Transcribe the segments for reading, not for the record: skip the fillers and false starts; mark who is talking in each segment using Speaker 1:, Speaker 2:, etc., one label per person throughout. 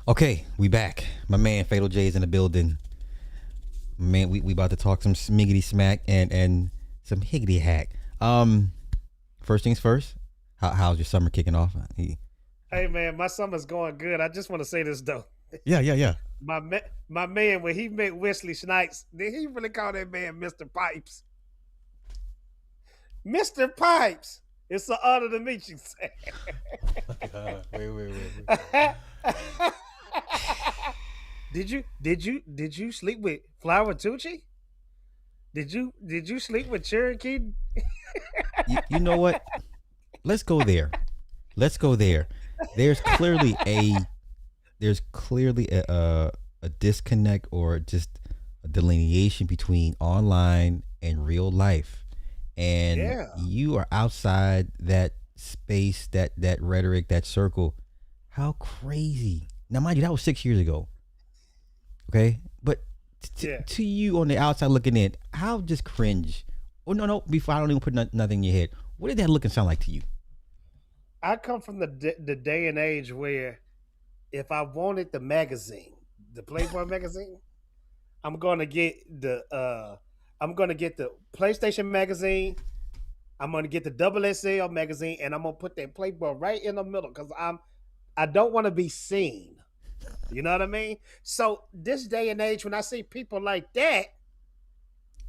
Speaker 1: Okay, we back. My man Fatal J is in the building. Man, we about to talk some smiggity smack and some higgity hack. First things first. How's your summer kicking off?
Speaker 2: Hey man, my summer's going good. I just want to say this though.
Speaker 1: Yeah.
Speaker 2: My man, when he met Wesley Snipes, did he really call that man Mr. Pipes? Mr. Pipes. It's an honor to meet you.
Speaker 1: Wait.
Speaker 2: Did you sleep with Flower Tucci? Did you sleep with Cherokee?
Speaker 1: You know what? Let's go there. Let's go there. There's clearly a there's clearly a disconnect or just a delineation between online and real life, and
Speaker 2: Yeah.
Speaker 1: you are outside that space, that rhetoric, that circle. How crazy! Now, mind you, that was 6 years ago. Okay, but
Speaker 2: Yeah.
Speaker 1: to you on the outside looking in, how just cringe? Oh no! Before I don't even put nothing in your head, what did that look and sound like to you?
Speaker 2: I come from the day and age where if I wanted the magazine, the Playboy magazine, I'm gonna get the I'm gonna get the PlayStation magazine. I'm gonna get the Double XL magazine, and I'm gonna put that Playboy right in the middle because I don't want to be seen. You know what I mean? So this day and age, when I see people like that,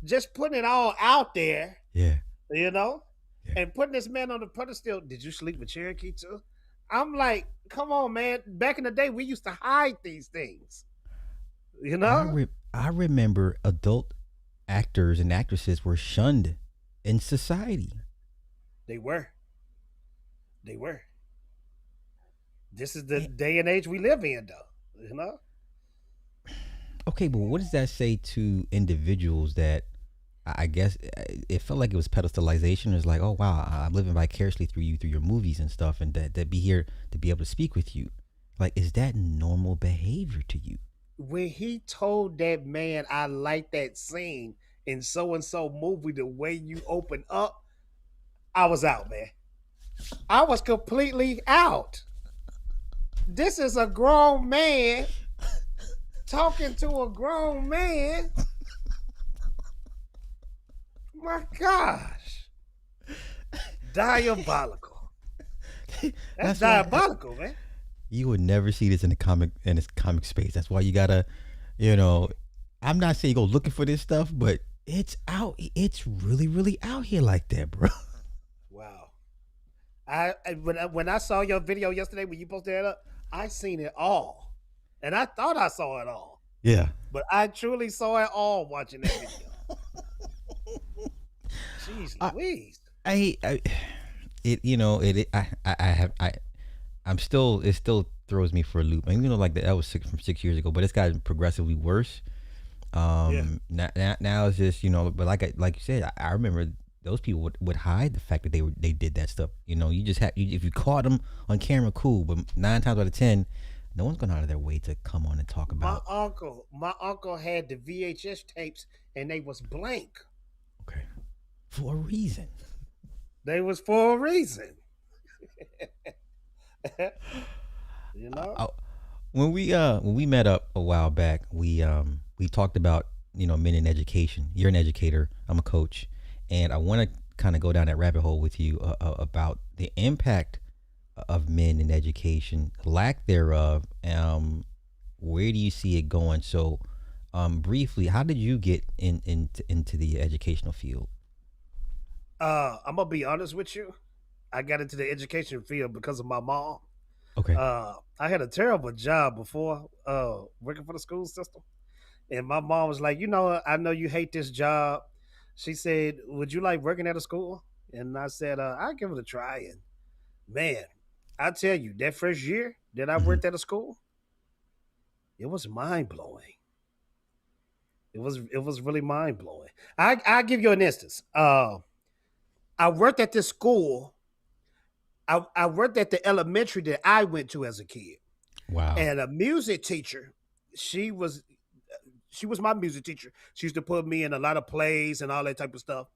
Speaker 2: just putting it all out there,
Speaker 1: Yeah,
Speaker 2: you know,
Speaker 1: yeah.
Speaker 2: and putting this man on the pedestal. Did you sleep with Cherokee too? I'm like, come on, man. Back in the day, we used to hide these things. You know,
Speaker 1: I remember adult actors and actresses were shunned in society.
Speaker 2: they were, they were. This is the
Speaker 1: Eh,
Speaker 2: day and age we live in, though. You know,
Speaker 1: Okay, but what does that say to individuals that I guess it felt like it was pedestalization? It's like, oh wow, I'm living vicariously through you, through your movies and stuff, and that be here to be able to speak with you. Like, is that normal behavior to you?
Speaker 2: when he told that man, "I like that scene in so and so movie," the way you open up, I was out, man. I was completely out. This is a grown man talking to a grown man. My gosh, diabolical. That's
Speaker 1: That's why
Speaker 2: diabolical, man.
Speaker 1: you would never see this in the comic space. That's why you gotta, you know, I'm not saying go looking for this stuff, but it's out. It's really out here like that, bro.
Speaker 2: Wow. When I saw your video yesterday when you posted that up, I seen it all, and I thought I saw it all,
Speaker 1: Yeah.
Speaker 2: but I truly saw it all watching that video. Jeez
Speaker 1: I
Speaker 2: Louise.
Speaker 1: I it I have I'm still it still throws me for a loop. And like that was from 6 years ago, but it's gotten progressively worse.
Speaker 2: Yeah.
Speaker 1: Now it's just but like you said, I remember those people would hide the fact that they did that stuff. You just have if you caught them on camera, cool. But 9 times out of 10, no one's going out of their way to come on and talk
Speaker 2: My
Speaker 1: about.
Speaker 2: uncle, my uncle had the VHS tapes, and they was blank.
Speaker 1: Okay, for a reason.
Speaker 2: They was for a reason. you know.
Speaker 1: I, when we met up a while back, we talked about men in education. You're an educator. I'm a coach, and I want to kind of go down that rabbit hole with you about the impact of men in education, lack thereof. Where do you see it going? So, briefly, how did you get into the educational field?
Speaker 2: I'm gonna be honest with you. I got into the education field because of my mom.
Speaker 1: Okay.
Speaker 2: I had a terrible job before working for the school system. And my mom was like, I know you hate this job. She said, would you like working at a school? And I said, I'll give it a try. And man, I tell you, that first year that I
Speaker 1: Hmm.
Speaker 2: worked at a school, it was mind blowing. It was really mind blowing. I give you an instance. I worked at this school. I worked at the elementary that I went to as a kid.
Speaker 1: Wow.
Speaker 2: And a music teacher, she was she was my music teacher. She used to put me in a lot of plays and all that type of stuff.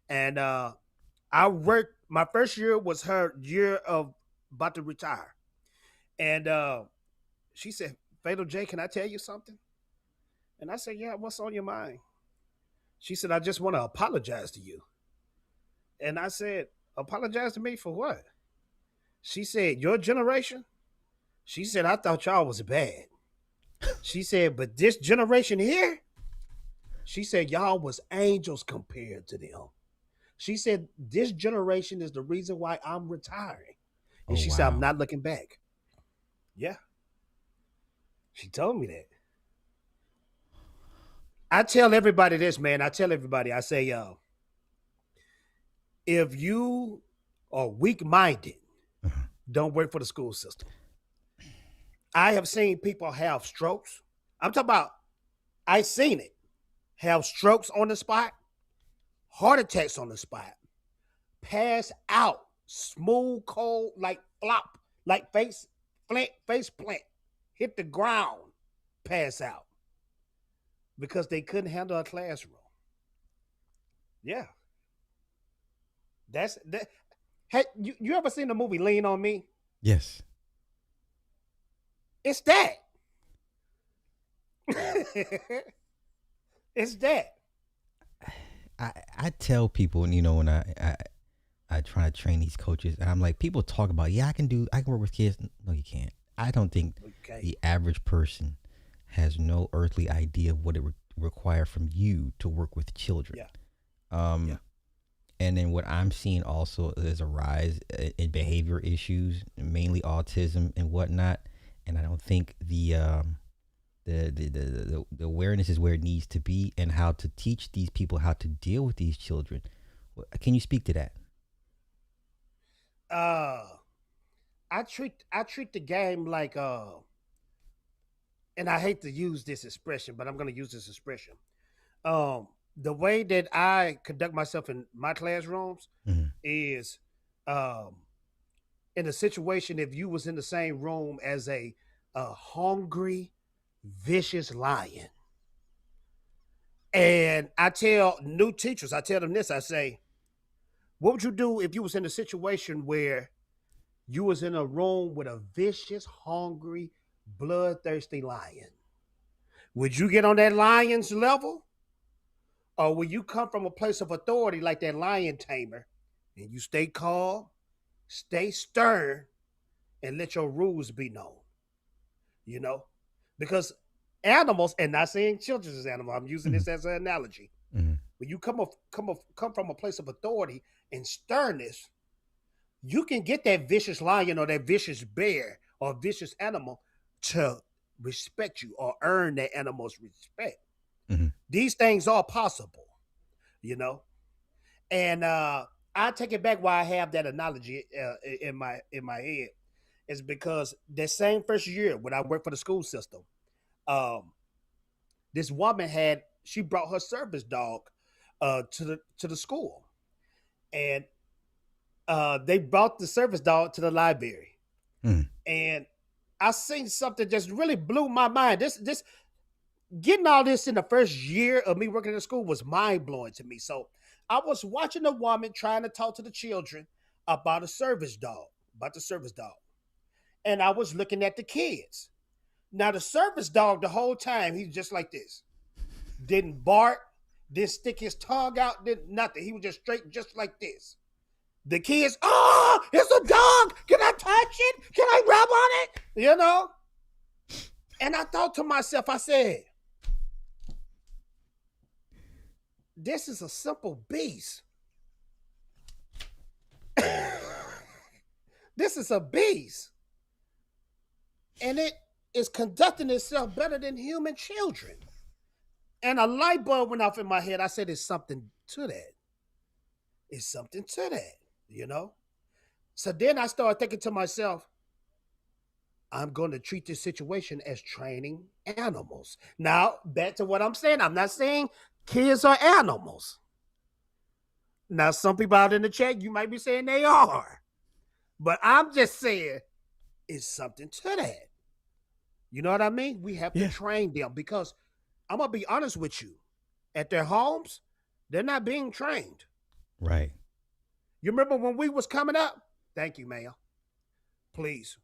Speaker 2: And I worked. My first year was her year of about to retire, and she said, Fatal J, can I tell you something? And I said, yeah, what's on your mind? She said, I just want to apologize to you. And I said, apologize to me for what? She said, your generation? She said, I thought y'all was bad. She said, but this generation here, she said, y'all was angels compared to them. She said, this generation is the reason why I'm retiring. And
Speaker 1: Oh
Speaker 2: she said, I'm
Speaker 1: wow.
Speaker 2: not looking back. Yeah, she told me that. I tell everybody this, man. I tell everybody, I say, if you are weak minded,
Speaker 1: Uh-huh.
Speaker 2: don't work for the school system. I have seen people have strokes. I'm talking about, I seen it. Have strokes on the spot, heart attacks on the spot, pass out, smooth, cold, like flop, like face plant, hit the ground, pass out because they couldn't handle a classroom. Yeah, that's that. Hey, you ever seen the movie Lean on Me?
Speaker 1: Yes.
Speaker 2: It's that. It's that.
Speaker 1: I tell people, you know, when I try to train these coaches, and I'm like, people talk about, yeah, I can work with kids. No, you can't. I don't think
Speaker 2: Okay.
Speaker 1: the average person has no earthly idea of what it require from you to work with children.
Speaker 2: Yeah. Yeah.
Speaker 1: Um, and then what I'm seeing also is a rise in behavior issues, mainly autism and whatnot. And I don't think the awareness is where it needs to be, and how to teach these people how to deal with these children. Can you speak to that?
Speaker 2: Uh, I treat the game like and I hate to use this expression, but I'm gonna use this expression. The way that I conduct myself in my classrooms
Speaker 1: Mm-hmm.
Speaker 2: is um in a situation if you was in the same room as a hungry, vicious lion. And I tell new teachers, I tell them this, I say, what would you do if you was in a situation where you was in a room with a vicious, hungry, bloodthirsty lion? Would you get on that lion's level? Or will you come from a place of authority like that lion tamer and you stay calm, stay stern, and let your rules be known? You know? Because animals, and not saying children's animal, I'm using
Speaker 1: Mm-hmm.
Speaker 2: this as an analogy.
Speaker 1: Mm-hmm.
Speaker 2: When you come from a place of authority and sternness, you can get that vicious lion or that vicious bear or vicious animal to respect you or earn that animal's respect.
Speaker 1: Mm-hmm.
Speaker 2: These things are possible, you know. And I take it back why I have that analogy in my head is because that same first year when I worked for the school system, um, this woman she brought her service dog to the school, and they brought the service dog to the library,
Speaker 1: Mm-hmm.
Speaker 2: and I seen something just really blew my mind. This getting all this in the first year of me working in the school was mind blowing to me. So I was watching a woman trying to talk to the children about a service dog, about the service dog, and I was looking at the kids. Now the service dog the whole time he's just like this, didn't bark, didn't stick his tongue out, did nothing. He was just straight, just like this. The kids, oh, it's a dog. Can I touch it? Can I rub on it? You know? And I thought to myself, I said, this is a simple beast. This is a beast. And it is conducting itself better than human children. And a light bulb went off in my head. I said, it's something to that. It's something to that, you know? So then I started thinking to myself, I'm going to treat this situation as training animals. Now, back to what I'm saying. I'm not saying kids are animals. Now, some people out in the chat, you might be saying they are. But I'm just saying it's something to that. You know what I mean? We have to
Speaker 1: Yeah.
Speaker 2: train them because I'm going to be honest with you. At their homes, they're not being trained.
Speaker 1: Right.
Speaker 2: You remember when we was coming up? Thank you, ma'am. Please.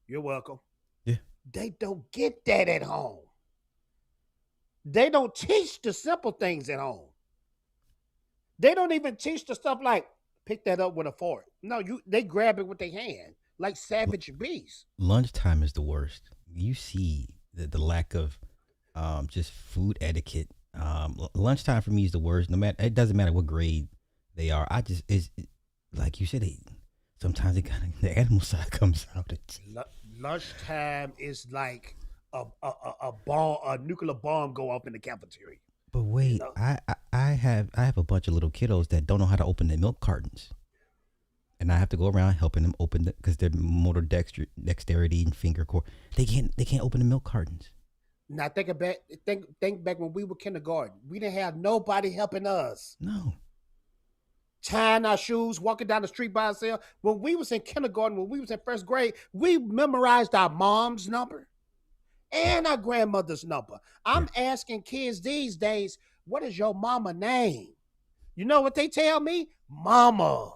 Speaker 2: You're welcome.
Speaker 1: Yeah.
Speaker 2: They don't get that at home. They don't teach the simple things at home. They don't even teach the stuff like pick that up with a fork. No, they grab it with their hand like
Speaker 1: L-
Speaker 2: savage beasts.
Speaker 1: Lunchtime is the worst. You see the lack of just food etiquette. Lunchtime for me is the worst. No matter, it doesn't matter what grade they are. I just it's like you said. Sometimes it kind of the animal side comes out.
Speaker 2: Lunchtime is like a bomb, a nuclear bomb go off in the cafeteria.
Speaker 1: But
Speaker 2: You
Speaker 1: wait,
Speaker 2: know,
Speaker 1: I have a bunch of little kiddos that don't know how to open their milk cartons, and I have to go around helping them open because their dexterity and finger core they can't open the milk cartons.
Speaker 2: now think back when we were kindergarten. We didn't have nobody helping us.
Speaker 1: No,
Speaker 2: Tying our shoes, walking down the street by ourselves. When we was in kindergarten, when we was in first grade, we memorized our mom's number
Speaker 1: yeah,
Speaker 2: and our grandmother's number.
Speaker 1: yeah.
Speaker 2: I'm asking kids these days, what is your mama name? You know what they tell me? Mama.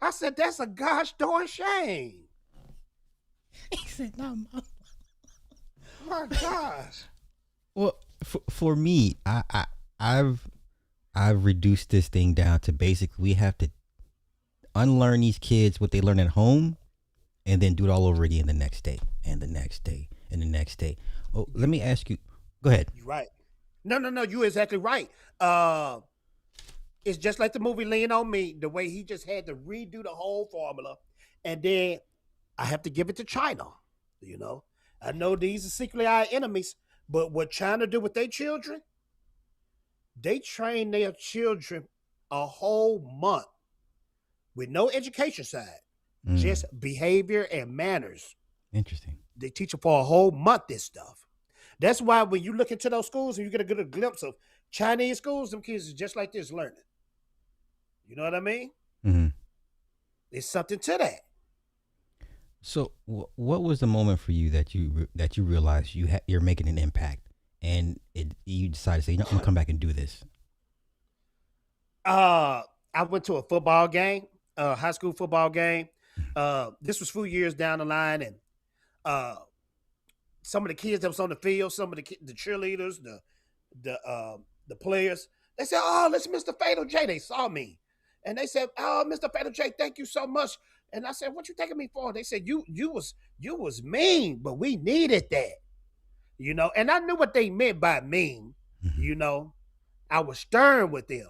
Speaker 2: I said, that's a gosh darn shame.
Speaker 1: He said, "No, mom."
Speaker 2: My gosh.
Speaker 1: Well, for me, I've I've reduced this thing down to basically we have to unlearn these kids what they learn at home, and then do it all over again the next day, and the next day, and the next day. Oh, let
Speaker 2: You
Speaker 1: me ask you. Go ahead.
Speaker 2: you right. No. You exactly right. It's just like the movie Lean on Me, the way he just had to redo the whole formula. And then I have to give it to China. You know, I know these are secretly our enemies, but what China do with their children, they train their children a whole month with no education side,
Speaker 1: Mm,
Speaker 2: just behavior and manners.
Speaker 1: interesting.
Speaker 2: They teach them for a whole month this stuff. That's why when you look into those schools and you get a good glimpse of Chinese schools, them kids is just like this learning. You know what I mean?
Speaker 1: Hmm.
Speaker 2: There's something to that.
Speaker 1: So, what was the moment for you that you realized you're making an impact, and you decided to say, I'm gonna come back and do this.
Speaker 2: Uh, I went to a football game, a high school football game.
Speaker 1: Mhm.
Speaker 2: This was a few years down the line, and uh, some of the kids that was on the field, some of the cheerleaders, the players, they said, "Oh, let's Mr. Fatal J." They saw me, and they said, "Oh, Mr. Fatal J, thank you so much." And I said, "What you taking me for?" They said, "You was mean, but we needed that." And I knew what they meant by mean.
Speaker 1: Mhm.
Speaker 2: You know, I was stern with them.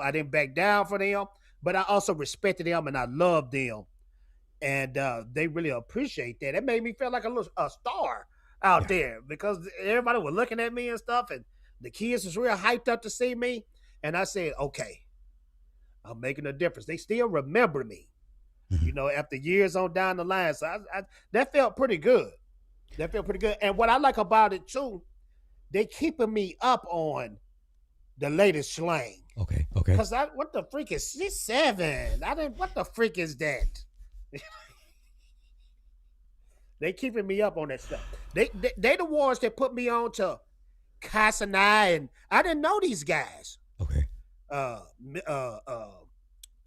Speaker 2: I didn't back down for them, but I also respected them and I loved them, and they really appreciate that. It made me feel like a star out
Speaker 1: Yeah.
Speaker 2: there because everybody was looking at me and stuff, and the kids was real hyped up to see me. And I said, "Okay, I'm making a difference." They still remember me,
Speaker 1: Mhm.
Speaker 2: after years on down the line. So that felt pretty good. That felt pretty good. And what I like about it too, they keeping me up on the latest slang.
Speaker 1: Okay. Okay.
Speaker 2: Cause what the freak is 6'7"? I didn't. What the freak is that? They keeping me up on that stuff. They the ones that put me on to Casanai, and I didn't know these guys.
Speaker 1: Okay.
Speaker 2: Uh, uh,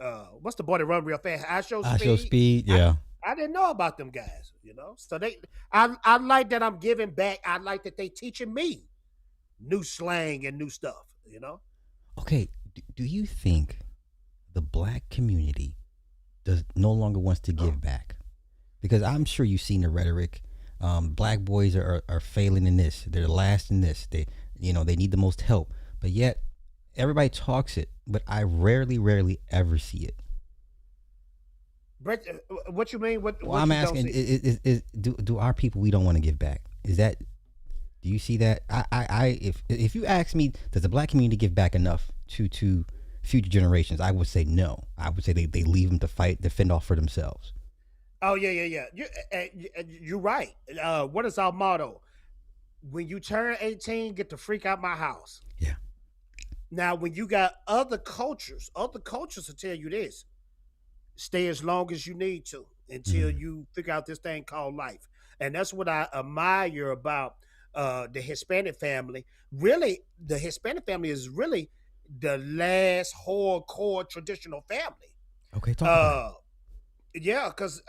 Speaker 2: uh, what's the boy that run real fast? I show
Speaker 1: I show
Speaker 2: speed.
Speaker 1: speed.
Speaker 2: I
Speaker 1: Yeah.
Speaker 2: I didn't know about them guys. So I like that I'm giving back. I like that they teaching me new slang and new stuff.
Speaker 1: Okay. Do you think the black community does no longer wants to give back? Because I'm sure you've seen the rhetoric. Black boys are failing in this. They're last in this. They need the most help. But yet everybody talks it, but I rarely ever see it.
Speaker 2: Brett, what you mean?
Speaker 1: Well,
Speaker 2: What
Speaker 1: I'm
Speaker 2: you don't
Speaker 1: asking:
Speaker 2: see?
Speaker 1: do our people we don't want to give back? Is that Do you see that? If you ask me, does the black community give back enough to future generations? I would say no. I would say they leave them to fight, defend off for themselves.
Speaker 2: Oh yeah. You're right. What is our motto? When you turn 18, get the freak out my house.
Speaker 1: Yeah.
Speaker 2: Now, when you got other cultures will tell you this: stay as long as you need to until
Speaker 1: Mm,
Speaker 2: you figure out this thing called life. And that's what I admire about the Hispanic family. Really, the Hispanic family is really the last hardcore traditional family.
Speaker 1: okay, talk about it.
Speaker 2: Uh, yeah, because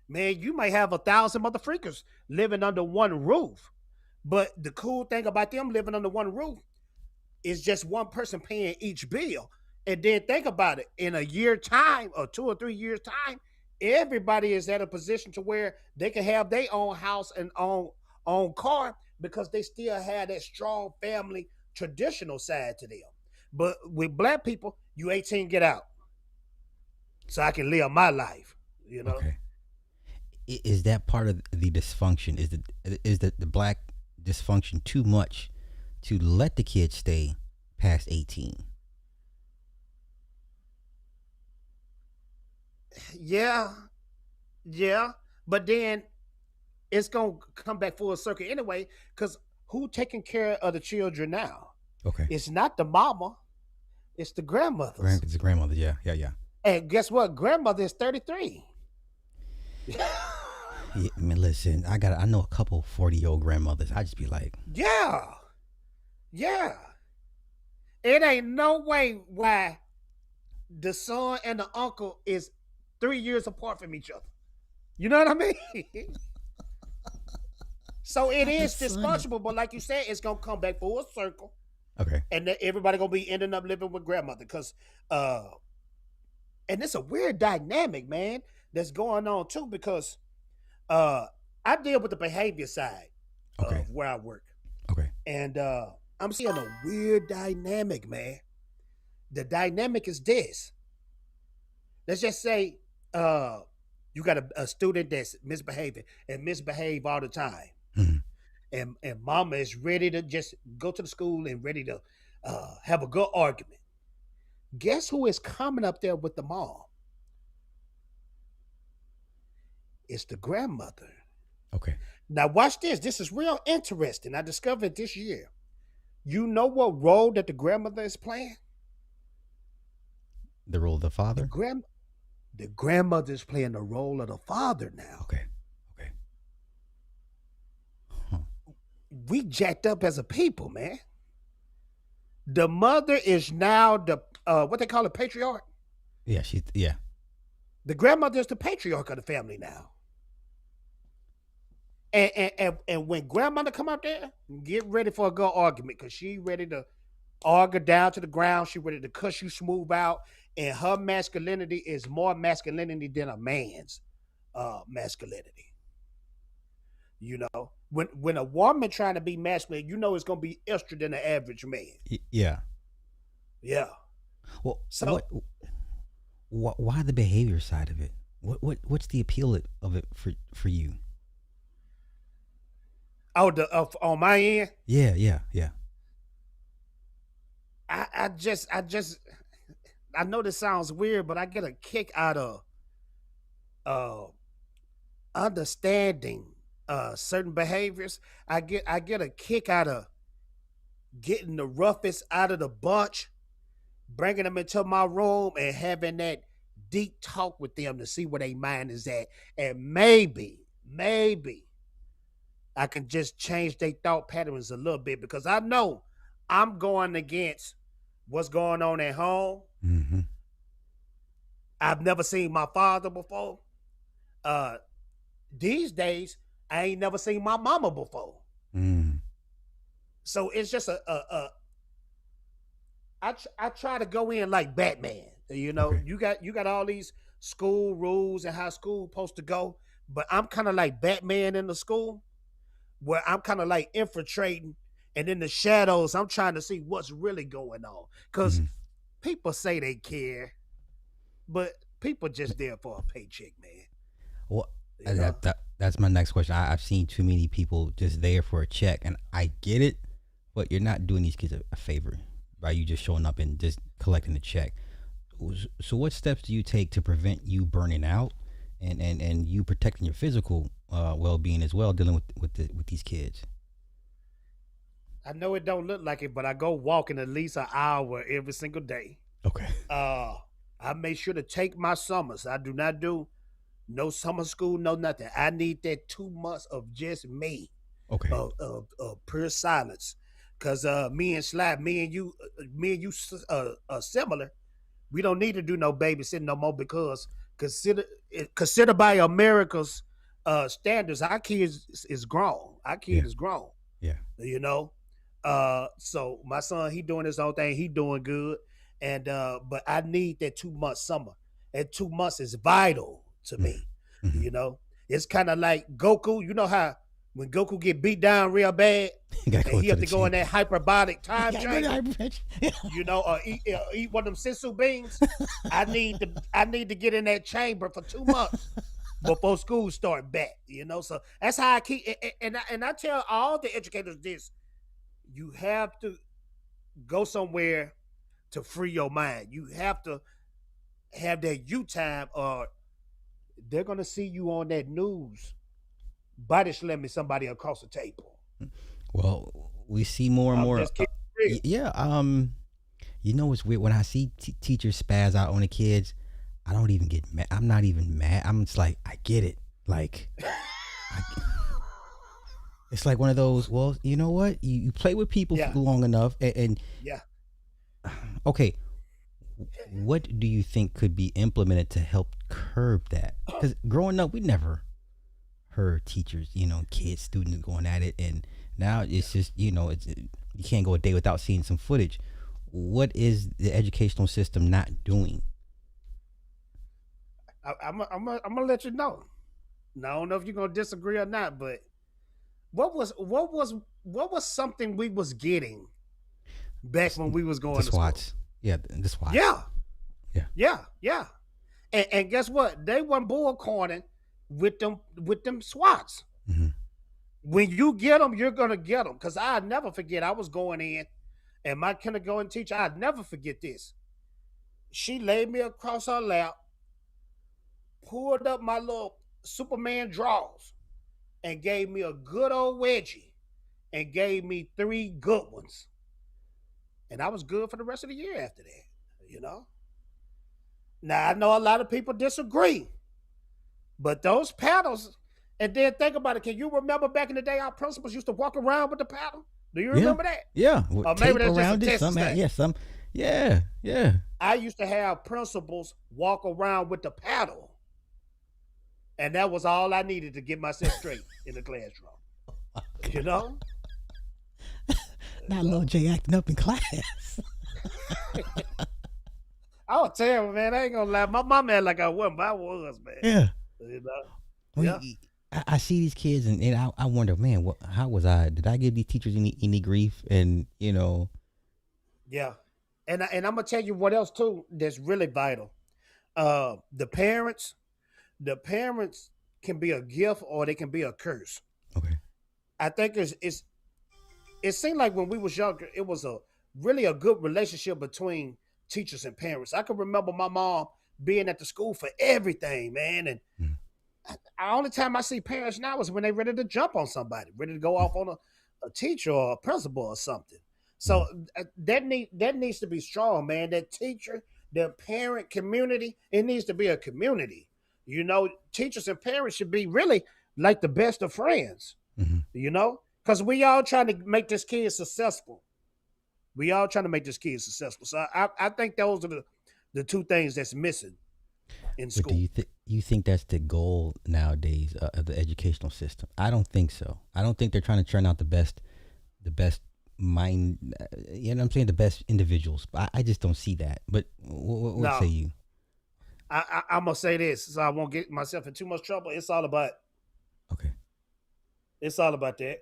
Speaker 2: Man, you might have 1,000 mother freakers living under one roof. But the cool thing about them living under one roof is just one person paying each bill. And then think about it, in a year time or 2 or 3 years time, everybody is at a position to where they can have their own house and own car because they still have that strong family traditional side to them. But with black people, you 18, get out, so I can live my life. You know,
Speaker 1: Okay. Is that part of the dysfunction? Is the black dysfunction too much to let the kids stay past 18?
Speaker 2: yeah, yeah. But then it's gonna come back full circle anyway, because who taking care of the children now?
Speaker 1: Okay.
Speaker 2: It's not the mama, it's the grandmothers.
Speaker 1: It's a grandmother. Yeah, yeah, yeah.
Speaker 2: And guess what? Grandmother is 33.
Speaker 1: Yeah, I mean, listen, I know a couple 40-year-old grandmothers. I just be like,
Speaker 2: Yeah, yeah. It ain't no way why the son and the uncle is 3 years apart from each other. You know what I mean? So it
Speaker 1: not the
Speaker 2: is
Speaker 1: son.
Speaker 2: dysfunctional, but like you said, it's gonna come back full circle,
Speaker 1: Okay.
Speaker 2: and then everybody gonna be ending up living with grandmother because uh and it's a weird dynamic, man, that's going on too because uh I deal with the behavior side
Speaker 1: Okay.
Speaker 2: of where I work.
Speaker 1: Okay.
Speaker 2: And I'm seeing a weird dynamic, man. The dynamic is this. Let's just say you got a student that's misbehaving and misbehave all the time.
Speaker 1: Mhm.
Speaker 2: And mama is ready to just go to the school and ready to have a good argument. Guess who is coming up there with the mom? It's the grandmother.
Speaker 1: Okay.
Speaker 2: Now watch this. This is real interesting. I discovered this year. You know what role that the grandmother is playing?
Speaker 1: The role of the
Speaker 2: The
Speaker 1: father.
Speaker 2: grand the grandmother is playing the role of the father now.
Speaker 1: Okay. Okay. Huh.
Speaker 2: We jacked up as a people, man. The mother is now the what they call a patriarch.
Speaker 1: Yeah. She's yeah.
Speaker 2: The grandmother is the patriarch of the family now. And when grandmother come out there, get ready for a good argument because she ready to argue down to the ground. She ready to cuss you smooth out. And her masculinity is more masculinity than a man's masculinity. You know, when a woman trying to be masculine, you know it's gonna be extra than the average man.
Speaker 1: Yeah.
Speaker 2: Yeah.
Speaker 1: Well,
Speaker 2: So
Speaker 1: why the behavior side of it? What's the appeal of it for you?
Speaker 2: on my end,
Speaker 1: Yeah. Yeah. Yeah.
Speaker 2: I just I know this sounds weird, but I get a kick out of uh understanding certain behaviors. I get a kick out of getting the roughest out of the bunch, bringing them into my room and having that deep talk with them to see where their mind is at. And maybe I can just change their thought patterns a little bit because I know I'm going against what's going on at home.
Speaker 1: Mm-hmm.
Speaker 2: I've never seen my father before. Uh, these days, I ain't never seen my mama before.
Speaker 1: Mm.
Speaker 2: So it's just I try to go in like Batman. You know,
Speaker 1: Okay.
Speaker 2: you got all these school rules and how school supposed to go, but I'm kind of like Batman in the school where I'm kind of like infiltrating, and in the shadows I'm trying to see what's really going on because
Speaker 1: Mm-hmm.
Speaker 2: people say they care, but people just there for a paycheck, man.
Speaker 1: Well,
Speaker 2: You know,
Speaker 1: that's my next question. I've seen too many people just there for a check, and I get it, but you're not doing these kids a favor by you just showing up and just collecting the check. So, what steps do you take to prevent you burning out, and you protecting your physical well being as well, dealing with these kids?
Speaker 2: I know it don't look like it, but I go walking at least an hour every single day.
Speaker 1: Okay.
Speaker 2: Uh, I make sure to take my summers. I do not do no summer school, no nothing. I need that 2 months of just me,
Speaker 1: Okay.
Speaker 2: of pure silence. Cause me and Slab, me and you, similar. We don't need to do no babysitting no more because consider consider by America's standards, our kid is grown. Our kid
Speaker 1: Yeah.
Speaker 2: is grown.
Speaker 1: Yeah.
Speaker 2: You know, so my son, he doing his own thing. He doing good, and but I need that 2 month summer. And 2 months is vital to
Speaker 1: Mm.
Speaker 2: me.
Speaker 1: Mhm.
Speaker 2: You know, it's kind of like Goku. You know how when Goku get beat down real bad,
Speaker 1: You gotta
Speaker 2: and
Speaker 1: go
Speaker 2: he
Speaker 1: to
Speaker 2: have
Speaker 1: the
Speaker 2: to go in
Speaker 1: chamber.
Speaker 2: that hyperbolic time
Speaker 1: Yeah, go to
Speaker 2: chamber,
Speaker 1: hypertension.
Speaker 2: or eat one of them sensu beans. I need to get in that chamber for 2 months before school start back. So that's how I keep. And I tell all the educators this: you have to go somewhere to free your mind. You have to have that you time, or they're gonna see you on that news body slamming somebody across the table.
Speaker 1: Well, we see more and
Speaker 2: I'm
Speaker 1: more.
Speaker 2: just kidding. Real.
Speaker 1: Yeah. You know what's weird? When I see teachers spaz out on the kids, I don't even get mad. I'm not even mad. I'm just like, I get it. Like, I, it's like one of those. Well, you know what? You play with people
Speaker 2: Yeah,
Speaker 1: long enough, and
Speaker 2: yeah.
Speaker 1: okay, what do you think could be implemented to help curb that? Because growing up, we never heard teachers, kids, students going at it, and now it's just, you can't go a day without seeing some footage. What is the educational system not doing?
Speaker 2: I'm gonna let you know. Now, I don't know if you're gonna disagree or not, but what was something we was getting back when we was
Speaker 1: The
Speaker 2: going to school?
Speaker 1: SWATs, yeah, the SWATs,
Speaker 2: Yeah,
Speaker 1: yeah.
Speaker 2: yeah. And guess what? They weren't bull corning with them swats.
Speaker 1: Hmm.
Speaker 2: When you get them, you're gonna get them. Cause I never forget. I was going in, and my kindergarten teacher, I'd never forget this. She laid me across her lap, pulled up my little Superman drawers, and gave me a good old wedgie, and gave me 3 good ones, and I was good for the rest of the year after that. You know. Now I know a lot of people disagree, but those paddles, and then think about it. Can you remember back in the day our principals used to walk around with the paddle? Do you
Speaker 1: Yeah,
Speaker 2: remember that?
Speaker 1: yeah, with
Speaker 2: Or maybe
Speaker 1: tape
Speaker 2: that's just a
Speaker 1: around it,
Speaker 2: Texas thing.
Speaker 1: yeah, yeah, yeah.
Speaker 2: I used to have principals walk around with the paddle, and that was all I needed to get myself straight in the classroom. You know, you
Speaker 1: Not little
Speaker 2: know.
Speaker 1: Jay acting up in class.
Speaker 2: I was terrible, man. I ain't gonna lie. My mom had like I wasn't, but I was, man.
Speaker 1: Yeah.
Speaker 2: You know,
Speaker 1: Well,
Speaker 2: yeah,
Speaker 1: I see these kids, and I wonder, man, how was I? Did I give these teachers any grief? And
Speaker 2: yeah. And I'm gonna tell you what else too that's really vital. The parents, the parents can be a gift or they can be a curse.
Speaker 1: okay,
Speaker 2: I think it seemed like when we was younger, it was a really a good relationship between teachers and parents. I can remember my mom being at the school for everything, man. And
Speaker 1: mm,
Speaker 2: the only time I see parents now is when they ready to jump on somebody, ready to go off on a teacher or a principal or something. So
Speaker 1: mm,
Speaker 2: that needs to be strong, man. That teacher, the parent community, it needs to be a community. Teachers and parents should be really like the best of friends.
Speaker 1: mm.
Speaker 2: Because we all trying to make this kid successful. We all trying to make this kid successful. So I think those are the two things that's missing in
Speaker 1: But do
Speaker 2: school.
Speaker 1: you think that's the goal nowadays of the educational system? I don't think so. I don't think they're trying to churn out the best mind. You know what I'm saying? The best individuals. I just don't see that. But what say
Speaker 2: Now,
Speaker 1: you?
Speaker 2: I'm gonna say this, so I won't get myself in too much trouble.
Speaker 1: Okay.
Speaker 2: It's all about that.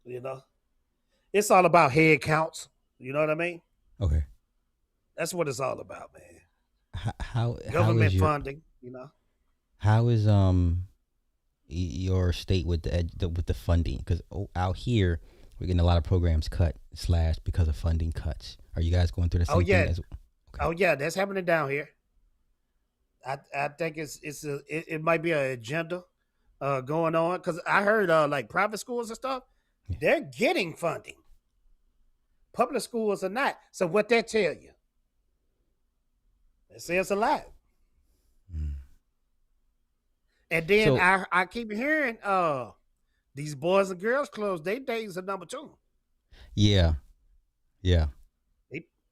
Speaker 2: You know, it's all about head counts. You know what I mean?
Speaker 1: Okay.
Speaker 2: That's what it's all about, man.
Speaker 1: How is
Speaker 2: Government
Speaker 1: your
Speaker 2: funding. You know.
Speaker 1: how is your state with with the funding? Because out here we're getting a lot of programs cut slash because of funding cuts. Are you guys going through the
Speaker 2: Oh
Speaker 1: same thing
Speaker 2: yeah,
Speaker 1: as? Okay.
Speaker 2: oh yeah, that's happening down here. I think it might be an agenda going on because I heard like private schools and stuff,
Speaker 1: Yeah.
Speaker 2: they're getting funding. Public schools are not. So what that tell you? It says a lot.
Speaker 1: Mm.
Speaker 2: And then
Speaker 1: So
Speaker 2: I keep hearing these boys and girls clubs, they days are number two.
Speaker 1: yeah, yeah,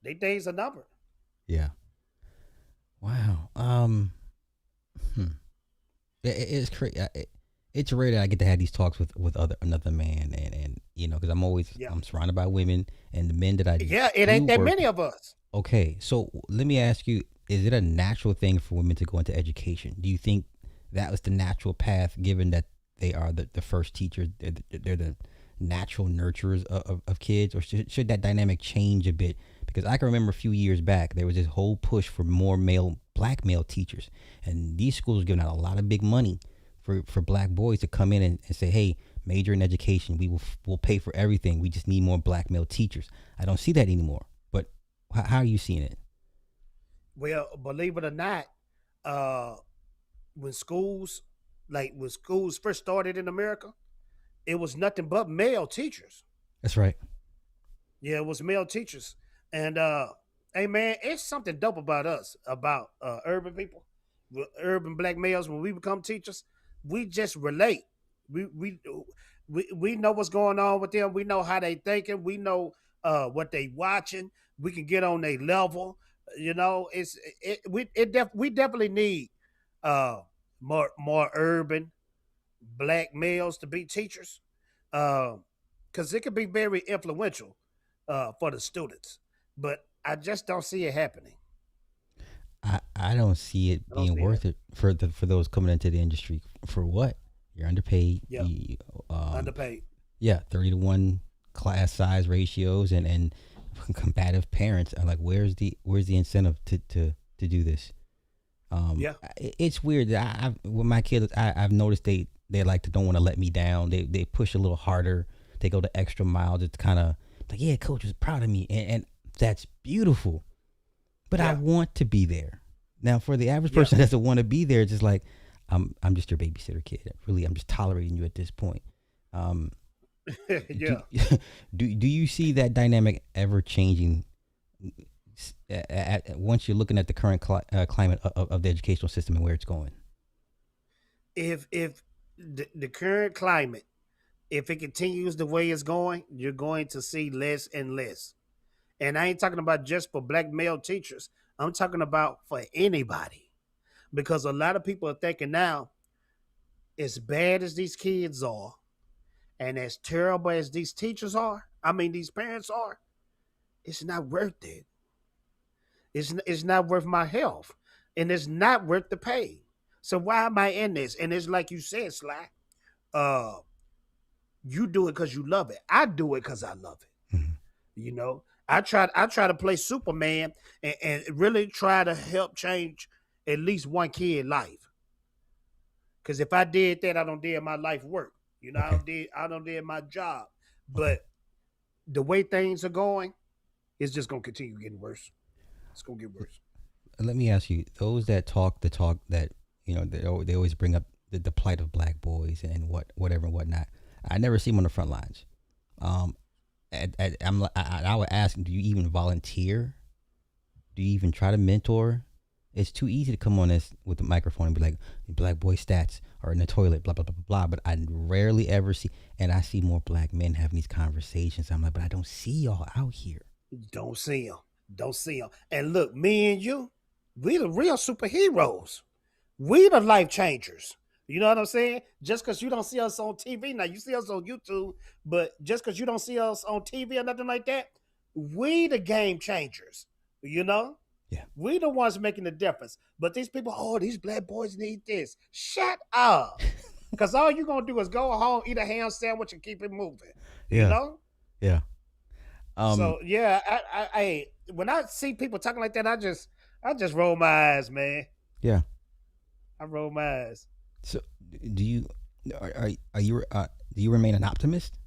Speaker 2: They days are number.
Speaker 1: yeah. Wow. Hmm. It's crazy. It's rare that I get to have these talks with other another man, and because
Speaker 2: Yeah,
Speaker 1: I'm surrounded by women, and the men that I
Speaker 2: yeah. It
Speaker 1: do
Speaker 2: ain't that
Speaker 1: work.
Speaker 2: many of us.
Speaker 1: Okay, so let me ask you: is it a natural thing for women to go into education? Do you think that was the natural path, given that they are the first teachers, they're the natural nurturers of kids, or should that dynamic change a bit? Because I can remember a few years back, there was this whole push for more black male teachers, and these schools were giving out a lot of big money for black boys to come in and say, hey, major in education, we'll pay for everything. We just need more black male teachers. I don't see that anymore. But how are you seeing it?
Speaker 2: Well, believe it or not, uh, when schools, when schools first started in America, it was nothing but male teachers.
Speaker 1: That's right.
Speaker 2: Yeah, it was male teachers. And hey man, it's something dope about us, about urban people, urban black males. When we become teachers, we just relate. We we we know what's going on with them. We know how they thinking. We know what they watching. We can get on their level. You know, we definitely need uh more urban black males to be teachers, because it could be very influential for the students. But I just don't see it happening.
Speaker 1: I don't see it
Speaker 2: I don't
Speaker 1: being
Speaker 2: see it
Speaker 1: worth
Speaker 2: happening.
Speaker 1: it for those coming into the industry. For what? You're underpaid.
Speaker 2: Yeah, underpaid.
Speaker 1: Yeah, 30-to-1 class size ratios and combative parents are like, where's the incentive to do this?
Speaker 2: Yeah,
Speaker 1: It's weird that with my kids, I've noticed they like to don't want to let me down. They push a little harder. They go the extra mile. It's kind of like, yeah, coach was proud of me, and that's beautiful. But I
Speaker 2: yeah,
Speaker 1: want to be there. Now, for the average
Speaker 2: yeah,
Speaker 1: person that doesn't want to be there, it's just like I'm just your babysitter kid. Really, I'm just tolerating you at this point. Um, do
Speaker 2: yeah.
Speaker 1: do you see that dynamic ever changing once you're looking at the current climate of the educational system and where it's going?
Speaker 2: If the current climate, if it continues the way it's going, you're going to see less and less. And I ain't talking about just for black male teachers. I'm talking about for anybody, because a lot of people are thinking now, as bad as these kids are, and as terrible as these teachers are, I mean, these parents are, it's not worth it. It's not worth my health. And it's not worth the pay. So why am I in this? And it's like you said, Sly, uh, you do it because you love it. I do it because I love it.
Speaker 1: Mhm.
Speaker 2: You know, I try to play Superman and really try to help change at least one kid life. Because if I did that, I don't did my life work. You know,
Speaker 1: Okay.
Speaker 2: I don't did my job.
Speaker 1: Okay.
Speaker 2: But the way things are going, it's just gonna continue getting worse. It's gonna get worse.
Speaker 1: Let me ask you: those that talk the talk that they always bring up the plight of black boys and whatever and whatnot. I never see them on the front lines. Um, I would ask, do you even volunteer? Do you even try to mentor? It's too easy to come on this with the microphone and be like, black boy stats are in the toilet, blah blah blah blah blah. But I rarely ever see, and I see more black men having these conversations. I'm like, but I don't see y'all out here.
Speaker 2: Don't see them. Don't see them. And look, me and you, we the real superheroes. We the life changers. You know what I'm saying? Just because you don't see us on TV, now you see us on YouTube, but just because you don't see us on TV or nothing like that, we the game changers. You know?
Speaker 1: Yeah.
Speaker 2: We the ones making the difference. But these people, oh, these black boys need this. Shut up. Because all you're going to do is go home, eat a ham sandwich, and keep it moving. You
Speaker 1: Yeah.
Speaker 2: know?
Speaker 1: Yeah. Um.
Speaker 2: So yeah, when I see people talking like that, I just roll my eyes, man.
Speaker 1: Yeah.
Speaker 2: I roll my eyes.
Speaker 1: So, do you are you do you remain an optimist?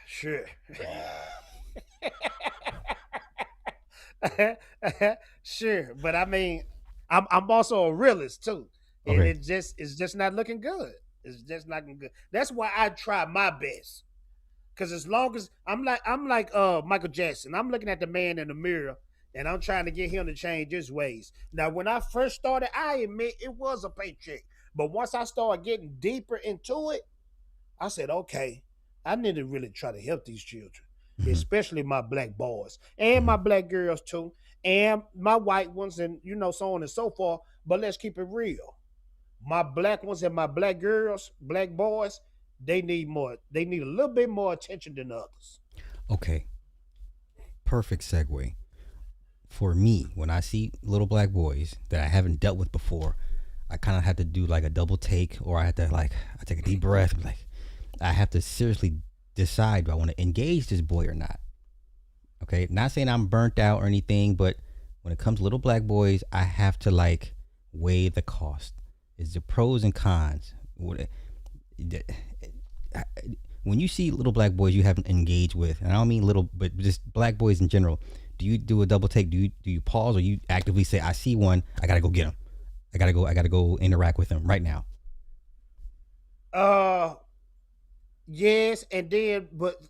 Speaker 2: Sure. Sure, but I mean, I'm also a realist too, and
Speaker 1: Okay.
Speaker 2: it's just not looking good. It's just not looking good. That's why I try my best. Because as long as I'm like Michael Jackson, I'm looking at the man in the mirror and I'm trying to get him to change his ways. Now, when I first started, I admit it was a paycheck, but once I started getting deeper into it, I said, okay, I need to really try to help these children,
Speaker 1: Hmm.
Speaker 2: especially my black boys and
Speaker 1: Hmm.
Speaker 2: my black girls too. and my white ones, and so on and so forth. But let's keep it real. My black ones and my black girls, black boys, they need more. They need a little bit more attention than others.
Speaker 1: Okay, perfect segue. For me, when I see little black boys that I haven't dealt with before, I kind of have to do like a double take, or I have to like I take a deep breath. And like I have to seriously decide do I want to engage this boy or not. Okay, not saying I'm burnt out or anything, but when it comes to little black boys, I have to like weigh the cost. Is the pros and cons? When you see little black boys you haven't engaged with, and I don't mean little, but just black boys in general, do you do a double take? Do you pause, or you actively say, "I see one, I gotta go get him. I gotta go interact with him right now."
Speaker 2: Uh, yes, and then, but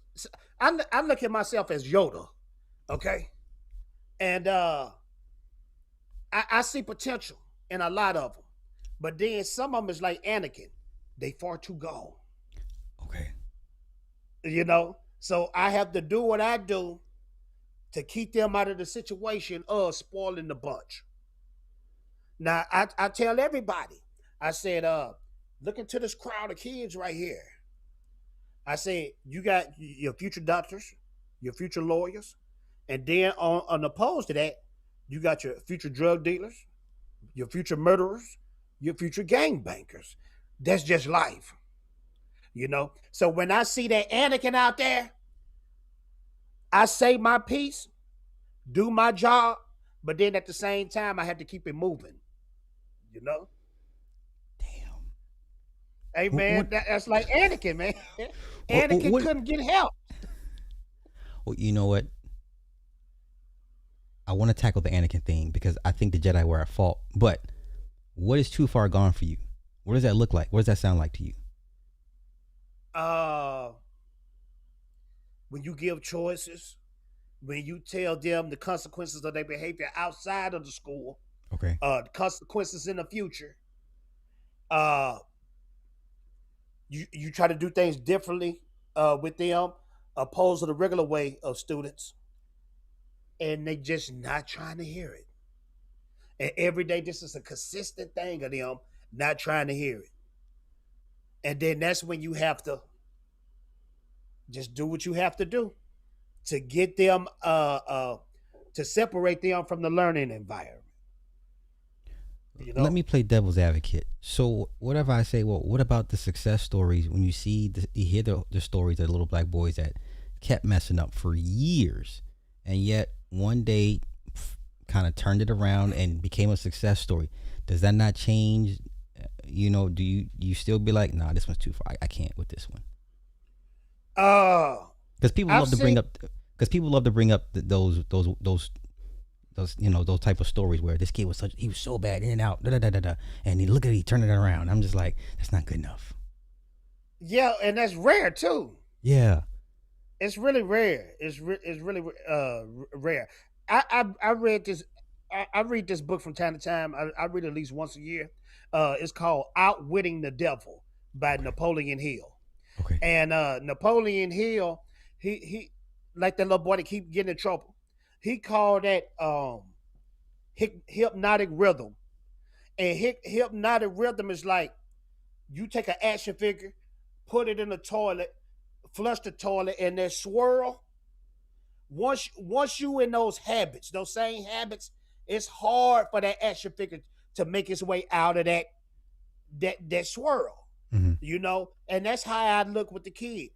Speaker 2: I look at myself as Yoda, okay, and I see potential in a lot of them, but then some of them is like Anakin, they far too gone,
Speaker 1: Okay.
Speaker 2: So I have to do what I do to keep them out of the situation of spoiling the bunch. Now I tell everybody, I said, look into this crowd of kids right here. I said, you got your future doctors, your future lawyers, and then on opposed to that, you got your future drug dealers, your future murderers, your future gang bankers. That's just life. So when I see that Anakin out there, I say my piece, do my job, but then at the same time, I have to keep it moving. You know,
Speaker 1: Damn.
Speaker 2: hey man,
Speaker 1: What?
Speaker 2: that's like Anakin, man. Anakin
Speaker 1: What?
Speaker 2: couldn't get help.
Speaker 1: Well, you know what? I want to tackle the Anakin thing because I think the Jedi were at fault. But what is too far gone for you? What does that look like? What does that sound like to you?
Speaker 2: Uh, when you give choices, when you tell them the consequences of their behavior outside of the school,
Speaker 1: Okay.
Speaker 2: the consequences in the future, uh, you try to do things differently with them, opposed to the regular way of students, and they just not trying to hear it. And every day, this is a consistent thing of them not trying to hear it. And then that's when you have to just do what you have to do to get them to separate them from the learning environment. You
Speaker 1: Let
Speaker 2: know?
Speaker 1: me play devil's advocate. So whatever I say, well, what about the success stories when you see you hear the stories of the little black boys that kept messing up for years, and yet one day kind of turned it around and became a success story? Does that not change? Do you still be like, nah, this one's too far. I can't with this one.
Speaker 2: Uh
Speaker 1: Because people
Speaker 2: I've
Speaker 1: love to bring
Speaker 2: seen
Speaker 1: up because people love to bring up those those type of stories where this kid he was so bad in and out da da da da da, and he look at it, he turned it around. I'm just like, that's not good enough.
Speaker 2: yeah, and that's rare too.
Speaker 1: Yeah.
Speaker 2: It's really rare. It's really rare. I read this. I read this book from time to time. I read it at least once a year. It's called Outwitting the Devil by
Speaker 1: Okay.
Speaker 2: Napoleon Hill.
Speaker 1: Okay.
Speaker 2: And Napoleon Hill, he like that little boy that keep getting in trouble. He called that hypnotic rhythm. And hypnotic rhythm is like you take an action figure, put it in the toilet, flush the toilet, and then swirl. Once you in those habits, those same habits, it's hard for that action figure to make its way out of that swirl.
Speaker 1: Hmm.
Speaker 2: And that's how I look with the kid.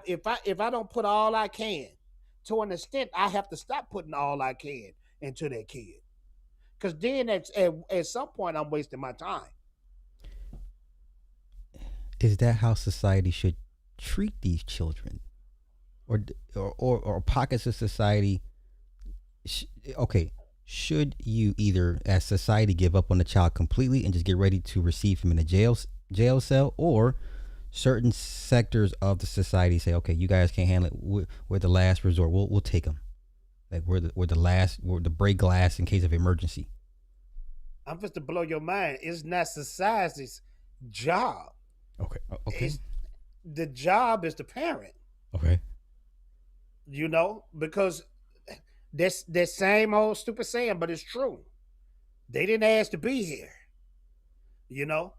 Speaker 2: If I don't put all I can, to an extent, I have to stop putting all I can into that kid. Because then at some point I'm wasting my time.
Speaker 1: Is that how society should treat these children, or pockets of society? Okay, should you either as society give up on the child completely and just get ready to receive him in a jail cell, or certain sectors of the society say, okay, you guys can't handle it, we're the last resort, we'll take them, like we're the break glass in case of emergency.
Speaker 2: I'm just to blow your mind. It's not society's job.
Speaker 1: Okay. Okay.
Speaker 2: It's the job is the parent.
Speaker 1: Okay.
Speaker 2: Because That's that same old stupid saying, but it's true. They didn't ask to be here, you know.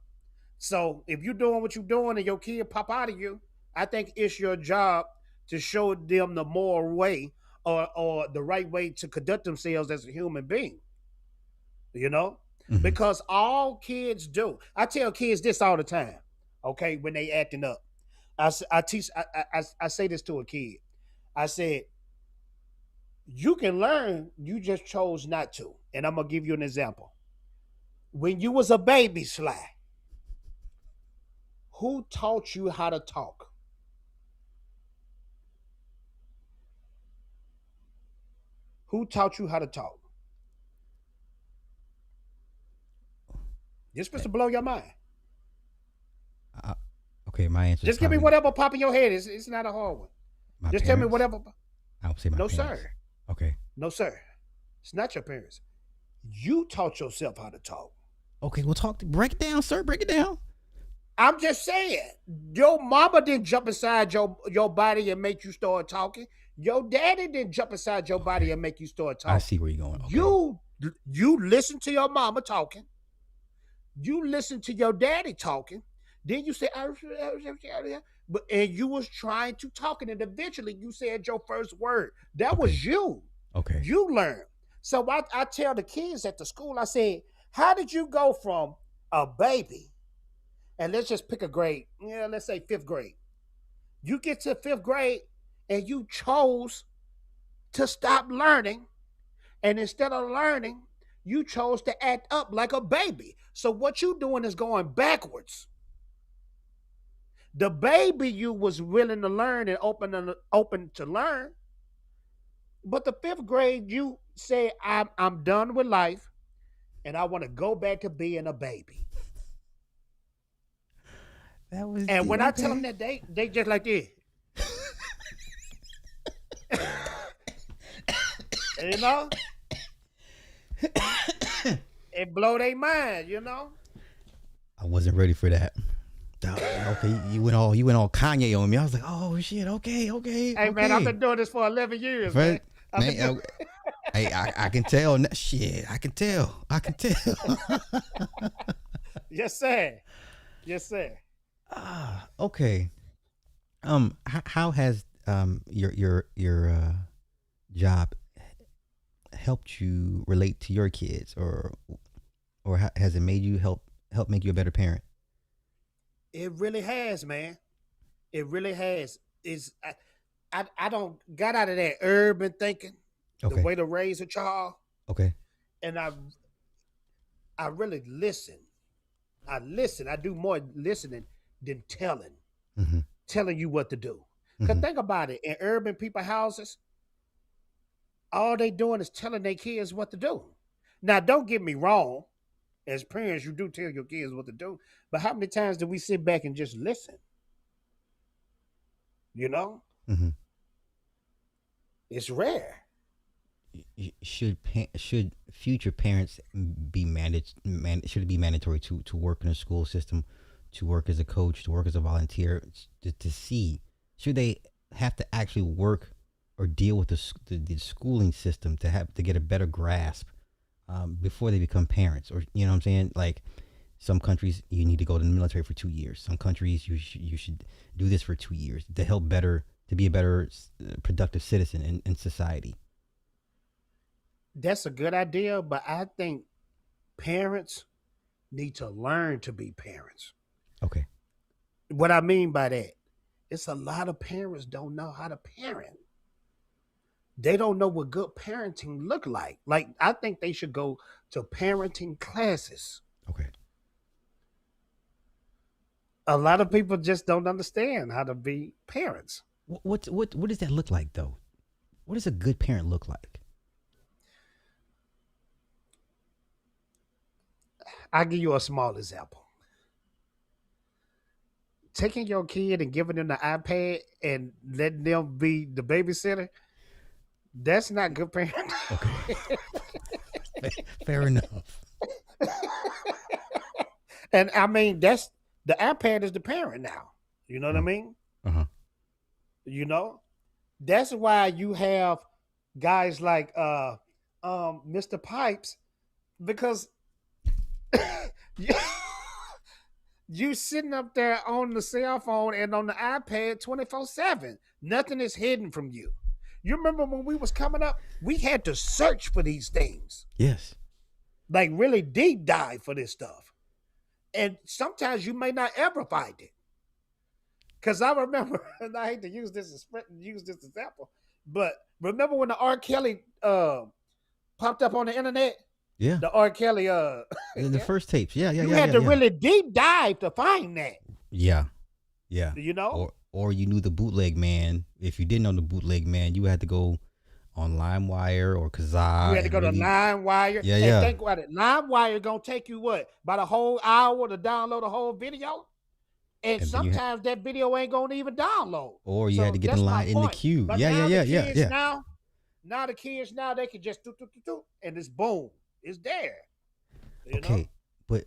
Speaker 2: So if you're doing what you're doing and your kid pop out of you, I think it's your job to show them the moral way or the right way to conduct themselves as a human being, you know?
Speaker 1: Hmm.
Speaker 2: Because all kids do. I tell kids this all the time, okay, when they acting up. I teach, I say this to a kid. I said, you can learn, you just chose not to. And I'm going to give you an example. When you was a baby, Sly, who taught you how to talk? Who taught you how to talk? This supposed to blow your mind.
Speaker 1: Uh, okay, my answer is
Speaker 2: Just give me
Speaker 1: probably
Speaker 2: whatever pop in your head. It's not a hard one.
Speaker 1: my
Speaker 2: Just tell me
Speaker 1: parents.
Speaker 2: whatever.
Speaker 1: I would say my
Speaker 2: No,
Speaker 1: parents.
Speaker 2: sir.
Speaker 1: Okay.
Speaker 2: No, sir. It's not your parents. You taught yourself how to talk.
Speaker 1: Okay, we'll talk. Break it down, sir. Break it down.
Speaker 2: I'm just saying, your mama didn't jump inside your body and make you start talking. Your daddy didn't jump inside your body
Speaker 1: Okay,
Speaker 2: and make you start
Speaker 1: I
Speaker 2: talking.
Speaker 1: see where you're going. Okay.
Speaker 2: You listen to your mama talking. You listen to your daddy talking. Then you say, but and you was trying to talk, and eventually you said your first word. That
Speaker 1: Okay.
Speaker 2: was you.
Speaker 1: Okay.
Speaker 2: You learned. So I tell the kids at the school, I said, how did you go from a baby, and let's just pick a grade, yeah, let's say fifth grade. You get to fifth grade and you chose to stop learning, and instead of learning, you chose to act up like a baby. So what you doing is going backwards. The baby you was willing to learn and open to learn, but the fifth grade you say I'm done with life and I want to go back to being a baby.
Speaker 1: That was
Speaker 2: And
Speaker 1: deep.
Speaker 2: when I tell them
Speaker 1: Okay.
Speaker 2: that they just like this, you know, it blow their mind, you know.
Speaker 1: I wasn't ready for that. Okay, you went all Kanye on me. I was like, oh shit. Okay. Okay.
Speaker 2: Hey man, I've
Speaker 1: Okay.
Speaker 2: been doing this for 11 years, man.
Speaker 1: Right,
Speaker 2: I've been doing.
Speaker 1: man. I can tell. Shit, I can tell. I can tell.
Speaker 2: Yes, sir. Yes, sir.
Speaker 1: Okay. How has your job helped you relate to your kids, or has it made you help make you a better parent?
Speaker 2: It really has, man. It really has. Is I don't got out of that urban thinking, the
Speaker 1: Okay.
Speaker 2: way to raise a child,
Speaker 1: Okay.
Speaker 2: and I really listen. I listen. I do more listening than telling,
Speaker 1: Mm-hmm.
Speaker 2: telling you what to do. Cause
Speaker 1: Mm-hmm.
Speaker 2: think about it, in urban people houses, all they doing is telling their kids what to do. Now, don't get me wrong. As parents, you do tell your kids what to do, but how many times do we sit back and just listen? You know,
Speaker 1: Mm-hmm.
Speaker 2: it's rare.
Speaker 1: Should future parents be managed? Should it be mandatory to work in a school system, to work as a coach, to work as a volunteer, to see? Should they have to actually work or deal with the schooling system to get a better grasp before they become parents? Or you know what I'm saying? Like some countries, you need to go to the military for 2 years. Some countries, you should do this for 2 years to help better to be a better productive citizen in society.
Speaker 2: That's a good idea, but I think parents need to learn to be parents.
Speaker 1: Okay.
Speaker 2: What I mean by that, it's a lot of parents don't know how to parent. They don't know what good parenting look like. Like I think they should go to parenting classes.
Speaker 1: Okay.
Speaker 2: A lot of people just don't understand how to be parents.
Speaker 1: What does that look like though? What does a good parent look like?
Speaker 2: I'll give you a small example. Taking your kid and giving them the iPad and letting them be the babysitter, that's not good parenting.
Speaker 1: Okay. Fair enough.
Speaker 2: And I mean, that's the iPad is the parent now. You know what I mean?
Speaker 1: Uh huh.
Speaker 2: You know, that's why you have guys like Mr. Pipes, because you, you sitting up there on the cell phone and on the iPad 24/7. Nothing is hidden from you. You remember when we was coming up, we had to search for these things,
Speaker 1: Yes.
Speaker 2: like really deep dive for this stuff. And sometimes you may not ever find it. Cause I remember, and I hate to use this example, but remember when the R. Kelly popped up on the internet?
Speaker 1: Yeah.
Speaker 2: The R. Kelly
Speaker 1: The first tapes. Yeah, yeah,
Speaker 2: you
Speaker 1: yeah,
Speaker 2: had
Speaker 1: yeah,
Speaker 2: to
Speaker 1: yeah.
Speaker 2: really deep dive to find that.
Speaker 1: Yeah. Yeah.
Speaker 2: You know?
Speaker 1: Or you knew the bootleg man. If you didn't know the bootleg man, you had to go on LimeWire or
Speaker 2: You
Speaker 1: Kazaa
Speaker 2: had to
Speaker 1: and
Speaker 2: go to
Speaker 1: really.
Speaker 2: LimeWire.
Speaker 1: Yeah,
Speaker 2: And
Speaker 1: yeah.
Speaker 2: think about it. LimeWire gonna take you what? About a whole hour to download a whole video? And
Speaker 1: And then
Speaker 2: sometimes that video ain't gonna even download.
Speaker 1: or you had to
Speaker 2: So
Speaker 1: get in
Speaker 2: that's my
Speaker 1: line in the
Speaker 2: point.
Speaker 1: queue.
Speaker 2: But
Speaker 1: Yeah, yeah,
Speaker 2: now the
Speaker 1: yeah, yeah,
Speaker 2: kids
Speaker 1: yeah.
Speaker 2: now the kids now they can just do, and it's boom. It's there. You know?
Speaker 1: Okay, but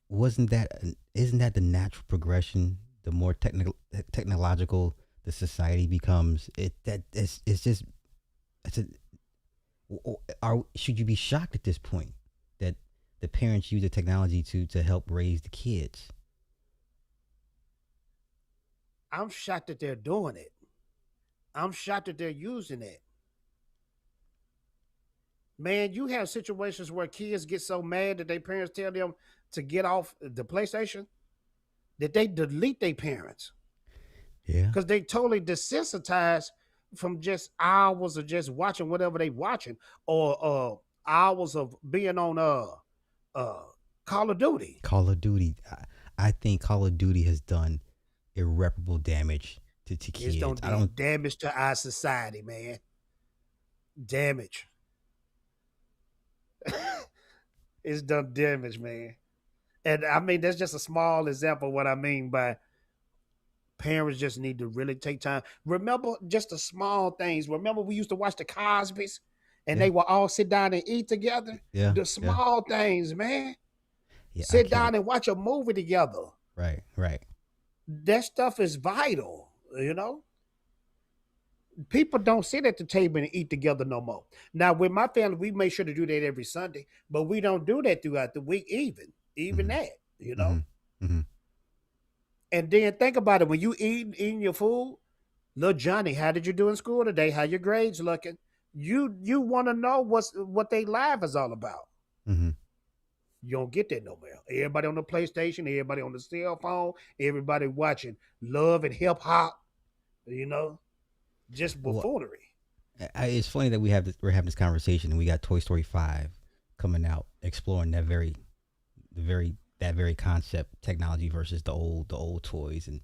Speaker 1: isn't that the natural progression? The more technological the society becomes, it's just it's a should you be shocked at this point that the parents use the technology to help raise the kids?
Speaker 2: I'm shocked that they're doing it. I'm shocked that they're using it. Man, you have situations where kids get so mad that their parents tell them to get off the PlayStation that they delete their parents
Speaker 1: Yeah.
Speaker 2: because they totally desensitized from just hours of just watching whatever they watching or hours of being on uh Call of Duty.
Speaker 1: Call of Duty. I think Call of Duty has done irreparable damage to
Speaker 2: It's
Speaker 1: kids.
Speaker 2: done
Speaker 1: I don't.
Speaker 2: damage to our society, man. Damage. It's done damage, man. And I mean, that's just a small example of what I mean by parents just need to really take time. Remember just the small things. Remember we used to watch the Cosbys and
Speaker 1: Yeah.
Speaker 2: they would all sit down and eat together?
Speaker 1: Yeah.
Speaker 2: The
Speaker 1: Yeah.
Speaker 2: small things, man.
Speaker 1: Yeah. I
Speaker 2: Sit
Speaker 1: can't.
Speaker 2: down and watch a movie together.
Speaker 1: Right. Right.
Speaker 2: That stuff is vital, you know? People don't sit at the table and eat together no more. Now, with my family, we make sure to do that every Sunday, but we don't do that throughout the week, even
Speaker 1: Mm-hmm.
Speaker 2: that, you know.
Speaker 1: Mm-hmm. Mm-hmm.
Speaker 2: And then think about it when you eating your food, little Johnny, how did you do in school today? How your grades looking? You want to know what they life is all about.
Speaker 1: Mm-hmm.
Speaker 2: You don't get that no more. Everybody on the PlayStation, everybody on the cell phone, everybody watching love and hip hop, you know, just
Speaker 1: Well,
Speaker 2: buffoonery.
Speaker 1: it's funny that we're having this conversation and we got Toy Story 5 coming out exploring that very concept, technology versus the old toys, and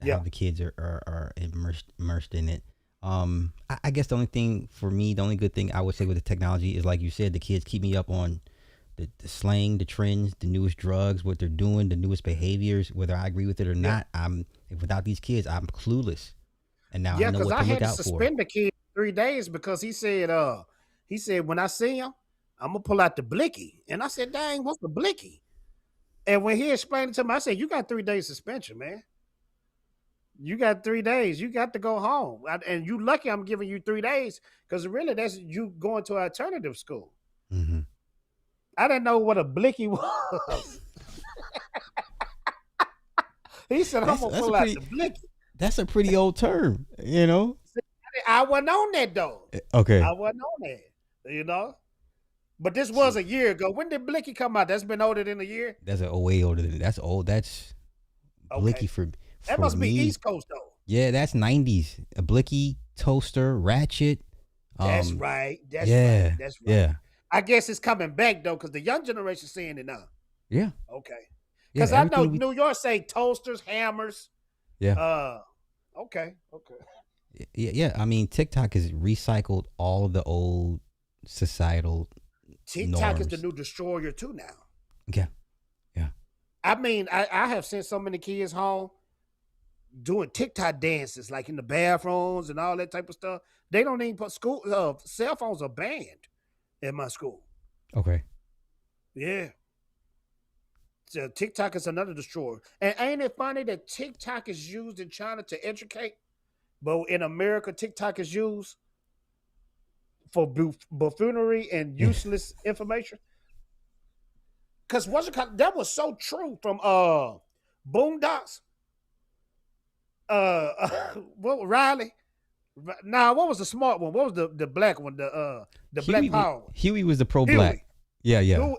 Speaker 1: how
Speaker 2: Yeah.
Speaker 1: the kids are immersed in it. I guess the only thing for me, the only good thing I would say with the technology is, like you said, the kids keep me up on the slang, the trends, the newest drugs, what they're doing, the newest behaviors, whether I agree with it or
Speaker 2: Yeah.
Speaker 1: not. Without these kids, I'm clueless, and now I
Speaker 2: Yeah,
Speaker 1: know
Speaker 2: because
Speaker 1: what
Speaker 2: I
Speaker 1: to look
Speaker 2: had to
Speaker 1: out for.
Speaker 2: suspend the kid 3 days because he said when I see him, I'm gonna pull out the blicky. And I said, dang, what's the blicky? And when he explained it to me, I said, you got 3 days suspension, man. You got 3 days. You got to go home. And you lucky I'm giving you 3 days because really that's you going to alternative school.
Speaker 1: Mm-hmm.
Speaker 2: I didn't know what a blicky was. He said, I'm gonna
Speaker 1: That's a
Speaker 2: pull out
Speaker 1: pretty
Speaker 2: the blicky.
Speaker 1: that's a pretty old term, you know.
Speaker 2: I wasn't on that though.
Speaker 1: Okay,
Speaker 2: I wasn't on that. You know? But this was
Speaker 1: see,
Speaker 2: a year ago. When did Blicky come out? That's been older than a year.
Speaker 1: that's a way older than that's old. That's Blicky
Speaker 2: Okay, that
Speaker 1: for
Speaker 2: must be
Speaker 1: me.
Speaker 2: East Coast though.
Speaker 1: Yeah, that's 90s. A Blicky, Toaster, Ratchet.
Speaker 2: That's
Speaker 1: Um,
Speaker 2: right. That's right.
Speaker 1: yeah,
Speaker 2: That's right.
Speaker 1: yeah,
Speaker 2: I guess it's coming back though, because the young generation seeing it now.
Speaker 1: yeah,
Speaker 2: Okay,
Speaker 1: yeah.
Speaker 2: because I know
Speaker 1: Everything we
Speaker 2: New York say toasters, hammers.
Speaker 1: yeah.
Speaker 2: Uh, okay, okay.
Speaker 1: Yeah, yeah. I mean, TikTok has recycled all of the old societal
Speaker 2: TikTok is the
Speaker 1: norms.
Speaker 2: new destroyer too now.
Speaker 1: Yeah, yeah.
Speaker 2: I mean, I have sent so many kids home doing TikTok dances, like in the bathrooms and all that type of stuff. They don't even put school cell phones are banned in my school.
Speaker 1: Okay.
Speaker 2: Yeah. So TikTok is another destroyer. And ain't it funny that TikTok is used in China to educate, but in America, TikTok is used for buffoonery and useless information. Because that was so true from Boondocks. What Riley? Nah, what was the smart one? What was the black one? The Black Power one?
Speaker 1: Huey was the pro black.
Speaker 2: Huey.
Speaker 1: Yeah, yeah.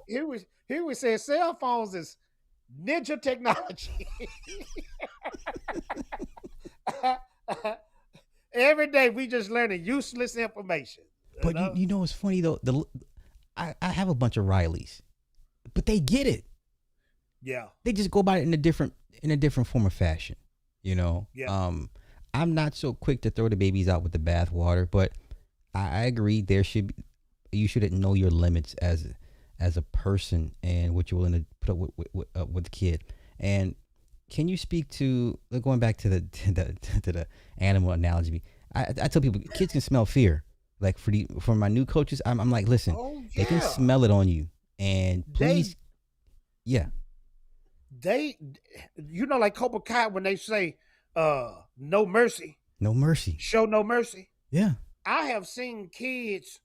Speaker 2: Huey said cell phones is ninja technology. Every day we just learning useless information.
Speaker 1: But you know what's funny though? I have a bunch of Rileys, but they get it.
Speaker 2: Yeah.
Speaker 1: They just go about it in a different form of fashion. You know.
Speaker 2: Yeah.
Speaker 1: I'm not so quick to throw the babies out with the bathwater, but I agree you should know your limits as a person and what you're willing to put up with the kid. And can you speak to going back to the animal analogy? I tell people kids can smell fear. Like for my new coaches, I'm like, listen, they can smell it on you, and please,
Speaker 2: they like Cobra Kai when they say no mercy, show no mercy.
Speaker 1: Yeah,
Speaker 2: I have seen kids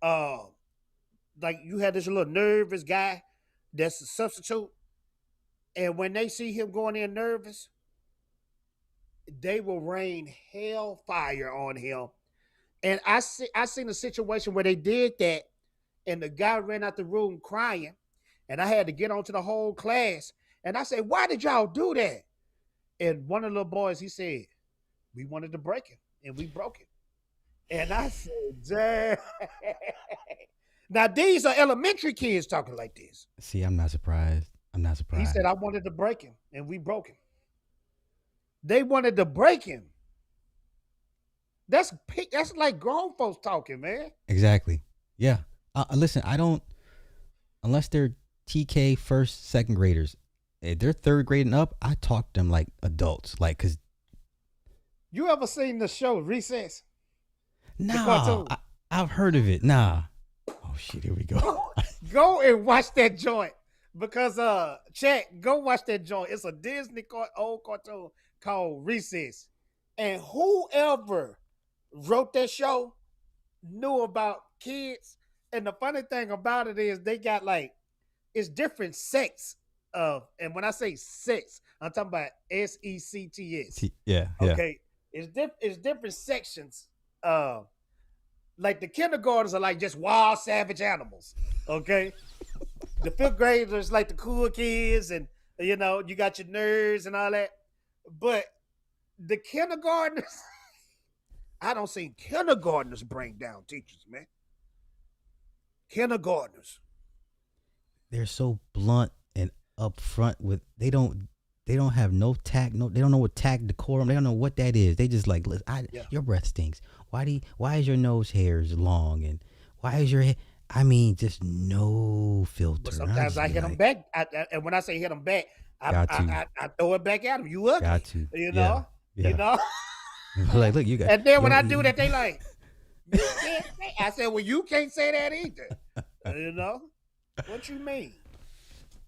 Speaker 2: like you had this little nervous guy that's a substitute, and when they see him going in nervous, they will rain hellfire on him. And I seen a situation where they did that, and the guy ran out the room crying, and I had to get onto the whole class, and I said, "Why did y'all do that?" And one of the little boys, he said, "We wanted to break him, and we broke him." And I said, "Damn." Now these are elementary kids talking like this.
Speaker 1: See, I'm not surprised.
Speaker 2: He said, "I wanted to break him, and we broke him." They wanted to break him. That's like grown folks talking, man.
Speaker 1: Exactly. Yeah. Listen, I don't unless they're TK first, second graders. If they're third grade and up, I talk to them like adults, like because.
Speaker 2: You ever seen the show Recess?
Speaker 1: Nah, I've heard of it. Nah. Oh shit! Here we go.
Speaker 2: Go and watch that joint because chat. Go watch that joint. It's a Disney old cartoon called Recess, and whoever wrote that show knew about kids. And the funny thing about it is they got like it's different sects of, and when I say sex, I'm talking about SECTS.
Speaker 1: Yeah.
Speaker 2: Okay, it's different sections. Like the kindergartners are like just wild savage animals. Okay, the fifth graders like the cool kids, and you got your nerds and all that. But the kindergartners, I don't see kindergartners bring down teachers, man. Kindergartners.
Speaker 1: They're so blunt and upfront with they don't have no tact. No, they don't know what tact, decorum. They don't know what that is. They just like, your breath stinks. Why is your nose hairs long, and why is your hair? I mean, just no filter.
Speaker 2: But sometimes I hit them back, and when I say hit them back, I throw it back at them. You ugly,
Speaker 1: got to.
Speaker 2: You know.
Speaker 1: Like, look, you got.
Speaker 2: And then when I do that, they like, you can't say. I said, well, you can't say that either. You know, what you mean?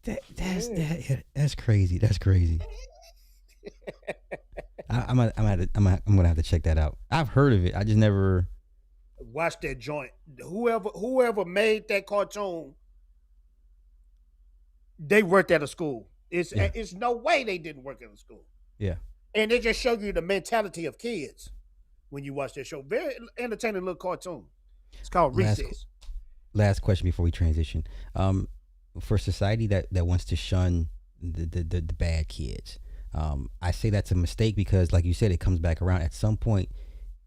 Speaker 1: That's crazy. That's crazy. I'm gonna have to check that out. I've heard of it. I just never
Speaker 2: watched that joint. Whoever made that cartoon, they worked at a school. It's no way they didn't work at a school.
Speaker 1: Yeah.
Speaker 2: And they just show you the mentality of kids when you watch that show. Very entertaining little cartoon. It's called Recess.
Speaker 1: Last question before we transition. For society that wants to shun the bad kids, I say that's a mistake because, like you said, it comes back around at some point.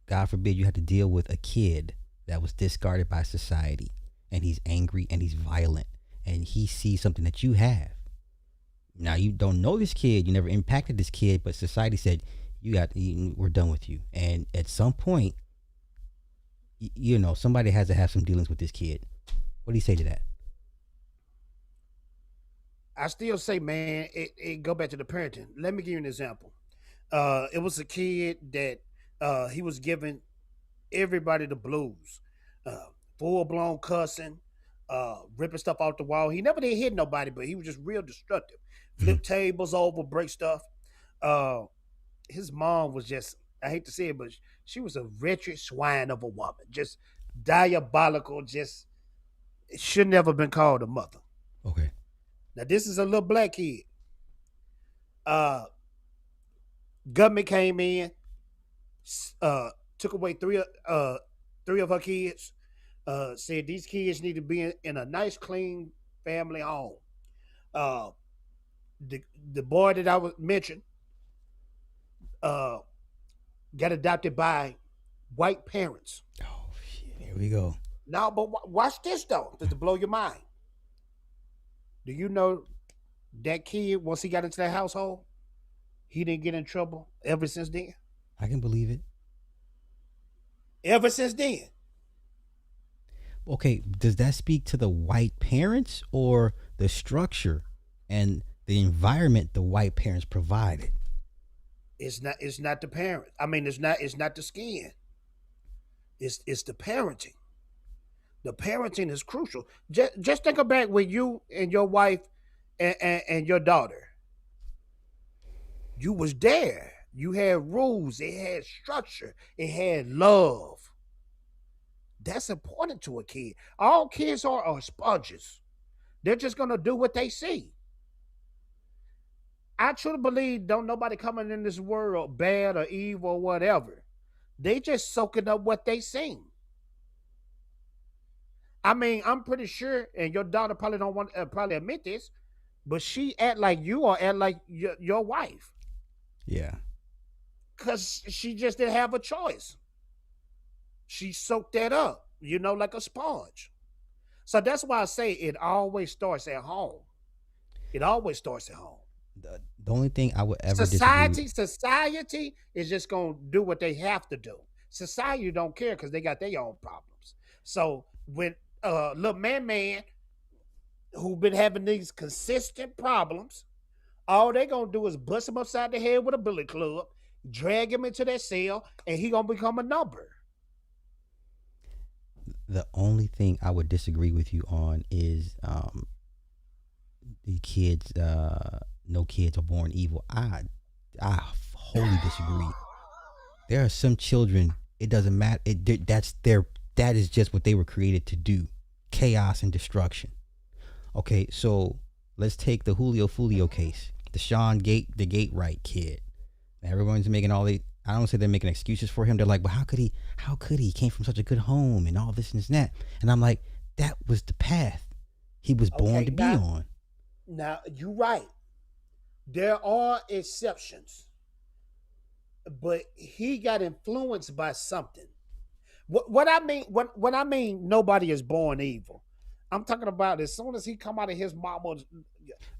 Speaker 1: God forbid you have to deal with a kid that was discarded by society, and he's angry and he's violent, and he sees something that you have. Now you don't know this kid, you never impacted this kid, but society said we're done with you. And at some point, somebody has to have some dealings with this kid. What do you say to that?
Speaker 2: I still say, man, it go back to the parenting. Let me give you an example. It was a kid that he was giving everybody the blues, full blown cussing, ripping stuff off the wall. He never did hit nobody, but he was just real destructive. Flip tables over, break stuff. His mom was just, I hate to say it, but she was a wretched swine of a woman. Just Diabolical, just should never been called a mother.
Speaker 1: Okay.
Speaker 2: Now this is a little black kid. Uh, government came in, uh, took away three of her kids. Said these kids need to be in a nice, clean family home. Uh, the the boy that I was mentioned uh, got adopted by white parents.
Speaker 1: Oh shit. Here we go.
Speaker 2: Now, but watch this though, just to blow your mind. Do you know that kid once he got into that household, he didn't get in trouble ever since then.
Speaker 1: I can believe it.
Speaker 2: Ever since then.
Speaker 1: Okay, does that speak to the white parents or the structure and the environment the white parents provided?
Speaker 2: It's not the parent. I mean, it's not the skin. It's the parenting. The parenting is crucial. Just think back with you and your wife and your daughter. You was there. You had rules. It had structure. It had love. That's important to a kid. All kids are sponges. They're just gonna do what they see. I truly believe don't nobody coming in this world bad or evil or whatever. They just soaking up what they seen. I mean, I'm pretty sure, and your daughter probably don't want probably admit this, but she act like you or act like your wife
Speaker 1: Yeah.
Speaker 2: because she just didn't have a choice. She soaked that up, like a sponge. So that's why I say it always starts at home. It always starts at home.
Speaker 1: The only thing I would ever disagree with,
Speaker 2: Society is just gonna do what they have to do. Society don't care because they got their own problems. So when little man who been having these consistent problems, all they gonna do is bust him upside the head with a billy club, drag him into that cell, and he gonna become a number.
Speaker 1: the only thing I would disagree with you on is the kids. No kids are born evil. I wholly disagree. There are some children. It doesn't matter. That's their. That is just what they were created to do. Chaos and destruction. Okay, so let's take the Julio Fulio case. The Sean the Gate Right kid. Everyone's making all the. I don't say they're making excuses for him. They're like, but how could he? How could he? He came from such a good home and all this and that. And I'm like, that was the path he was born
Speaker 2: Okay,
Speaker 1: to be on.
Speaker 2: now you're right. There are exceptions, but he got influenced by something. What I mean when I mean nobody is born evil, I'm talking about as soon as he come out of his mama's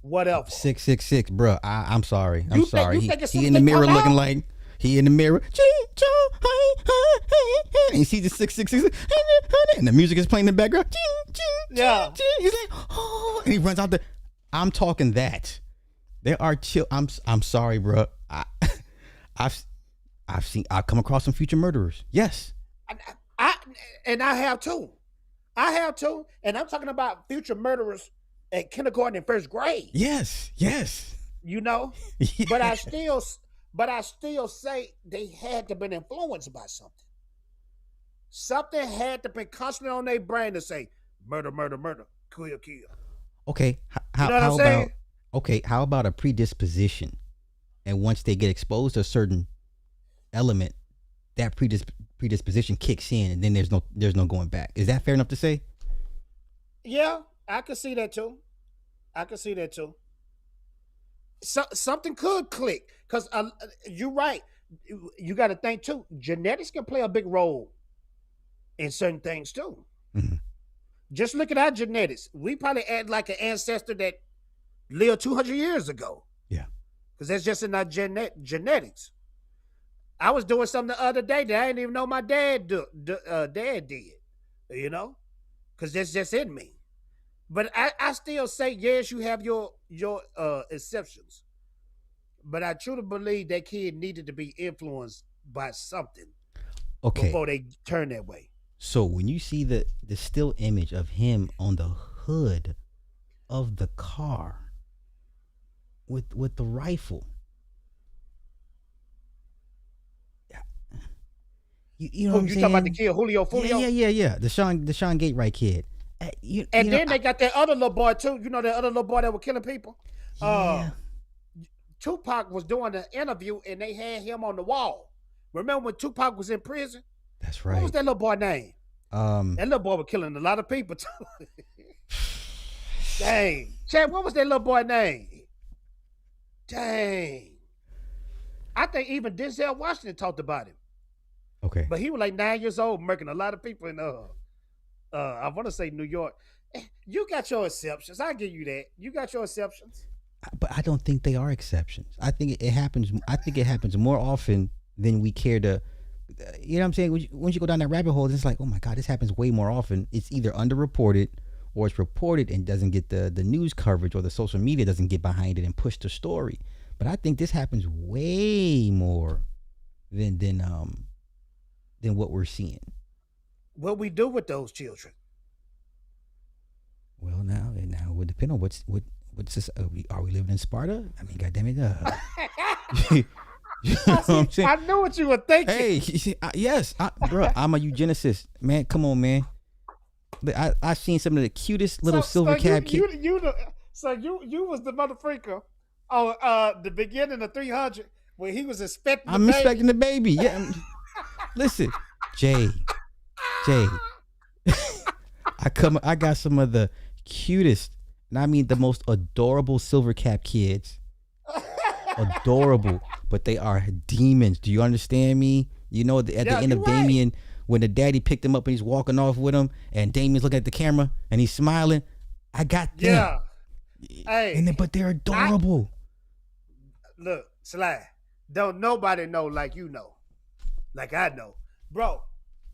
Speaker 2: whatever.
Speaker 1: 666, bro. I'm sorry. I'm
Speaker 2: You think
Speaker 1: sorry.
Speaker 2: you
Speaker 1: He
Speaker 2: think as soon
Speaker 1: he
Speaker 2: as
Speaker 1: in the
Speaker 2: they
Speaker 1: mirror
Speaker 2: come
Speaker 1: looking
Speaker 2: out?
Speaker 1: like he in the mirror. And he sees the 666, and the music is playing in the background.
Speaker 2: Yeah.
Speaker 1: He's like, oh, and he runs out the. I'm talking that. There are chill. I'm sorry, bro. I've I've come across some future murderers. Yes.
Speaker 2: I and I have too. I have too, and I'm talking about future murderers at kindergarten and first grade.
Speaker 1: Yes. Yes.
Speaker 2: You know,
Speaker 1: Yeah.
Speaker 2: but I still say they had to been influenced by something. Something had to be constantly on their brain to say murder, murder, murder, kill, kill.
Speaker 1: Okay.
Speaker 2: You know what I'm
Speaker 1: How about
Speaker 2: saying?
Speaker 1: okay? How about a predisposition? And once they get exposed to a certain element, that predisposition kicks in, and then there's no going back. Is that fair enough to say?
Speaker 2: Yeah, I can see that too. I can see that too. Something could click because you're right. You got to think too. Genetics can play a big role in certain things too.
Speaker 1: Hmm.
Speaker 2: Just look at our genetics. We probably act like an ancestor that lived 200 years ago
Speaker 1: Yeah.
Speaker 2: because that's just in our genetics. I was doing something the other day that I didn't even know my dad did, you know, because that's just in me. But I still say yes, you have your exceptions. But I truly believe that kid needed to be influenced by something
Speaker 1: Okay.
Speaker 2: before they turn that way.
Speaker 1: So when you see the still image of him on the hood of the car with the rifle, You know what
Speaker 2: Who
Speaker 1: I'm
Speaker 2: you talking about? The
Speaker 1: saying?
Speaker 2: kid Julio
Speaker 1: Yeah, yeah,
Speaker 2: Fulio?
Speaker 1: yeah, yeah. The Sean Gatewright kid. You
Speaker 2: And
Speaker 1: know,
Speaker 2: then they got that other little boy too. You know that other little boy that was killing people. Uh,
Speaker 1: yeah,
Speaker 2: Tupac was doing an interview and they had him on the wall. Remember when Tupac was in prison?
Speaker 1: that's
Speaker 2: What was
Speaker 1: right.
Speaker 2: that little boy name?
Speaker 1: Um,
Speaker 2: That little boy was killing a lot of people too. Dang. Chad, what was that little boy name? Dang. I think even Denzel Washington talked about him.
Speaker 1: okay.
Speaker 2: But he was like 9 years old, murking a lot of people in I want to say New York. You got your exceptions. I give you that. You got your exceptions.
Speaker 1: But I don't think they are exceptions. I think it happens. I think it happens more often than we care to. You know what I'm saying? Once you go down that rabbit hole, it's like, oh my god, this happens way more often. It's either underreported or it's reported and doesn't get the news coverage, or the social media doesn't get behind it and push the story. But I think this happens way more than than what we're seeing.
Speaker 2: What we do with those children?
Speaker 1: Well, now it would depend on what's this. Are we living in Sparta? I mean, goddamn it. You know what I'm saying?
Speaker 2: I knew what you were thinking.
Speaker 1: Hey, yes, bro. I'm a eugenicist, man. Come on, man. But I seen some of the cutest little silver cap kids.
Speaker 2: You was the mother freaker on the beginning of 300 when he was expecting.
Speaker 1: I'm expecting the baby. Yeah. Listen, Jay. I got some of the cutest, and I mean the most adorable silver cap kids. Adorable, but they are demons. Do you understand me? You know, at the end of Damien, right, when the daddy picked him up and he's walking off with him, and Damien's looking at the camera and he's smiling. I got them.
Speaker 2: Yeah. Hey,
Speaker 1: but they're adorable.
Speaker 2: Look, Sly, don't nobody know like you know, like I know, bro.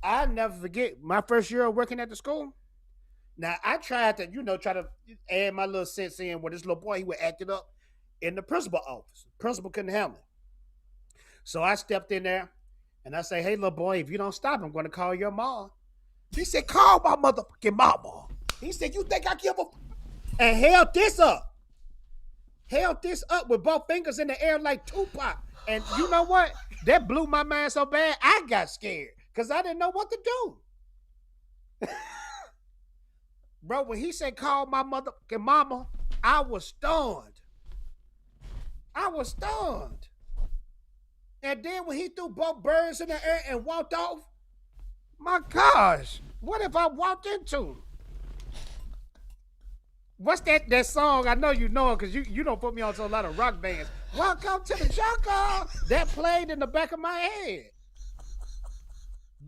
Speaker 2: I never forget my first year of working at the school. Now I tried to, try to add my little sense in where this little boy he would act it up in the principal office. Principal couldn't handle it. So I stepped in there and I say, hey, little boy, if you don't stop, I'm going to call your mom. He said, call my motherfucking mama. He said, you think I give a... And held this up. Held this up with both fingers in the air like Tupac. And you know what? That blew my mind so bad, I got scared because I didn't know what to do. Bro, when he said, call my motherfucking mama, I was stunned. And then when he threw both birds in the air and walked off, my gosh, what have I walked into? What's that song? I know you know it because you don't put me on to a lot of rock bands. Welcome to the jungle. That played in the back of my head.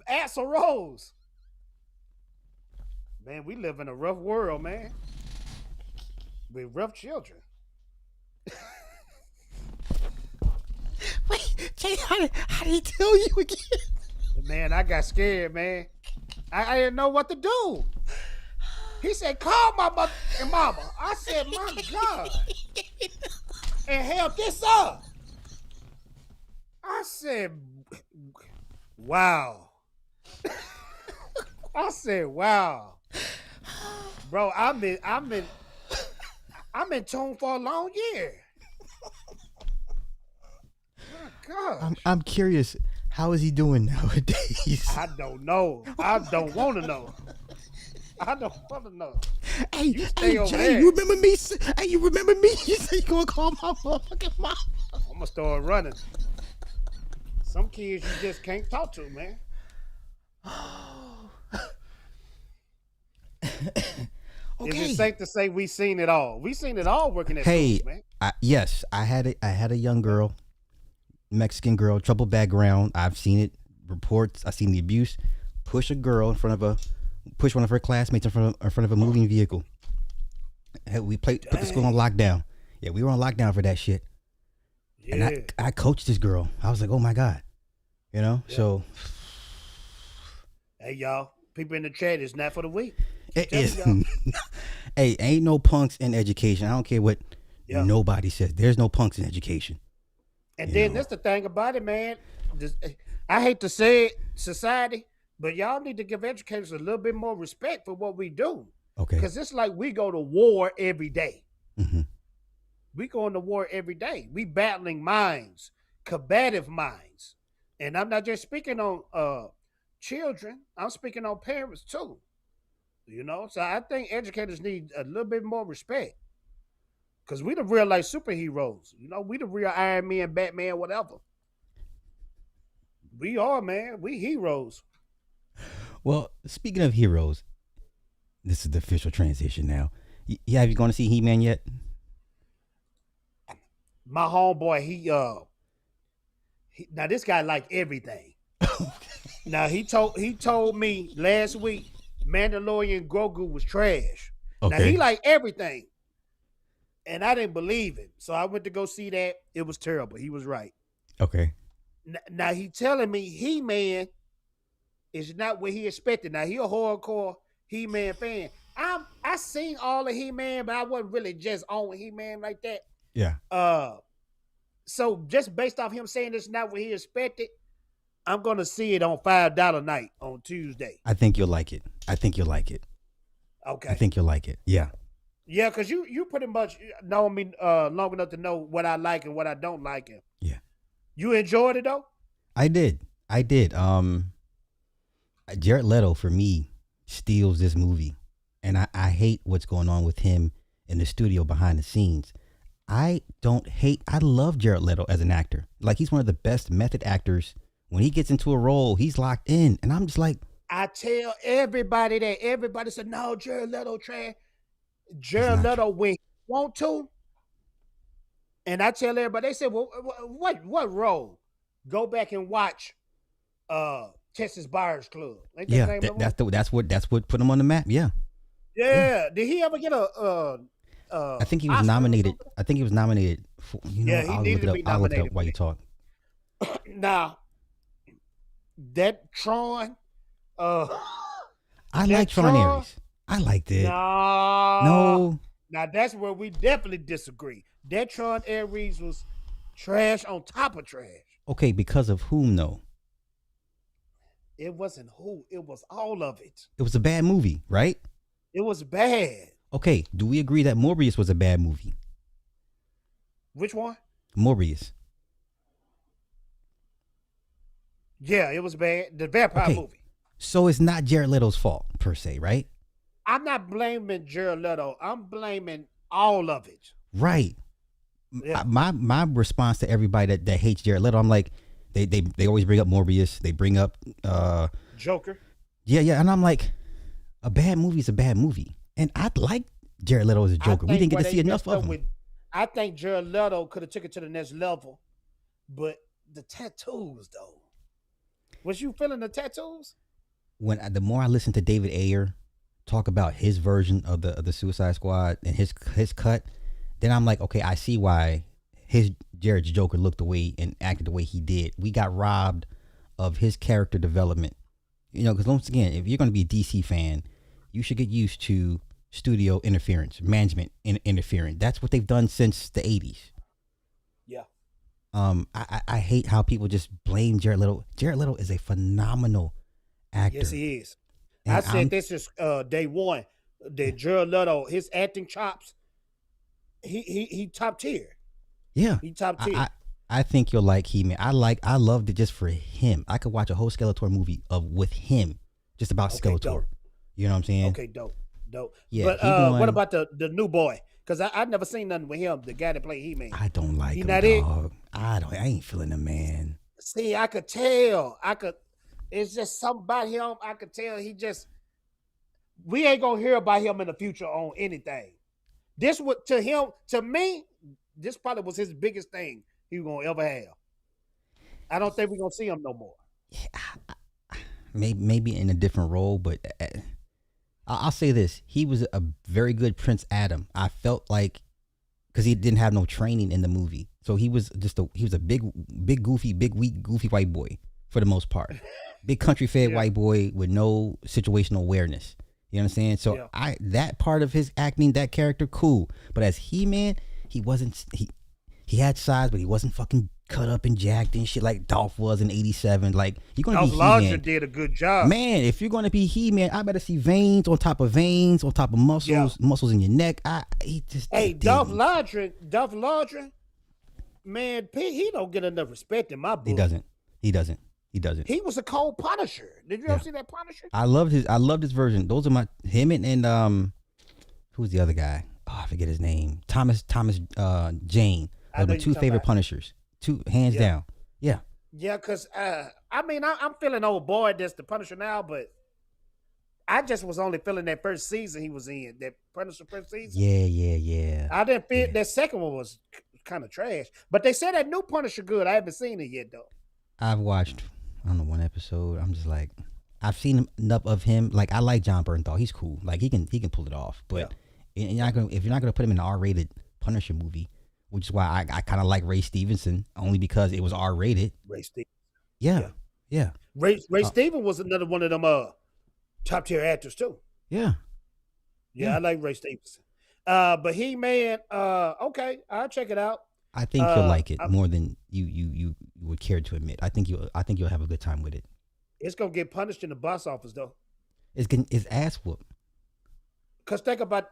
Speaker 2: Axl Rose. Man, we live in a rough world, man. With rough children.
Speaker 1: Wait, Jay, how did he tell you again?
Speaker 2: Man, I got scared, man. I didn't know what to do. He said, call my mother and mama. I said, my God. And held this up. I said, wow. I said, wow. Bro, I'm in tune for a long year. My gosh.
Speaker 1: I'm curious. How is he doing nowadays?
Speaker 2: I don't know. I don't want to know. I don't want to know.
Speaker 1: Hey, Jay, you remember me? Hey, you remember me? You said you gonna call my motherfucking mom.
Speaker 2: I'm gonna start running. Some kids you just can't talk to, man. Okay. Is it safe to say we seen it all? We seen it all working at schools, man.
Speaker 1: Yes, I had a young girl, Mexican girl, troubled background. I've seen it, reports. I've seen the abuse. Push one of her classmates in front of a moving vehicle. We put the school on lockdown. Yeah, we were on lockdown for that shit. Yeah. And I coached this girl. I was like, oh my God, So.
Speaker 2: Hey y'all, people in the chat, it's not for the weak.
Speaker 1: It is. Hey, ain't no punks in education. I don't care what nobody says. There's no punks in education.
Speaker 2: And then that's the thing about it, man. I hate to say it, society, but y'all need to give educators a little bit more respect for what we do.
Speaker 1: Okay.
Speaker 2: Because it's like we go to war every day.
Speaker 1: Mm-hmm.
Speaker 2: We going to war every day. We battling minds, combative minds. And I'm not just speaking on children. I'm speaking on parents too. So I think educators need a little bit more respect because we the real life superheroes. We the real Iron Man, Batman, whatever. We are, man. We heroes.
Speaker 1: Well, speaking of heroes, this is the official transition now. Yeah, have you gone to see He-Man yet?
Speaker 2: My homeboy, now this guy like everything. Now he told me last week Mandalorian Grogu was trash. Now he
Speaker 1: Okay.
Speaker 2: like everything, and I didn't believe him, so I went to go see that. It was terrible. He was right.
Speaker 1: Okay.
Speaker 2: Now he telling me He Man is not what he expected. Now he a hardcore He Man fan. I seen all of He Man, but I wasn't really just on He Man like that.
Speaker 1: Yeah.
Speaker 2: Uh, so just based off him saying it's not what he expected, I'm gonna see it on $5 night on Tuesday.
Speaker 1: I think you'll like it. I think you'll like it. I
Speaker 2: Okay.
Speaker 1: think you'll like it. Yeah.
Speaker 2: Yeah, because you pretty much know me long enough to know what I like and what I don't like. And
Speaker 1: Yeah.
Speaker 2: you enjoyed it though?
Speaker 1: I did. I did. Jared Leto for me steals this movie, and I hate what's going on with him in the studio behind the scenes. I don't hate. I love Jared Leto as an actor. Like he's one of the best method actors. When he gets into a role, he's locked in, and I'm just like,
Speaker 2: I tell everybody that. Everybody said no, Jared Leto trash.
Speaker 1: he's
Speaker 2: Jared
Speaker 1: not.
Speaker 2: Leto when he want to, and I tell everybody. They said, well, what role? Go back and watch Texas Buyers Club. Ain't that the
Speaker 1: Yeah,
Speaker 2: name of the movie?
Speaker 1: that's what put him on the map. Yeah, yeah.
Speaker 2: Yeah. Did he ever get a
Speaker 1: I think he was
Speaker 2: Oscar or
Speaker 1: nominated.
Speaker 2: something?
Speaker 1: I think he was nominated for.
Speaker 2: Yeah, he
Speaker 1: I'll
Speaker 2: needed
Speaker 1: look it
Speaker 2: to
Speaker 1: up.
Speaker 2: be
Speaker 1: I'll look it up
Speaker 2: nominated
Speaker 1: while
Speaker 2: for
Speaker 1: you
Speaker 2: that.
Speaker 1: talk.
Speaker 2: Now that Tron, uh,
Speaker 1: I
Speaker 2: that
Speaker 1: like Tron
Speaker 2: Tron,
Speaker 1: Ares. I liked it.
Speaker 2: nah.
Speaker 1: No,
Speaker 2: Now that's where we definitely disagree. That Tron Ares was trash on top of trash.
Speaker 1: okay, because of whom though?
Speaker 2: It wasn't who, it was all of it.
Speaker 1: It was a bad movie, right?
Speaker 2: It was bad.
Speaker 1: Okay, do we agree that Morbius was a bad movie?
Speaker 2: Which one?
Speaker 1: Morbius.
Speaker 2: Yeah, it was bad. The vampire
Speaker 1: Okay,
Speaker 2: movie.
Speaker 1: so it's not Jared Leto's fault per se, right?
Speaker 2: I'm not blaming Jared Leto. I'm blaming all of it.
Speaker 1: Right.
Speaker 2: Yeah.
Speaker 1: My response to everybody that hates Jared Leto, I'm like, they always bring up Morbius. They bring up
Speaker 2: Joker.
Speaker 1: yeah, and I'm like, a bad movie is a bad movie, and I like Jared Leto as a Joker. We didn't get to see enough of him.
Speaker 2: I think Jared Leto could have took it to the next level, but the tattoos though. Was you feeling the tattoos?
Speaker 1: The more I listen to David Ayer talk about his version of the Suicide Squad and his cut, then I'm like, okay, I see why his Jared's Joker looked the way and acted the way he did. We got robbed of his character development. Because once again, if you're going to be a DC fan, you should get used to studio interference, management interfering. That's what they've done since the 80s.
Speaker 2: Yeah.
Speaker 1: I hate how people just blame Jared Leto. Jared Leto is a phenomenal actor.
Speaker 2: Yes, he is.
Speaker 1: And
Speaker 2: I said this is day one. That Jared Leto, his acting chops, he top tier.
Speaker 1: Yeah,
Speaker 2: He top tier.
Speaker 1: I think you'll like He-Man. I loved it just for him. I could watch a whole Skeletor movie with him, just about Skeletor.
Speaker 2: Dope.
Speaker 1: You know what I'm saying?
Speaker 2: Okay, dope.
Speaker 1: Yeah.
Speaker 2: But what about the new boy? Because I never seen nothing with him. The guy that played He-Man.
Speaker 1: I don't like
Speaker 2: He
Speaker 1: him,
Speaker 2: not it?
Speaker 1: dog. I ain't feeling him, man.
Speaker 2: See, I could tell. It's just something about him. I could tell we ain't gonna hear about him in the future on anything. This would to me, this probably was his biggest thing he was gonna ever have. I don't think we're gonna see him no more.
Speaker 1: Maybe in a different role, but I'll say this: he was a very good Prince Adam. I felt like because he didn't have no training in the movie, so he was a big goofy, big weak goofy white boy for the most part, big country fed white boy with no situational awareness. You know what I'm saying? So that part of his acting, that character, cool. But as He-Man, he wasn't. He had size, but he wasn't fucking cut up and jacked and shit like Dolph was in '87. Like you're gonna be He-Man.
Speaker 2: Did a good job,
Speaker 1: man. If you're gonna be He-Man, I better see veins on top of muscles, muscles in your neck.
Speaker 2: Dolph Lundgren, man, he don't get enough respect in my book.
Speaker 1: He doesn't. He doesn't.
Speaker 2: He was a cold Punisher. Did you
Speaker 1: Yeah.
Speaker 2: ever see that Punisher?
Speaker 1: I loved his version. Those are my him and who's the other guy? Oh, I forget his name. Thomas Jane
Speaker 2: I
Speaker 1: are
Speaker 2: know
Speaker 1: my
Speaker 2: you
Speaker 1: two
Speaker 2: talking
Speaker 1: favorite
Speaker 2: about.
Speaker 1: Punishers. Two hands
Speaker 2: Yeah,
Speaker 1: down. Yeah.
Speaker 2: yeah. Cause I mean, I'm feeling old boy that's the Punisher now, but I just was only feeling that first season he was in, that Punisher first season.
Speaker 1: Yeah.
Speaker 2: I didn't feel
Speaker 1: Yeah.
Speaker 2: that second one was kind of trash. But they said that new Punisher good. I haven't seen it yet though.
Speaker 1: I've watched I don't know one episode. I'm just like I've seen enough of him. Like I like John Bernthal. He's cool. Like he can pull it off.
Speaker 2: Yeah,
Speaker 1: But if you're not gonna put him in an R-rated Punisher movie, which is why I kind of like Ray Stevenson only because it was R-rated.
Speaker 2: Ray Stevens.
Speaker 1: Yeah.
Speaker 2: Yeah,
Speaker 1: Yeah.
Speaker 2: Ray
Speaker 1: Uh,
Speaker 2: Stevens was another one of them top tier actors too.
Speaker 1: yeah.
Speaker 2: Yeah,
Speaker 1: Yeah.
Speaker 2: I like Ray Stevenson. But He Man, okay, I'll check it out.
Speaker 1: I think you'll like it
Speaker 2: I,
Speaker 1: more than you would care to admit. I think you'll have a good time with it.
Speaker 2: it's gonna get punished in the box office though.
Speaker 1: It's ass whoop.
Speaker 2: Cause think about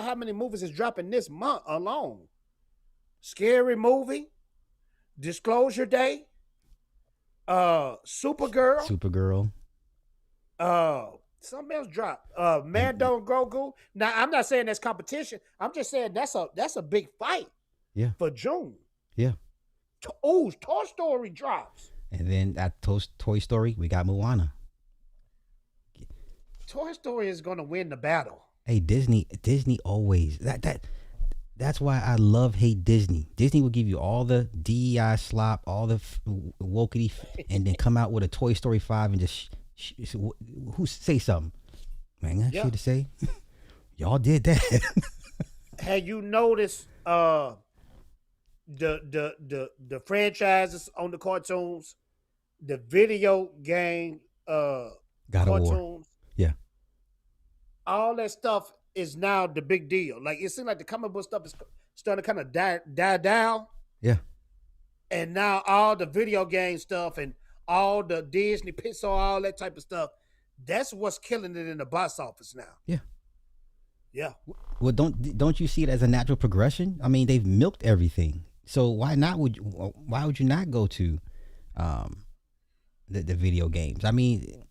Speaker 2: how many movies is dropping this month alone. Scary Movie, Disclosure Day, Supergirl,
Speaker 1: Supergirl.
Speaker 2: something else dropped.
Speaker 1: And
Speaker 2: Mando and Grogu. Now I'm not saying that's competition. I'm just saying that's a big fight
Speaker 1: yeah,
Speaker 2: for June.
Speaker 1: yeah.
Speaker 2: Toy Story drops.
Speaker 1: And then at Toy Story, we got Moana.
Speaker 2: Toy Story is gonna win the battle.
Speaker 1: Hey, Disney always that's why I hate Disney. Disney will give you all the DEI slop, all the wokety, and then come out with a Toy Story 5 and just who say something. Man, I got
Speaker 2: Yeah.
Speaker 1: shit to say. Y'all did that.
Speaker 2: Have you noticed the franchises on the cartoons, the video game
Speaker 1: God of War.
Speaker 2: cartoons,
Speaker 1: Yeah.
Speaker 2: all that stuff is now the big deal. Like it seems like the comic book stuff is starting to kind of die down,
Speaker 1: Yeah.
Speaker 2: and now all the video game stuff and all the Disney Pixar, all that type of stuff, that's what's killing it in the box office now.
Speaker 1: Yeah.
Speaker 2: Yeah.
Speaker 1: Well, don't you see it as a natural progression? I mean, they've milked everything. So why would you not go to the video games? I mean,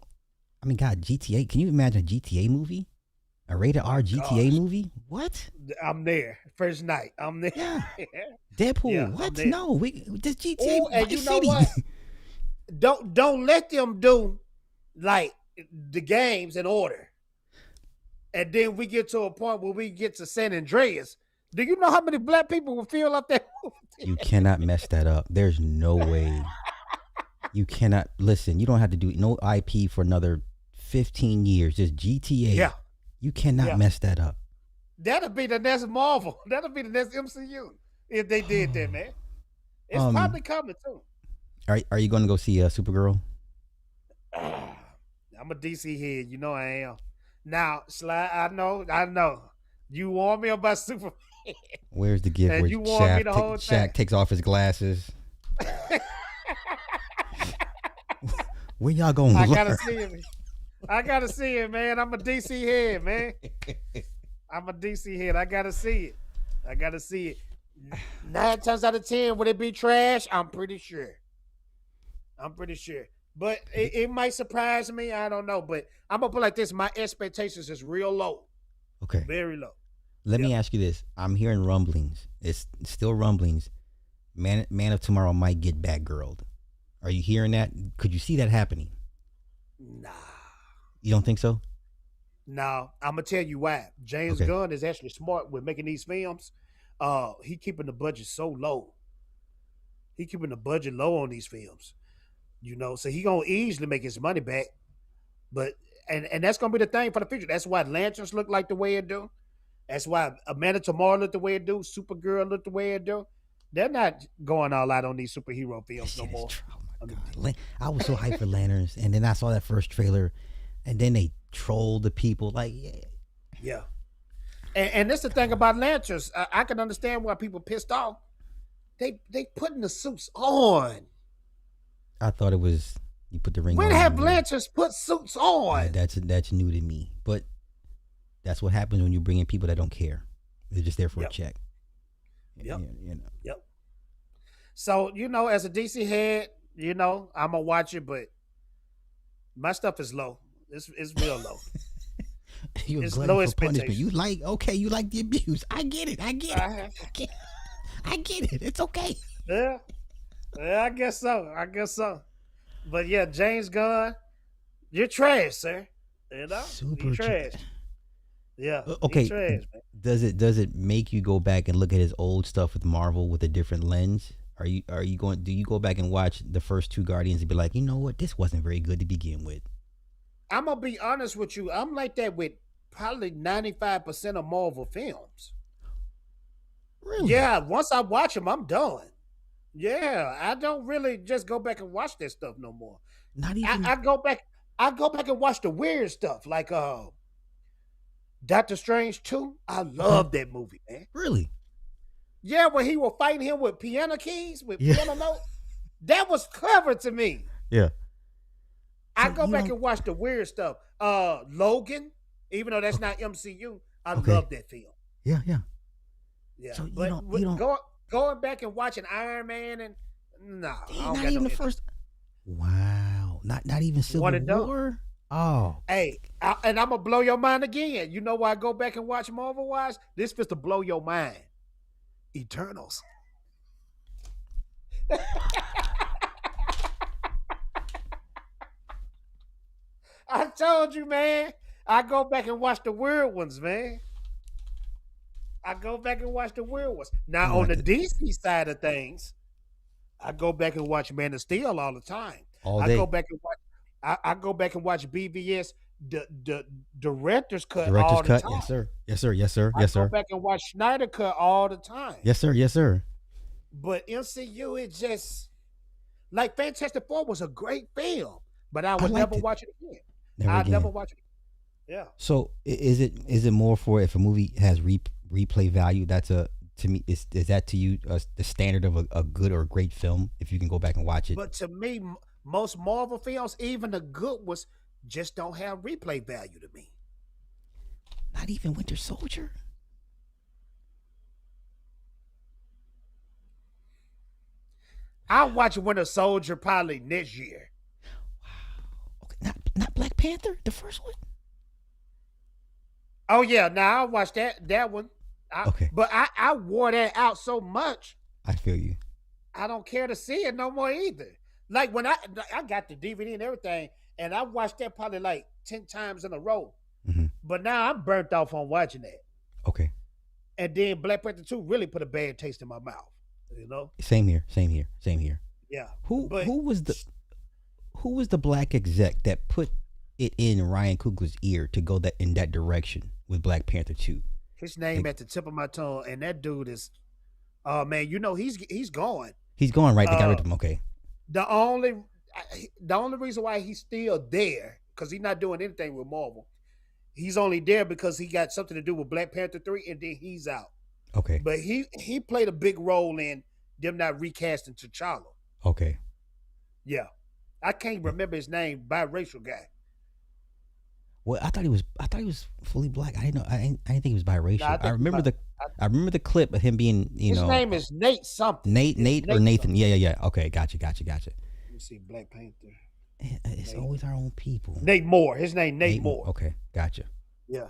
Speaker 1: God, GTA. Can you imagine a GTA movie? A rated R GTA
Speaker 2: Gosh.
Speaker 1: movie? What?
Speaker 2: I'm there. First night. I'm there.
Speaker 1: Yeah. Deadpool.
Speaker 2: Yeah, I'm
Speaker 1: What?
Speaker 2: there.
Speaker 1: No, we this GTA
Speaker 2: Oh, and
Speaker 1: Vice
Speaker 2: you know
Speaker 1: City.
Speaker 2: what? Don't let them do like the games in order. And then we get to a point where we get to San Andreas. Do you know how many black people will feel up there?
Speaker 1: You cannot mess that up. There's no way. You cannot listen. You don't have to do no IP for another 15 years. Just GTA.
Speaker 2: Yeah.
Speaker 1: You cannot
Speaker 2: Yeah.
Speaker 1: mess that up.
Speaker 2: That'll be the next Marvel. That'll be the next MCU if they did that, man. It's
Speaker 1: Um,
Speaker 2: probably coming too.
Speaker 1: Are you going to go see Supergirl?
Speaker 2: I'm a DC head. You know I am. Now, Sly, I know. You warn me about Superman.
Speaker 1: Where's the gift
Speaker 2: And
Speaker 1: where
Speaker 2: you want me the whole
Speaker 1: Shaq
Speaker 2: time.
Speaker 1: takes off his glasses? Where y'all going to
Speaker 2: I
Speaker 1: learn?
Speaker 2: gotta see it. I gotta see it, man. I'm a DC head, man. I'm a DC head. I gotta see it. 9 times out of 10, would it be trash? I'm pretty sure. But it might surprise me. I don't know. But I'm gonna put it like this: my expectations is real low,
Speaker 1: Okay.
Speaker 2: very low.
Speaker 1: Let me ask you this. I'm hearing rumblings. It's still rumblings. Man of Tomorrow might get Batgirled. Are you hearing that? Could you see that happening?
Speaker 2: Nah.
Speaker 1: You don't think so?
Speaker 2: Now, I'm gonna tell you why. James
Speaker 1: Okay.
Speaker 2: Gunn is actually smart with making these films. He keeping the budget so low. He keeping the budget low on these films. So he gonna easily make his money back. But and that's gonna be the thing for the future. That's why Lanterns look like the way it do. That's why Amanda Tomorrow look the way it do. Supergirl look the way it do. They're not going all out on these superhero films no
Speaker 1: Shit is
Speaker 2: more.
Speaker 1: true. Oh my God. I was so hyped for Lanterns, and then I saw that first trailer, and then they trolled the people. Like, yeah.
Speaker 2: Yeah. And that's the thing about Lanterns. I can understand why people pissed off. They putting the suits on.
Speaker 1: I thought it was you put the ring
Speaker 2: When
Speaker 1: on.
Speaker 2: have Lanterns put suits on?
Speaker 1: That's new to me, but that's what happens when you bring in people that don't care. They're just there for a
Speaker 2: Yep.
Speaker 1: check.
Speaker 2: Yep.
Speaker 1: You know.
Speaker 2: Yep. So, as a DC head, I'm gonna watch it, but my stuff is low. It's real low.
Speaker 1: You're a
Speaker 2: It's
Speaker 1: glutton
Speaker 2: low
Speaker 1: for punishment.
Speaker 2: expectation.
Speaker 1: You like okay. You like the abuse. I get it. I get it.
Speaker 2: Uh,
Speaker 1: I get. I get it. It's okay.
Speaker 2: yeah, yeah, I guess so. I guess so. But yeah, James Gunn, you're trash, sir. You
Speaker 1: Super.
Speaker 2: trash. Yeah, he
Speaker 1: Okay.
Speaker 2: trash, man.
Speaker 1: Does it make you go back and look at his old stuff with Marvel with a different lens? Are you going? Do you go back and watch the first two Guardians and be like, you know what, this wasn't very good to begin with?
Speaker 2: I'm gonna be honest with you. I'm like that with probably 95% of Marvel films.
Speaker 1: Really?
Speaker 2: Yeah, once I watch them, I'm done. Yeah, I don't really just go back and watch that stuff no more.
Speaker 1: Not
Speaker 2: I,
Speaker 1: even
Speaker 2: I go back. I go back and watch the weird stuff, like Doctor Strange 2. I
Speaker 1: okay.
Speaker 2: love that movie, man.
Speaker 1: Really?
Speaker 2: Yeah, when he was fighting him with piano keys, with
Speaker 1: Yeah.
Speaker 2: piano notes, that was clever to me.
Speaker 1: Yeah.
Speaker 2: I
Speaker 1: So
Speaker 2: go
Speaker 1: you
Speaker 2: back
Speaker 1: don't.
Speaker 2: and watch the weird stuff. Logan, even though that's
Speaker 1: Okay.
Speaker 2: not MCU, I
Speaker 1: Okay.
Speaker 2: love that film.
Speaker 1: Yeah. Yeah.
Speaker 2: Yeah,
Speaker 1: So you
Speaker 2: but
Speaker 1: don't. You don't.
Speaker 2: going back and watching Iron Man and no, I
Speaker 1: Damn,
Speaker 2: don't
Speaker 1: not
Speaker 2: got
Speaker 1: even
Speaker 2: no
Speaker 1: the
Speaker 2: interest.
Speaker 1: first. Wow. Not even
Speaker 2: One
Speaker 1: Civil
Speaker 2: and done.
Speaker 1: War. Oh.
Speaker 2: And I'm gonna blow your mind again. You know why I go back and watch Marvel Wise? This was to blow your mind. Eternals. I told you, man. I go back and watch the weird ones, man. I go back and watch the weird ones.
Speaker 1: I'm
Speaker 2: Now
Speaker 1: gonna
Speaker 2: on
Speaker 1: have
Speaker 2: the
Speaker 1: to
Speaker 2: DC side of things, I go back and watch Man of Steel all the time.
Speaker 1: all
Speaker 2: I go
Speaker 1: day.
Speaker 2: back and watch. I go back and watch BVS, the director's cut
Speaker 1: Director's
Speaker 2: all the
Speaker 1: cut.
Speaker 2: time.
Speaker 1: Yes, sir. Yes, sir. Yes, sir.
Speaker 2: I
Speaker 1: Yes,
Speaker 2: go
Speaker 1: sir.
Speaker 2: back and watch Snyder cut all the time.
Speaker 1: Yes, sir. Yes, sir.
Speaker 2: But MCU, it just like Fantastic Four was a great film, but I
Speaker 1: I
Speaker 2: would never
Speaker 1: liked it.
Speaker 2: watch it again.
Speaker 1: Never
Speaker 2: I'd never
Speaker 1: again.
Speaker 2: watch it. Yeah.
Speaker 1: So is it more for if a movie has replay value? That's a to me is that to you the standard of a good or a great film if you can go back and watch it?
Speaker 2: But to me, most Marvel films, even the good ones, just don't have replay value to me.
Speaker 1: Not even Winter Soldier.
Speaker 2: I'll watch Winter Soldier probably next year.
Speaker 1: Okay, not Black Panther, the first one.
Speaker 2: Oh yeah, now I'll watch that one.
Speaker 1: Okay,
Speaker 2: But I wore that out so much,
Speaker 1: I feel you.
Speaker 2: I don't care to see it no more either. Like when I got the DVD and everything, and I watched that probably like 10 times in a row.
Speaker 1: Hmm.
Speaker 2: But now I'm burnt off on watching that.
Speaker 1: Okay,
Speaker 2: And then Black Panther 2 really put a bad taste in my mouth. You know?
Speaker 1: same here. Same here. Same here.
Speaker 2: Yeah.
Speaker 1: Who
Speaker 2: But
Speaker 1: who was the who was the black exec that put it in Ryan Coogler's ear to go that in that direction with Black Panther 2?
Speaker 2: his name
Speaker 1: Like,
Speaker 2: at the tip of my tongue, and that dude is, oh man, he's gone.
Speaker 1: he's gone, right? They got
Speaker 2: Uh,
Speaker 1: rid of him. Okay.
Speaker 2: the only the only reason why he's still there because he's not doing anything with Marvel. He's only there because he got something to do with Black Panther 3, and then he's out.
Speaker 1: Okay.
Speaker 2: But he played a big role in them not recasting T'Challa.
Speaker 1: Okay.
Speaker 2: Yeah, I can't remember his name. Biracial guy.
Speaker 1: Well, I thought he was fully black. I didn't know. I didn't think he was
Speaker 2: No, I
Speaker 1: biracial. I
Speaker 2: think
Speaker 1: remember the
Speaker 2: I,
Speaker 1: I remember the clip of him being,
Speaker 2: his name is Nate something. It's
Speaker 1: Nate or
Speaker 2: Nate
Speaker 1: Nathan.
Speaker 2: something.
Speaker 1: Yeah. Okay, gotcha.
Speaker 2: Let me see, Black Panther.
Speaker 1: It's
Speaker 2: Nate
Speaker 1: always our own people.
Speaker 2: Nate Moore. His name Nate
Speaker 1: Moore.
Speaker 2: Moore.
Speaker 1: Okay, gotcha.
Speaker 2: Yeah.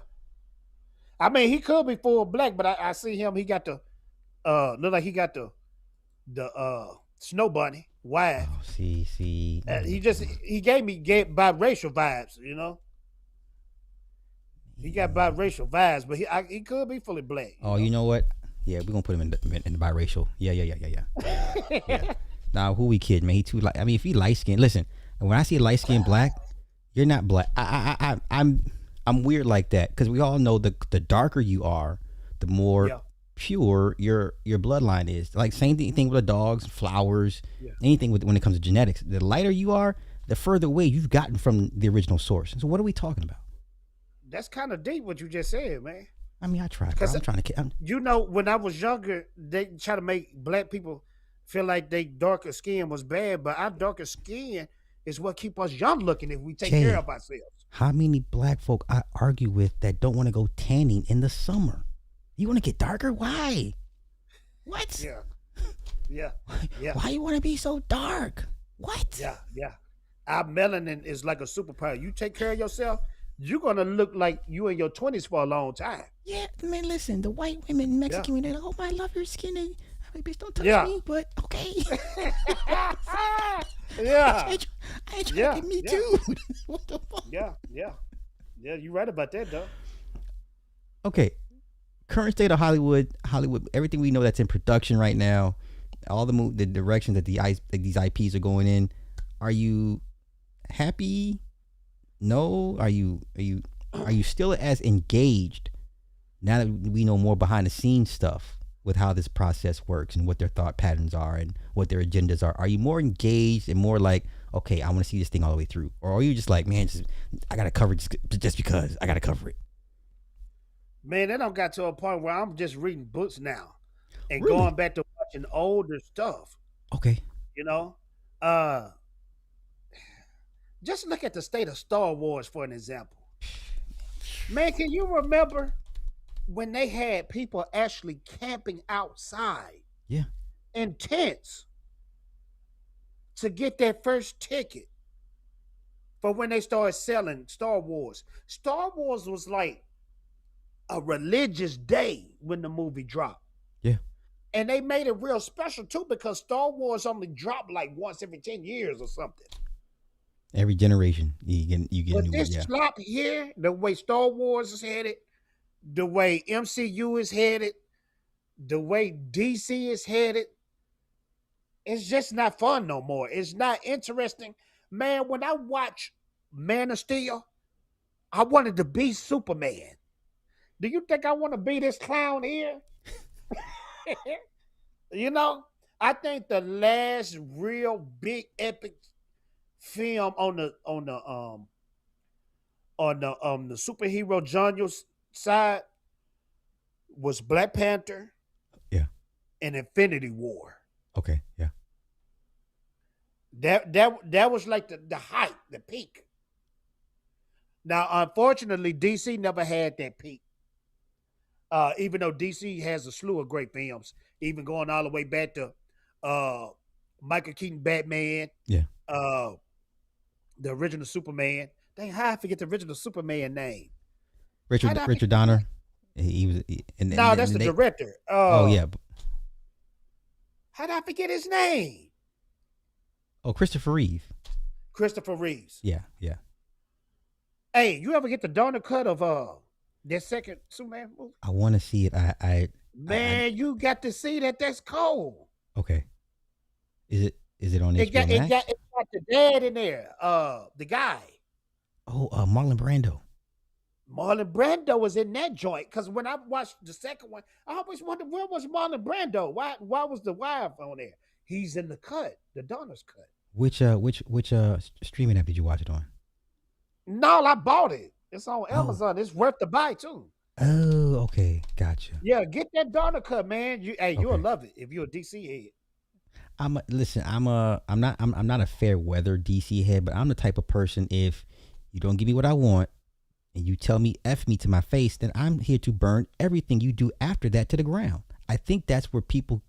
Speaker 2: I mean, he could be full black, but I see him. He got the look like he got the snow bunny wife.
Speaker 1: Oh, see.
Speaker 2: He gave me biracial vibes. You know, he got biracial vibes, but he could be fully black.
Speaker 1: Oh, you know what? Yeah, we're gonna put him in the biracial. Yeah. Now, who we kidding, man? He too light. I mean, if he light skinned, listen. When I see light skinned black, you're not black. I'm weird like that because we all know the darker you are, the more
Speaker 2: Yeah,
Speaker 1: pure your bloodline is. Like same thing with the dogs, flowers,
Speaker 2: yeah.
Speaker 1: anything when it comes to genetics. The lighter you are, the further away you've gotten from the original source. So what are we talking about?
Speaker 2: That's kind of deep what you just said, man.
Speaker 1: I mean, I tried, bro.
Speaker 2: Because
Speaker 1: I'm trying to.
Speaker 2: when I was younger, they try to make black people feel like they darker skin was bad, but our darker skin is what keep us young looking if we take care
Speaker 1: Jay,
Speaker 2: of ourselves.
Speaker 1: how many black folk I argue with that don't want to go tanning in the summer? You want to get darker? Why? What?
Speaker 2: Yeah, yeah, yeah.
Speaker 1: Why you want to be so dark? What?
Speaker 2: Yeah, yeah. Our melanin is like a superpower. You take care of yourself, you're gonna look like you in your 20s for a long time.
Speaker 1: Yeah, man. Listen, the white women,
Speaker 2: Yeah,
Speaker 1: Mexican women, they're like, oh, I love your skin. And I'm like, bitch, don't touch
Speaker 2: yeah,
Speaker 1: me. But okay,
Speaker 2: yeah,
Speaker 1: I ain't trying to
Speaker 2: yeah,
Speaker 1: get me
Speaker 2: yeah,
Speaker 1: too. What the fuck?
Speaker 2: yeah, yeah, yeah. You right about that though.
Speaker 1: Okay, current state of Hollywood, everything we know that's in production right now, all the direction that these IPs are going in. Are you happy? No. Are you still as engaged now that we know more behind the scenes stuff with how this process works and what their thought patterns are and what their agendas are? Are you more engaged and more like, okay, I want to see this thing all the way through, or are you just like, man, I gotta cover it just because I gotta cover it?
Speaker 2: Man, that don't got to a point where I'm just reading books now and
Speaker 1: Really?
Speaker 2: going back to watching older stuff.
Speaker 1: Okay.
Speaker 2: You know, uh, just look at the state of Star Wars for an example. Man, can you remember when they had people actually camping outside
Speaker 1: Yeah.
Speaker 2: in tents to get their first ticket for when they started selling Star Wars? Star Wars was like a religious day when the movie dropped.
Speaker 1: Yeah.
Speaker 2: And they made it real special too because Star Wars only dropped like once every 10 years or something.
Speaker 1: Every generation, you get a
Speaker 2: But
Speaker 1: new one.
Speaker 2: this
Speaker 1: Yeah.
Speaker 2: slop here, the way Star Wars is headed, the way MCU is headed, the way DC is headed, it's just not fun no more. It's not interesting. Man, when I watch Man of Steel, I wanted to be Superman. Do you think I want to be this clown here? You know, I think the last real big epic film on the superhero genres side was Black Panther
Speaker 1: Yeah.
Speaker 2: and Infinity War.
Speaker 1: Okay. Yeah.
Speaker 2: That was like the height, the peak. Now, unfortunately, DC never had that peak. Even though DC has a slew of great films, even going all the way back to uh, Michael Keaton Batman,
Speaker 1: Yeah.
Speaker 2: uh, the original Superman. Dang, how I forget the original Superman name? How
Speaker 1: Richard
Speaker 2: did I
Speaker 1: Richard
Speaker 2: forget his
Speaker 1: Donner.
Speaker 2: name?
Speaker 1: He was,
Speaker 2: No, that's
Speaker 1: and
Speaker 2: the
Speaker 1: they.
Speaker 2: director.
Speaker 1: Oh yeah.
Speaker 2: How did I forget his name?
Speaker 1: Oh, Christopher Reeve.
Speaker 2: Christopher Reeves.
Speaker 1: Yeah. Yeah.
Speaker 2: Hey, you ever get the donor cut of that second Superman movie?
Speaker 1: I want to see it. I.
Speaker 2: Man, you got to see that. That's cold.
Speaker 1: Okay. Is it on
Speaker 2: It
Speaker 1: HBO
Speaker 2: got it
Speaker 1: Max?
Speaker 2: got it got the dad in there. The guy.
Speaker 1: Oh, Marlon Brando.
Speaker 2: Marlon Brando was in that joint. Because when I watched the second one, I always wondered where was Marlon Brando? Why was the wife on there? He's in the cut, the donor's cut.
Speaker 1: Which streaming app did you watch it on?
Speaker 2: No, I bought it. It's on
Speaker 1: Oh.
Speaker 2: Amazon. It's worth the buy too.
Speaker 1: Oh, okay. Gotcha.
Speaker 2: Yeah, get that donor cut, man. You'll
Speaker 1: Okay.
Speaker 2: love it if you're a DC head.
Speaker 1: Listen, I'm not a fair weather DC head, but I'm the type of person, if you don't give me what I want and you tell me F me to my face, then I'm here to burn everything you do after that to the ground. I think that's where people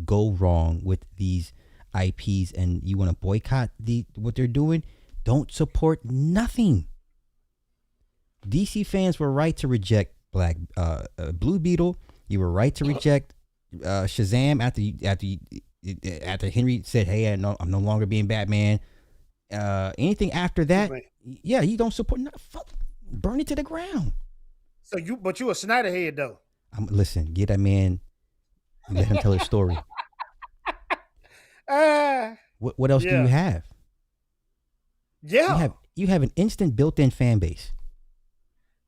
Speaker 1: go wrong with these IPs, and you want to boycott what they're doing. Don't support nothing. DC fans were right to reject Blue Beetle. You were right to reject Shazam after Henry said, "Hey, I'm no longer being Batman." Anything after that,
Speaker 2: Superman.
Speaker 1: yeah, you don't support. No, fuck, burn it to the ground.
Speaker 2: But you a Snyder head though.
Speaker 1: Listen, get that man and let him tell his story.
Speaker 2: Uh
Speaker 1: What else do you
Speaker 2: yeah.
Speaker 1: have? You
Speaker 2: Yeah.
Speaker 1: have you have an instant built-in fan base.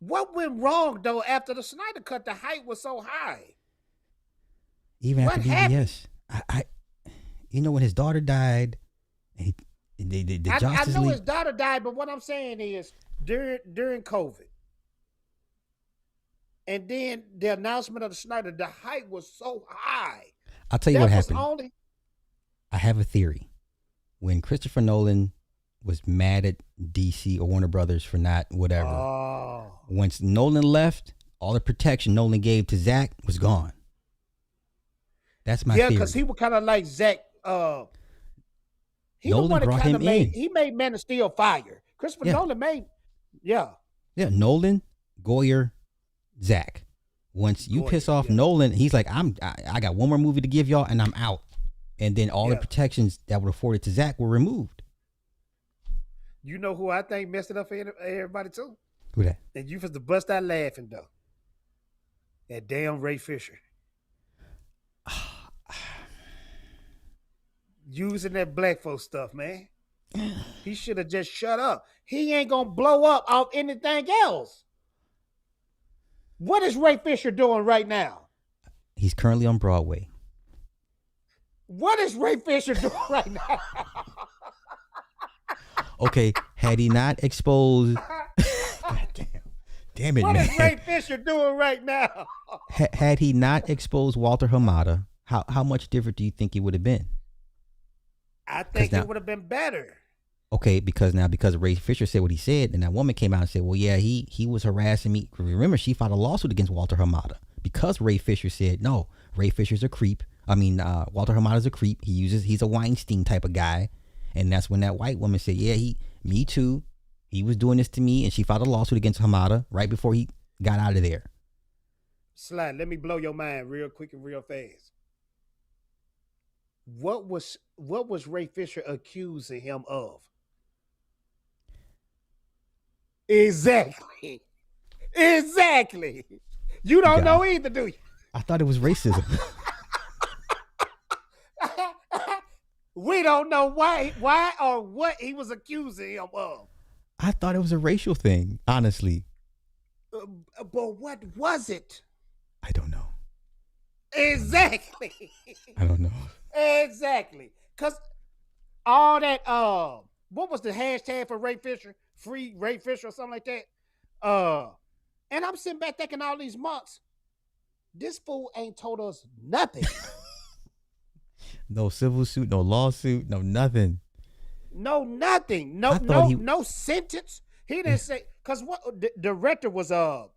Speaker 2: What went wrong though after the Snyder cut? The height was so high.
Speaker 1: Even after
Speaker 2: What happened?
Speaker 1: BBS, when his daughter died, and the
Speaker 2: I
Speaker 1: Justice
Speaker 2: know his
Speaker 1: League.
Speaker 2: daughter died, but what I'm saying is during COVID, and then the announcement of the Snyder, the height was so high.
Speaker 1: I'll tell you what
Speaker 2: That was
Speaker 1: happened.
Speaker 2: only
Speaker 1: I have a theory. When Christopher Nolan was mad at DC or Warner Brothers for not whatever,
Speaker 2: oh
Speaker 1: once Nolan left, all the protection Nolan gave to Zack was gone. That's my
Speaker 2: yeah,
Speaker 1: theory.
Speaker 2: because he was kind of like Zack. He the
Speaker 1: Nolan
Speaker 2: one that
Speaker 1: brought
Speaker 2: kind
Speaker 1: him
Speaker 2: of made.
Speaker 1: in.
Speaker 2: He made Man of Steel fire. Christopher
Speaker 1: Yeah,
Speaker 2: Nolan made. Yeah,
Speaker 1: yeah. Nolan, Goyer, Zack. Once you piss
Speaker 2: Goya.
Speaker 1: off
Speaker 2: Yeah,
Speaker 1: Nolan, he's like, I got one more movie to give y'all, and I'm out. And then all the
Speaker 2: yeah.
Speaker 1: protections that were afforded to Zack were removed.
Speaker 2: You know who I think messed it up for everybody too?
Speaker 1: Who that?
Speaker 2: And you was to bust out laughing though. That damn Ray Fisher using that black folk stuff, man. He should have just shut up. He ain't gonna blow up off anything else. What is Ray Fisher doing right now?
Speaker 1: He's currently on Broadway.
Speaker 2: What is Ray Fisher doing right now?
Speaker 1: Okay, had he not exposed, God damn it,
Speaker 2: What
Speaker 1: man.
Speaker 2: is Ray Fisher doing right now?
Speaker 1: Had he not exposed Walter Hamada, how much different do you think it would have been?
Speaker 2: I think
Speaker 1: now-
Speaker 2: it would have been better.
Speaker 1: Okay, because Ray Fisher said what he said, and that woman came out and said, well, yeah, he was harassing me. Remember, she filed a lawsuit against Walter Hamada because Ray Fisher said, no, Ray Fisher's a creep. I mean, Walter Hamada's a creep. He's a Weinstein type of guy. And that's when that white woman said, yeah, me too. He was doing this to me. And she filed a lawsuit against Hamada right before he got out of there.
Speaker 2: Slide, let me blow your mind real quick and real fast. What was Ray Fisher accusing him of? Exactly. You don't know either, do you?
Speaker 1: I thought it was racism.
Speaker 2: We don't know why or what he was accusing him of.
Speaker 1: I thought it was a racial thing, honestly.
Speaker 2: But what was it?
Speaker 1: I don't know.
Speaker 2: Exactly.
Speaker 1: I don't know.
Speaker 2: Exactly. Because all that, what was the hashtag for Ray Fisher? Free Ray Fisher or something like that? And I'm sitting back thinking all these months, this fool ain't told us nothing.
Speaker 1: No civil suit, no lawsuit, no nothing.
Speaker 2: No, nothing. No sentence. He didn't say, because what the director was the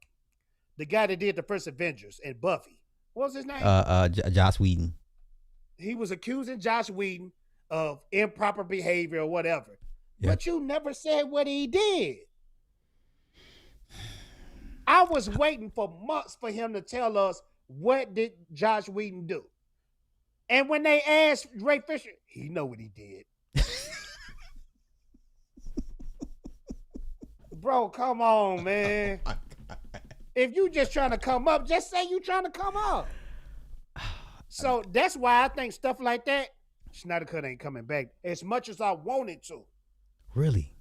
Speaker 2: guy that did the first Avengers and Buffy. What was his name?
Speaker 1: Joss Whedon.
Speaker 2: He was accusing Joss Whedon of improper behavior or whatever. Yep. But you never said what he did. I was waiting for months for him to tell us what did Joss Whedon do. And when they asked Ray Fisher, he know what he did. Bro, come on, man. If you just trying to come up, just say you trying to come up. So that's why I think stuff like that, Snyder Cut ain't coming back as much as I wanted to.
Speaker 1: Really?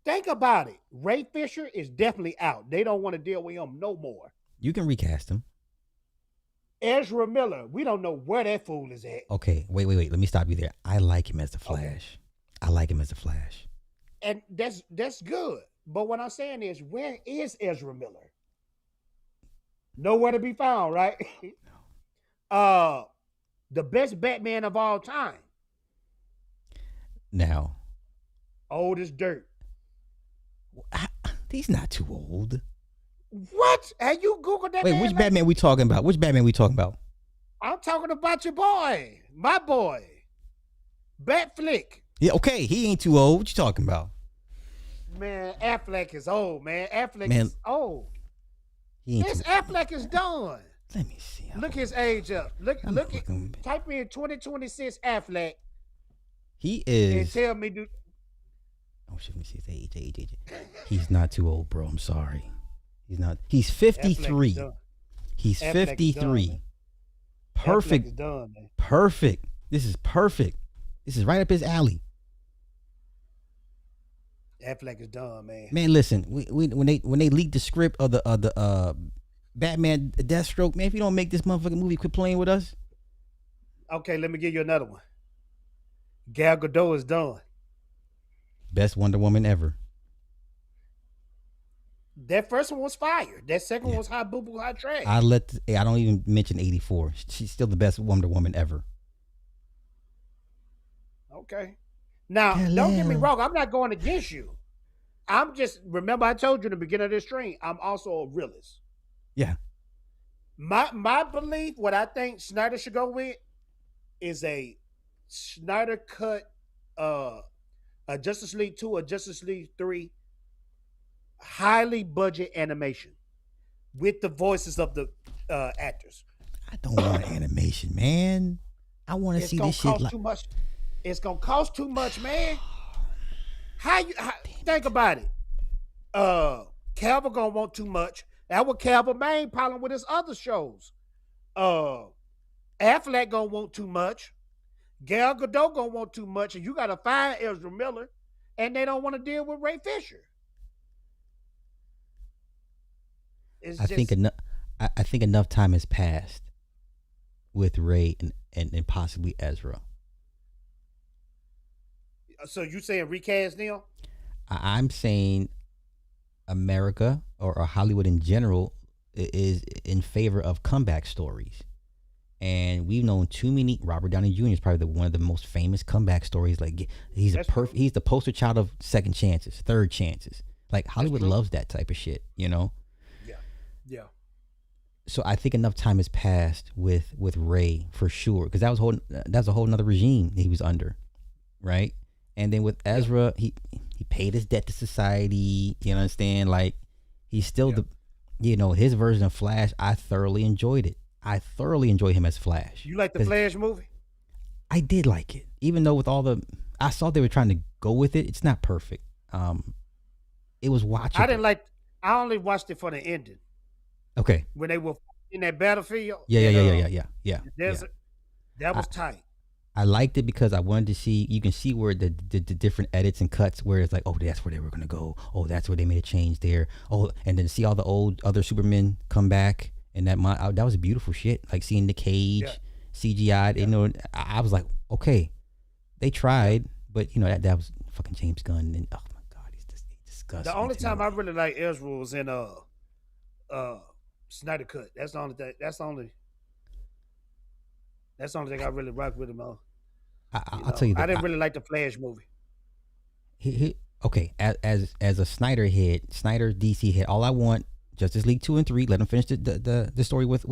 Speaker 2: Think about it. Ray Fisher is definitely out. They don't want to deal with him no more.
Speaker 1: You can recast him.
Speaker 2: Ezra Miller, we don't know where that fool is at.
Speaker 1: Okay, wait. Let me stop you there. I like him as the Flash. Okay. I like him as the Flash.
Speaker 2: And that's good. But what I'm saying is, where is Ezra Miller? Nowhere to be found, right? No. The best Batman of all time.
Speaker 1: Now.
Speaker 2: Old as dirt.
Speaker 1: He's not too old.
Speaker 2: What? Have you Googled that?
Speaker 1: Wait, which Batman we talking about?
Speaker 2: I'm talking about your boy. My boy. Batflick.
Speaker 1: Yeah, okay. He ain't too old. What you talking about?
Speaker 2: Man, Affleck is old, man. Affleck is old. Affleck is done.
Speaker 1: Let me see.
Speaker 2: Look his age up. Type in 2026 Affleck.
Speaker 1: He is.
Speaker 2: And tell me, dude.
Speaker 1: Oh, shit, let me see his age. He's not too old, bro. I'm sorry. He's not. He's 53. He's 53. Perfect.
Speaker 2: Is done, man.
Speaker 1: Perfect. This is perfect. This is right up his alley.
Speaker 2: Affleck is done, man.
Speaker 1: Man, listen. When they leaked the script of the Batman Deathstroke, man, if you don't make this motherfucking movie, quit playing with us.
Speaker 2: Okay, let me give you another one. Gal Gadot is done.
Speaker 1: Best Wonder Woman ever.
Speaker 2: That first one was fire. That second one was hot boo boo, hot trash.
Speaker 1: I don't even mention 84. She's still the best Wonder Woman ever.
Speaker 2: Okay. Now, don't get me wrong. I'm not going against you. I'm just, remember I told you in the beginning of this stream, I'm also a realist.
Speaker 1: Yeah.
Speaker 2: My belief, what I think Snyder should go with is a Snyder Cut uh, a Justice League 2 or Justice League 3 highly budget animation with the voices of the actors.
Speaker 1: I don't want animation, man. I want to
Speaker 2: It's
Speaker 1: see this
Speaker 2: gonna
Speaker 1: shit
Speaker 2: cost
Speaker 1: like.
Speaker 2: too much. It's gonna cost too much, man. Think about it? Calvin gonna want too much. That was Calvin main problem with his other shows. Uh, Affleck gonna want too much. Gal Gadot gonna want too much, and you gotta find Ezra Miller, and they don't want to deal with Ray Fisher. It's
Speaker 1: I think
Speaker 2: just
Speaker 1: enough. I think enough time has passed with Ray and possibly Ezra.
Speaker 2: so you saying recast them?
Speaker 1: I'm saying America or Hollywood in general is in favor of comeback stories. And we've known too many. Robert Downey Jr. is probably one of the most famous comeback stories. Like he's
Speaker 2: That's true.
Speaker 1: he's the poster child of second chances, third chances. Like Hollywood
Speaker 2: true.
Speaker 1: loves that type of shit, you know.
Speaker 2: Yeah, yeah.
Speaker 1: So I think enough time has passed with Ray for sure, because that's a whole another regime he was under, right? And then with
Speaker 2: Yeah.
Speaker 1: Ezra, he paid his debt to society. You understand? Like he's still
Speaker 2: Yeah.
Speaker 1: his version of Flash. I thoroughly enjoyed it. I thoroughly enjoy him as Flash.
Speaker 2: You like the
Speaker 1: 'Cause
Speaker 2: Flash movie?
Speaker 1: I did like it, even though with all the I saw they were trying to go with it. It's not perfect. It was
Speaker 2: I didn't
Speaker 1: watchable.
Speaker 2: like. I only watched it for the ending
Speaker 1: Okay.
Speaker 2: when they were in that battlefield
Speaker 1: Yeah, yeah,
Speaker 2: and
Speaker 1: yeah, yeah, yeah, yeah, yeah,
Speaker 2: the
Speaker 1: yeah.
Speaker 2: desert. That
Speaker 1: I,
Speaker 2: was tight.
Speaker 1: I liked it because I wanted to see. You can see where the different edits and cuts where it's like, oh, that's where they were gonna go. Oh, that's where they made a change there. Oh, and then see all the old other Supermen come back, and that was beautiful shit. Like seeing the
Speaker 2: Yeah,
Speaker 1: cage CGI.
Speaker 2: yeah,
Speaker 1: I was like, okay, they
Speaker 2: yeah.
Speaker 1: tried, but that was fucking James Gunn, and oh my god, he
Speaker 2: The
Speaker 1: disgusts me
Speaker 2: only
Speaker 1: to no
Speaker 2: time I
Speaker 1: end.
Speaker 2: really like Ezra was in uh Snyder Cut. That's the only thing. That's the only thing I really rock with him on.
Speaker 1: I'll tell you
Speaker 2: I
Speaker 1: this.
Speaker 2: didn't really like the Flash movie.
Speaker 1: Okay, as a Snyder head, Snyder DC head, all I want Justice League 2 and 3. Let them finish the story with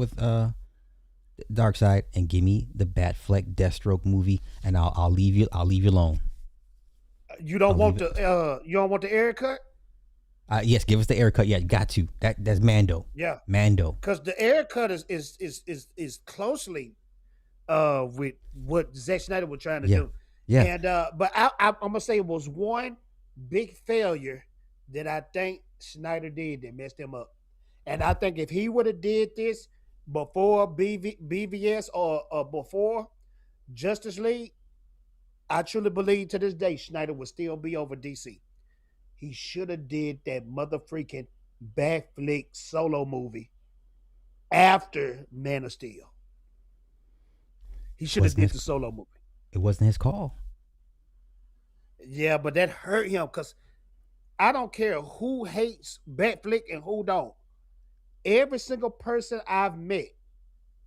Speaker 1: Dark Side, and give me the Batfleck Deathstroke movie, and I'll leave you alone.
Speaker 2: You don't
Speaker 1: I'll leave
Speaker 2: want
Speaker 1: it.
Speaker 2: the air cut?
Speaker 1: Yes, give us the air cut. Yeah, you got to. That's Mando.
Speaker 2: Yeah,
Speaker 1: Mando.
Speaker 2: because the air cut is closely with what Zack Snyder was trying to
Speaker 1: Yeah,
Speaker 2: do,
Speaker 1: yeah.
Speaker 2: and but I'm gonna say it was one big failure that I think Snyder did that messed him up, and I think if he would have did this before BVS or before Justice League, I truly believe to this day Snyder would still be over DC. He should have did that mother freaking backflick solo movie after Man of Steel. He
Speaker 1: It
Speaker 2: should have
Speaker 1: wasn't
Speaker 2: did
Speaker 1: his.
Speaker 2: the solo movie.
Speaker 1: It wasn't his call.
Speaker 2: Yeah, but that hurt him because I don't care who hates backflick and who don't. Every single person I've met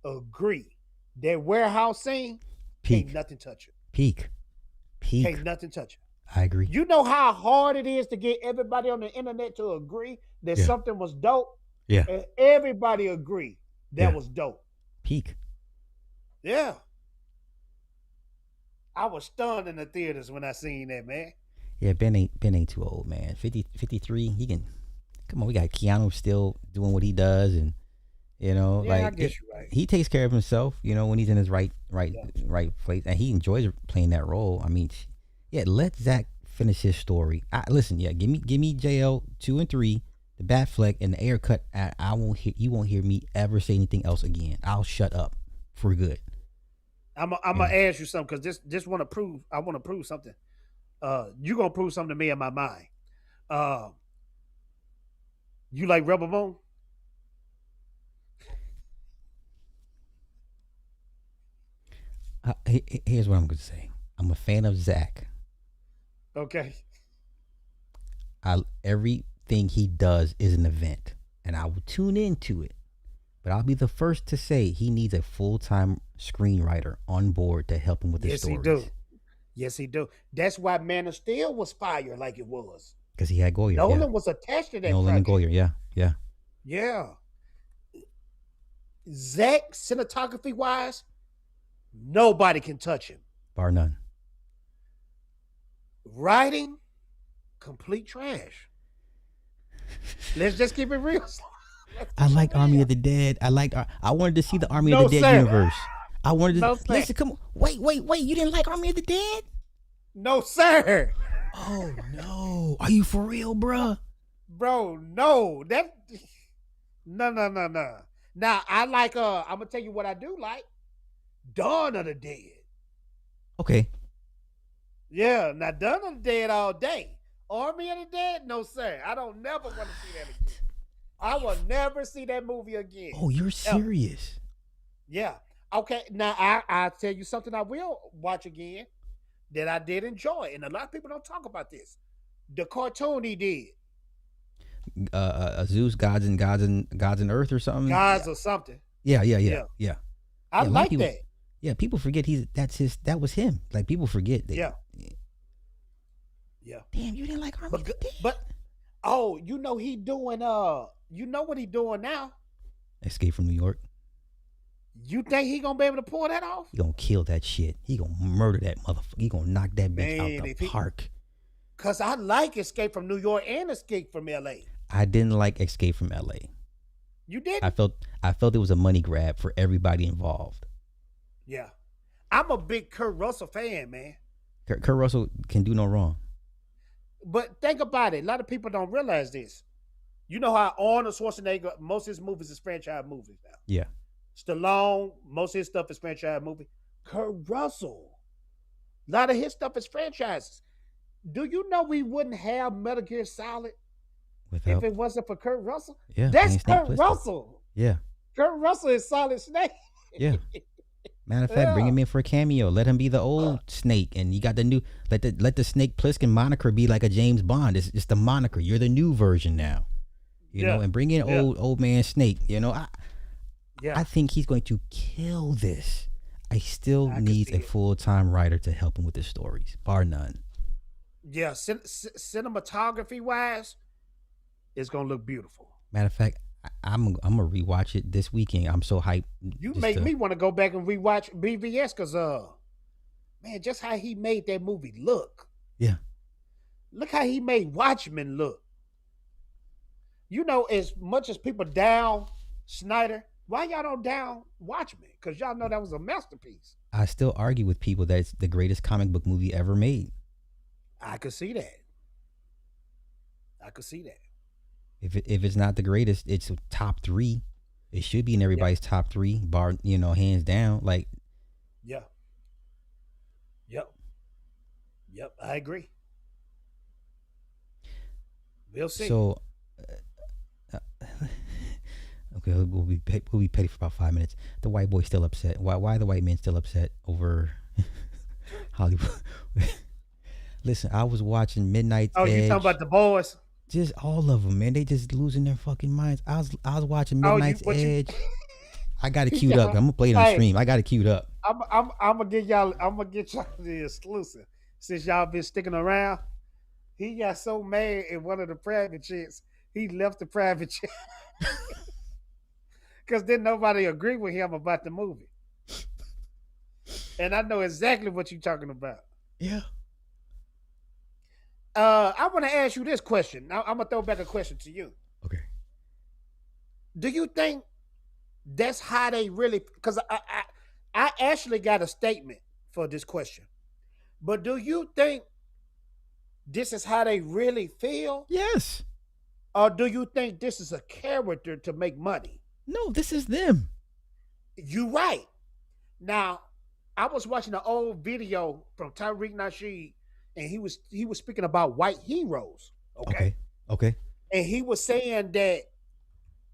Speaker 2: agree that warehouse scene can't
Speaker 1: Peak,
Speaker 2: nothing touch it.
Speaker 1: peak, peak.
Speaker 2: Can't nothing touch it.
Speaker 1: I agree.
Speaker 2: You know how hard it is to get everybody on the internet to agree that
Speaker 1: Yeah,
Speaker 2: something was dope,
Speaker 1: yeah,
Speaker 2: and everybody agree that
Speaker 1: yeah.
Speaker 2: was dope.
Speaker 1: Peak.
Speaker 2: Yeah, I was stunned in the theaters when I seen that, man.
Speaker 1: Yeah, Ben ain't too old, man. 50, 53. He can come on. We got Keanu still doing what he does, and
Speaker 2: Yeah, I
Speaker 1: like
Speaker 2: guess you're right.
Speaker 1: he takes care of himself. When he's in his
Speaker 2: Yeah,
Speaker 1: right place, and he enjoys playing that role. I mean, yeah, let Zach finish his story. Listen, yeah, give me JL 2 and 3, the Batfleck and the air cut. I won't hear you won't hear me ever say anything else again. I'll shut up for good.
Speaker 2: I'm
Speaker 1: You
Speaker 2: gonna
Speaker 1: know,
Speaker 2: ask you something because this want to prove. I want to prove something. You gonna prove something to me in my mind. Uh, you like Rebel Moon?
Speaker 1: here's what I'm gonna say. I'm a fan of Zach.
Speaker 2: Okay.
Speaker 1: Everything he does is an event, and I will tune into it. But I'll be the first to say he needs a full time screenwriter on board to help him with his
Speaker 2: Yes, he do.
Speaker 1: stories.
Speaker 2: Yes, he do. That's why Man of Steel was fire like it was.
Speaker 1: Because he had Goyer, yeah.
Speaker 2: Nolan was attached to that
Speaker 1: Nolan and
Speaker 2: project.
Speaker 1: Goyer, yeah, yeah.
Speaker 2: Yeah. Zack, cinematography wise, nobody can touch him.
Speaker 1: Bar none.
Speaker 2: Writing, complete trash. Let's just keep it real. Let's
Speaker 1: I
Speaker 2: keep it
Speaker 1: like Army of
Speaker 2: real.
Speaker 1: the Dead. I wanted to see the Army of the
Speaker 2: No,
Speaker 1: Dead
Speaker 2: sir.
Speaker 1: universe. I wanted
Speaker 2: No,
Speaker 1: to
Speaker 2: sir.
Speaker 1: listen. Come on, wait. You didn't like Army of the Dead?
Speaker 2: No, sir.
Speaker 1: Oh no, are you for real, bruh?
Speaker 2: Bro, no. That no. Now I like I'm gonna tell you what I do like. Dawn of the Dead.
Speaker 1: Okay,
Speaker 2: Yeah, now Dawn of the Dead all day. Army of the Dead? No, sir. I don't never want to see that again. I will never see that movie again.
Speaker 1: oh, you're
Speaker 2: Ever.
Speaker 1: serious?
Speaker 2: Yeah. Okay. Now I'll tell you something I will watch again that I did enjoy. And a lot of people don't talk about this. The cartoon he did.
Speaker 1: Zeus, gods and Earth or something.
Speaker 2: Gods or something. Yeah.
Speaker 1: Yeah.
Speaker 2: I
Speaker 1: A lot of
Speaker 2: like
Speaker 1: people.
Speaker 2: that.
Speaker 1: Yeah, people forget that was him. Like people forget that.
Speaker 2: Yeah. Yeah.
Speaker 1: Damn, you didn't like Army of
Speaker 2: But
Speaker 1: the Dead?
Speaker 2: but oh, you know he doing you know what he doing now?
Speaker 1: Escape from New York.
Speaker 2: You think he gonna be able to pull that off?
Speaker 1: He gonna kill that shit. He gonna murder that motherfucker. He gonna knock that bitch out
Speaker 2: Man,
Speaker 1: the
Speaker 2: if he
Speaker 1: park.
Speaker 2: cause I like Escape from New York and Escape from LA.
Speaker 1: I didn't like Escape from LA.
Speaker 2: You
Speaker 1: I
Speaker 2: didn't?
Speaker 1: felt it was a money grab for everybody involved.
Speaker 2: Yeah. I'm a big Kurt Russell fan, man.
Speaker 1: Kurt Russell can do no wrong.
Speaker 2: But think about it. A lot of people don't realize this. You know how Arnold Schwarzenegger, most of his movies is franchise movies now.
Speaker 1: Yeah.
Speaker 2: Stallone, most of his stuff is franchise movie. Kurt Russell, a lot of his stuff is franchises. Do you know we wouldn't have Metal Gear Solid if
Speaker 1: Without
Speaker 2: it wasn't for Kurt Russell?
Speaker 1: yeah,
Speaker 2: That's
Speaker 1: being Snake
Speaker 2: Kurt
Speaker 1: Plissken.
Speaker 2: Russell.
Speaker 1: Yeah.
Speaker 2: Kurt Russell is Solid Snake.
Speaker 1: Yeah. Matter of fact, bring
Speaker 2: Yeah.
Speaker 1: him in for a cameo. Let him be the old Snake, and you got the new. Let the Snake Plissken moniker be like a James Bond. It's just the moniker. You're the new version now. You know,
Speaker 2: Yeah.
Speaker 1: and bring in
Speaker 2: Yeah.
Speaker 1: old man Snake. You know, I
Speaker 2: Yeah.
Speaker 1: think he's going to kill this. I still
Speaker 2: I can
Speaker 1: need
Speaker 2: see
Speaker 1: a
Speaker 2: it.
Speaker 1: full-time writer to help him with the stories, bar none.
Speaker 2: Yeah. Cinematography wise, it's gonna look beautiful.
Speaker 1: Matter of fact, I'm gonna rewatch it this weekend. I'm so hyped.
Speaker 2: You
Speaker 1: just
Speaker 2: make
Speaker 1: to-
Speaker 2: me want to go back and rewatch BVS because man, just how he made that movie look.
Speaker 1: Yeah.
Speaker 2: Look how he made Watchmen look. You know, as much as people down Snyder, why y'all don't down Watchmen? Because y'all know that was a masterpiece.
Speaker 1: I still argue with people that it's the greatest comic book movie ever made.
Speaker 2: I could see that. I could see that.
Speaker 1: If it's not the greatest, it's top 3. It should be in everybody's top 3, bar hands down. Like
Speaker 2: Yeah. Yep. Yep. I agree. We'll see.
Speaker 1: so. Okay, we'll be petty for about 5 minutes. The white boy's still upset. Why the white man still upset over Hollywood? Listen, I was watching Midnight's
Speaker 2: oh,
Speaker 1: Edge.
Speaker 2: you talking about the boys?
Speaker 1: Just all of them, man. They just losing their fucking minds. I was watching
Speaker 2: Oh,
Speaker 1: Midnight's
Speaker 2: what you-
Speaker 1: Edge. I got it queued up. I'm gonna play it on
Speaker 2: Hey.
Speaker 1: stream. I got it queued up.
Speaker 2: I'm gonna get y'all. I'm gonna get y'all the exclusive since y'all been sticking around. He got so mad at one of the private chats, he left the private chat because then nobody agreed with him about the movie. And I know exactly what you're talking about.
Speaker 1: Yeah.
Speaker 2: I want to ask you this question. Now I'm gonna throw back a question to you.
Speaker 1: Okay.
Speaker 2: Do you think that's how they really? Because I actually got a statement for this question. But do you think this is how they really feel,
Speaker 1: Yes.
Speaker 2: or do you think this is a character to make money?
Speaker 1: No, this is them.
Speaker 2: You right. Now, I was watching an old video from Tariq Nasheed, and he was speaking about white heroes. Okay.
Speaker 1: Okay.
Speaker 2: And he was saying that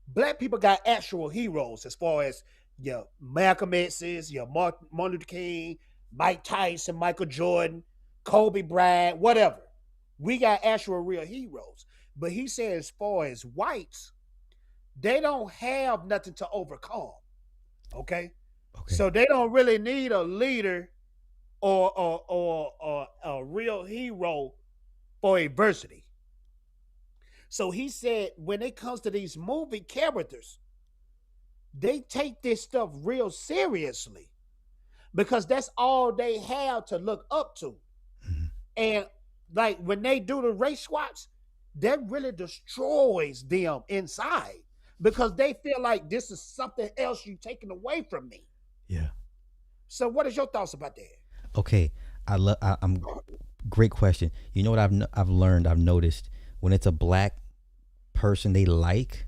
Speaker 2: black people got actual heroes as far as your Malcolm X's, your Martin Luther King, Mike Tyson, Michael Jordan, Kobe Bryant, whatever. We got actual real heroes. But he said as far as whites, they don't have nothing to overcome. Okay?
Speaker 1: Okay.
Speaker 2: So they don't really need a leader or a real hero for adversity. So he said when it comes to these movie characters, they take this stuff real seriously because that's all they have to look up to.
Speaker 1: Mhm.
Speaker 2: And like when they do the race swaps, that really destroys them inside because they feel like this is something else you taking away from me.
Speaker 1: Yeah.
Speaker 2: So, what is your thoughts about that?
Speaker 1: Okay. I'm great question. You know what I've learned, I've noticed when it's a black person they like,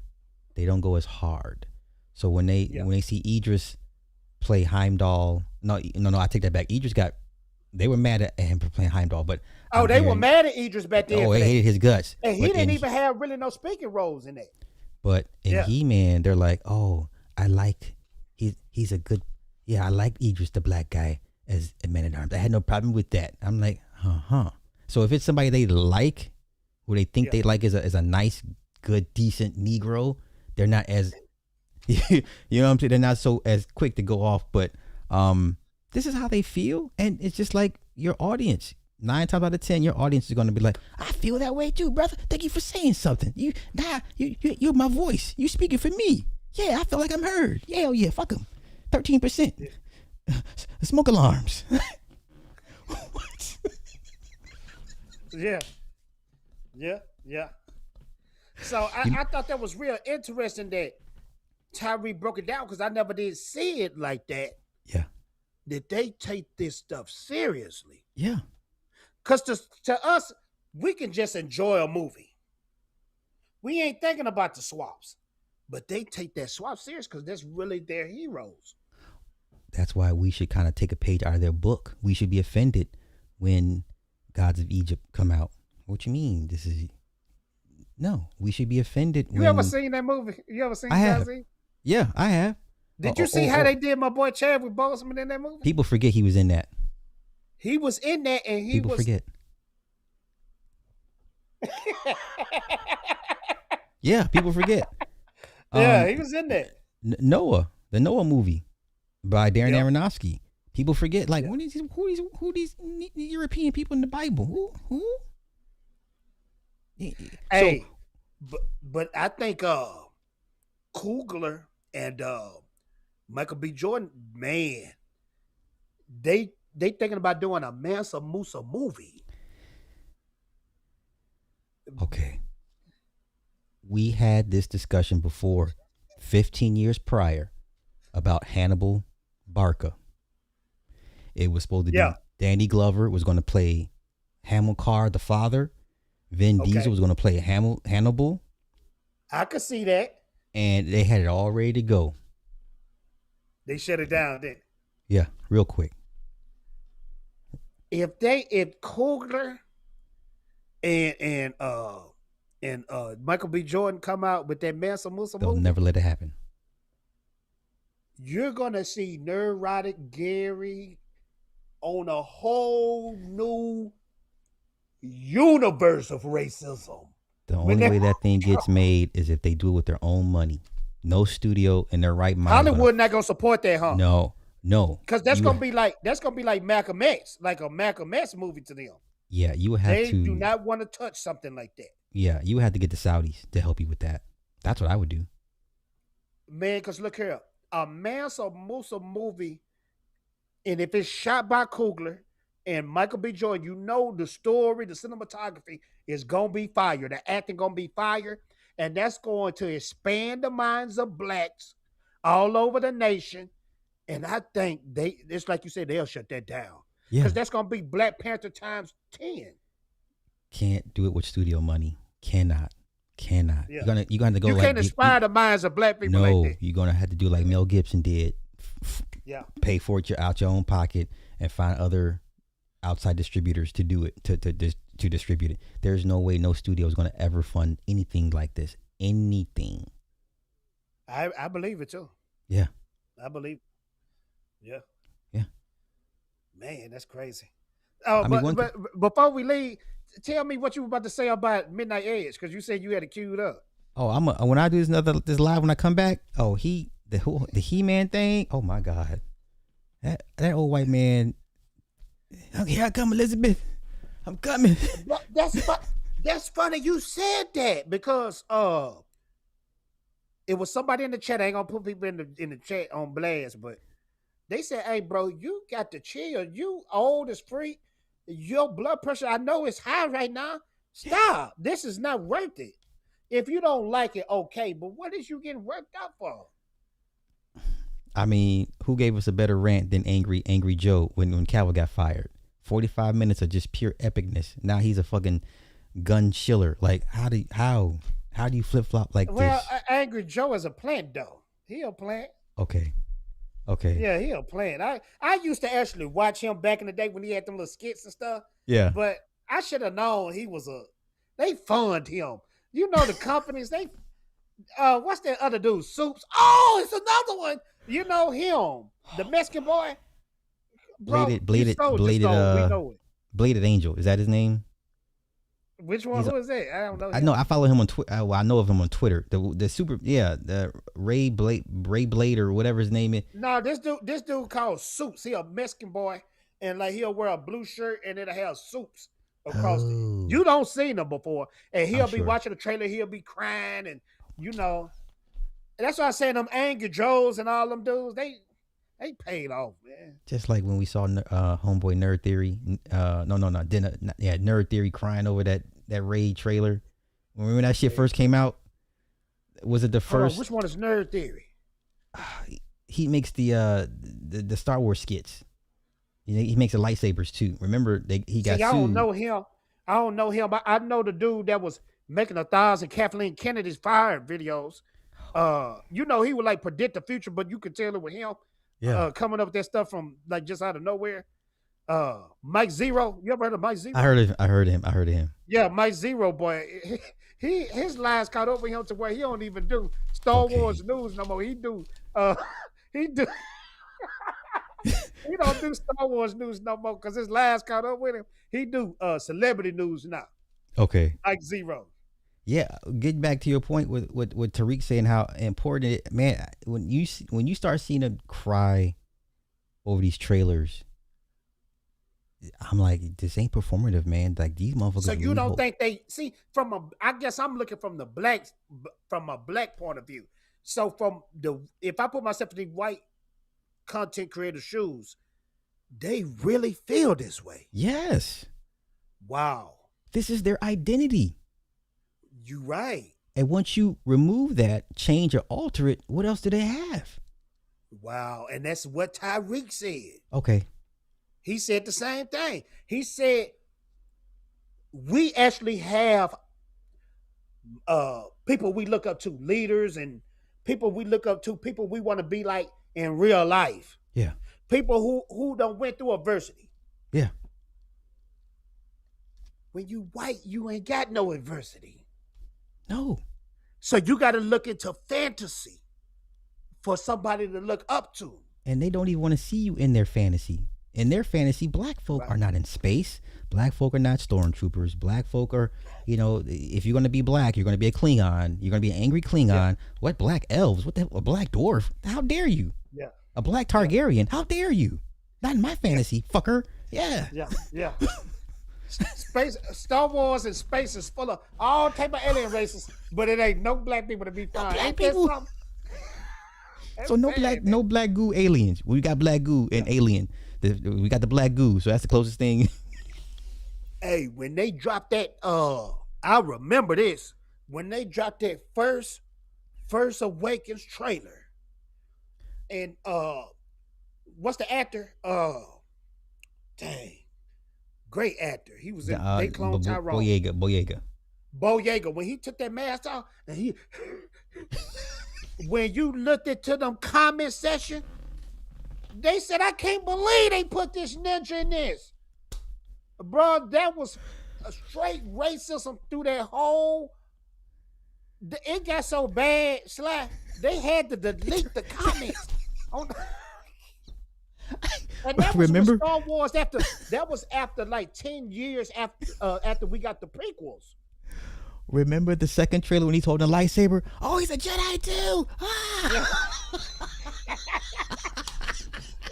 Speaker 1: they don't go as hard. So
Speaker 2: Yeah.
Speaker 1: when they see Idris play Heimdall, no, I take that back. They were mad at him for playing Heimdall, but
Speaker 2: Oh,
Speaker 1: I'm
Speaker 2: they were
Speaker 1: hearing,
Speaker 2: mad at Idris back then
Speaker 1: oh,
Speaker 2: for
Speaker 1: they
Speaker 2: that,
Speaker 1: hated his guts.
Speaker 2: and he didn't even have really no speaking roles in that.
Speaker 1: But in
Speaker 2: Yeah.
Speaker 1: He-Man, they're like, oh, I like he's a good, yeah, I like Idris the black guy as a Man at Arms. I had no problem with that. I'm like, huh. So if it's somebody they like, who they think
Speaker 2: Yeah.
Speaker 1: they like is a nice, good, decent Negro, they're not as you know what I'm saying? They're not so as quick to go off. But this is how they feel, and it's just like your audience. 9 times out of 10, your audience is going to be like, "I feel that way too, brother. Thank you for saying something. You're my voice. You speaking for me. Yeah, I feel like I'm heard. Yeah, oh yeah, fuck them. 13%. Smoke alarms. What?
Speaker 2: Yeah. Yeah. So I thought that was real interesting that Tyree broke it down because I never did see it like that.
Speaker 1: Yeah,
Speaker 2: That they take this stuff seriously.
Speaker 1: yeah,
Speaker 2: Because to us, we can just enjoy a movie. We ain't thinking about the swaps. But they take that swap serious because that's really their heroes.
Speaker 1: that's why we should kind of take a page out of their book. We should be offended when Gods of Egypt come out. What you mean? This is no. We should be offended
Speaker 2: You ever seen that movie? You ever seen
Speaker 1: I have.
Speaker 2: Jazzy?
Speaker 1: Yeah, I have.
Speaker 2: Did you see how they did my boy Chadwick Boseman in that movie?
Speaker 1: People forget he was in that.
Speaker 2: He was in that, and he
Speaker 1: People
Speaker 2: was.
Speaker 1: forget. Yeah, people forget.
Speaker 2: Yeah, he was in that.
Speaker 1: Noah, the Noah movie by Darren
Speaker 2: Yep.
Speaker 1: Aronofsky. People forget, like,
Speaker 2: Yeah.
Speaker 1: who these European people in the Bible? Who?
Speaker 2: Hey, but I think Coogler and Michael B. Jordan, man, they thinking about doing a Mansa Musa movie.
Speaker 1: Okay. We had this discussion before, 15 years prior, about Hannibal Barca. It was supposed to be Danny Glover was going to play Hamilcar the father. Vin Diesel was going to play Hannibal.
Speaker 2: I could see that.
Speaker 1: And they had it all ready to go.
Speaker 2: They shut it down then.
Speaker 1: Yeah, real quick.
Speaker 2: If Coogler and Michael B. Jordan come out with that Mansa Musa
Speaker 1: They'll
Speaker 2: movie,
Speaker 1: never let it happen.
Speaker 2: you're gonna see neurotic Gary on a whole new universe of racism.
Speaker 1: The only way that thing gets made is if they do it with their own money. No studio in their right mind.
Speaker 2: Hollywood not gonna support that, huh?
Speaker 1: No.
Speaker 2: Because that's gonna be like Malcolm X, like a Malcolm X movie to them.
Speaker 1: Yeah, you would have
Speaker 2: They
Speaker 1: to.
Speaker 2: do not want to touch something like that.
Speaker 1: Yeah, you would have to get the Saudis to help you with that. That's what I would do.
Speaker 2: Man, because look here, a Mansa Musa movie, and if it's shot by Coogler and Michael B. Jordan, you know the story, the cinematography is gonna be fire. The acting gonna be fire, and that's going to expand the minds of blacks all over the nation. And I think it's like you said, they'll shut that down.
Speaker 1: Yeah.
Speaker 2: Because that's gonna be Black Panther times 10.
Speaker 1: Can't do it with studio money. Cannot. Yeah. You're gonna have to go.
Speaker 2: You
Speaker 1: like,
Speaker 2: can't inspire the minds of black people
Speaker 1: no,
Speaker 2: like that.
Speaker 1: you're gonna have to do like Mel Gibson did.
Speaker 2: Yeah.
Speaker 1: Pay for it out your own pocket and find other outside distributors to do it to distribute it. There's no way no studio is gonna ever fund anything like this. Anything.
Speaker 2: I believe it too.
Speaker 1: Yeah.
Speaker 2: I believe. Yeah.
Speaker 1: Yeah.
Speaker 2: Man, that's crazy. Oh, but before we leave, tell me what you were about to say about Midnight Edge, because you said you had it queued up.
Speaker 1: Oh, when I do this live when I come back. Oh, the He-Man thing. Oh my God, that old white man. Here I come, Elizabeth. I'm coming.
Speaker 2: That's funny you said that because it was somebody in the chat. I ain't gonna put people in the chat on blast, but they said, "Hey, bro, you got to chill. You old as freak. your blood pressure, I know it's high right now. Stop. This is not worth it. If you don't like it, okay. But what is you getting worked up for?
Speaker 1: I mean, who gave us a better rant than Angry Joe when Calvin got fired? 45 minutes of just pure epicness. Now he's a fucking gun chiller. Like, how do you flip flop like
Speaker 2: Well,
Speaker 1: this?
Speaker 2: Angry Joe is a plant though. He a plant.
Speaker 1: Okay, okay,
Speaker 2: Yeah, he a plant. I used to actually watch him back in the day when he had them little skits and stuff.
Speaker 1: yeah.
Speaker 2: But I should have known he was a. They fund him. You know the companies. They what's that other dude? Soups. Oh, it's another one. You know him, the Mexican boy. Bro, you stole just stole. We know it.
Speaker 1: Bladed Angel. Is that his name?
Speaker 2: Which one? Who is that? I don't know.
Speaker 1: I know. I follow him on Twitter. Well, I know of him on Twitter. The Ray Blade or whatever his name is.
Speaker 2: No, this dude called Soups. He a Mexican boy, and like he'll wear a blue shirt and it'll have Soups across it. You don't seen him before, and he'll be watching the trailer. He'll be crying, and you know, and that's why I say them Angry Joes and all them dudes. They paid off, man.
Speaker 1: Just like when we saw Homeboy Nerd Theory. Nerd Theory crying over that Raid trailer. Remember when that shit first came out? Was it the first?
Speaker 2: Which one is Nerd Theory?
Speaker 1: He makes the Star Wars skits. He makes the lightsabers too. Remember he got sued.
Speaker 2: I don't know him. But I know the dude that was making 1,000 Kathleen Kennedy's fired videos. You know, he would like predict the future, but you could tell it was him. Yeah. Coming up with that stuff from like just out of nowhere. Mike Zero. You ever heard of Mike Zero?
Speaker 1: I heard of him.
Speaker 2: Yeah, Mike Zero, boy. His lies caught over him to where he don't even do Star Wars news no more. He do he don't do Star Wars news no more because his lies caught up with him. He do celebrity news now.
Speaker 1: Okay.
Speaker 2: Mike Zero.
Speaker 1: Yeah, getting back to your point with Tariq saying how important it, man, when you start seeing him cry over these trailers, I'm like, this ain't performative, man. Like these motherfuckers.
Speaker 2: So you don't think they see I guess I'm looking from a black point of view. So if I put myself in the white content creator shoes, they really feel this way.
Speaker 1: Yes.
Speaker 2: Wow.
Speaker 1: This is their identity.
Speaker 2: You right.
Speaker 1: And once you remove that, change or alter it, what else do they have?
Speaker 2: Wow. And that's what Tyreek said.
Speaker 1: Okay.
Speaker 2: He said the same thing. He said, we actually have people we look up to, leaders and people we look up to, people we want to be like in real life.
Speaker 1: Yeah.
Speaker 2: People who done went through adversity.
Speaker 1: Yeah.
Speaker 2: When you white, you ain't got no adversity.
Speaker 1: No.
Speaker 2: So you got to look into fantasy for somebody to look up to.
Speaker 1: And they don't even want to see you in their fantasy. In their fantasy, black folk are not in space. Black folk are not stormtroopers. Black folk are, if you're going to be black, you're going to be a Klingon. You're going to be an angry Klingon. Yeah. What black elves? What the hell? A black dwarf? How dare you?
Speaker 2: Yeah.
Speaker 1: A black Targaryen? How dare you? Not in my fantasy, fucker. Yeah.
Speaker 2: Yeah. Space, Star Wars and space is full of all type of alien races, but it ain't no black people to be found.
Speaker 1: Black people. So no black goo aliens. We got black goo and alien. We got the black goo, so that's the closest thing.
Speaker 2: Hey, when they dropped that, I remember this. When they dropped that first Awakens trailer, and what's the actor? Dang. Great actor. He was in They Clone Tyrone. Boyega. When he took that mask off, and when you looked into them comment section, they said, I can't believe they put this ninja in this. Bro, that was a straight racism through that whole. It got so bad, Sly, they had to delete the comments. And that was Star Wars that was after like 10 years after we got the prequels.
Speaker 1: Remember the second trailer when he told the lightsaber, oh, he's a Jedi too. Ah!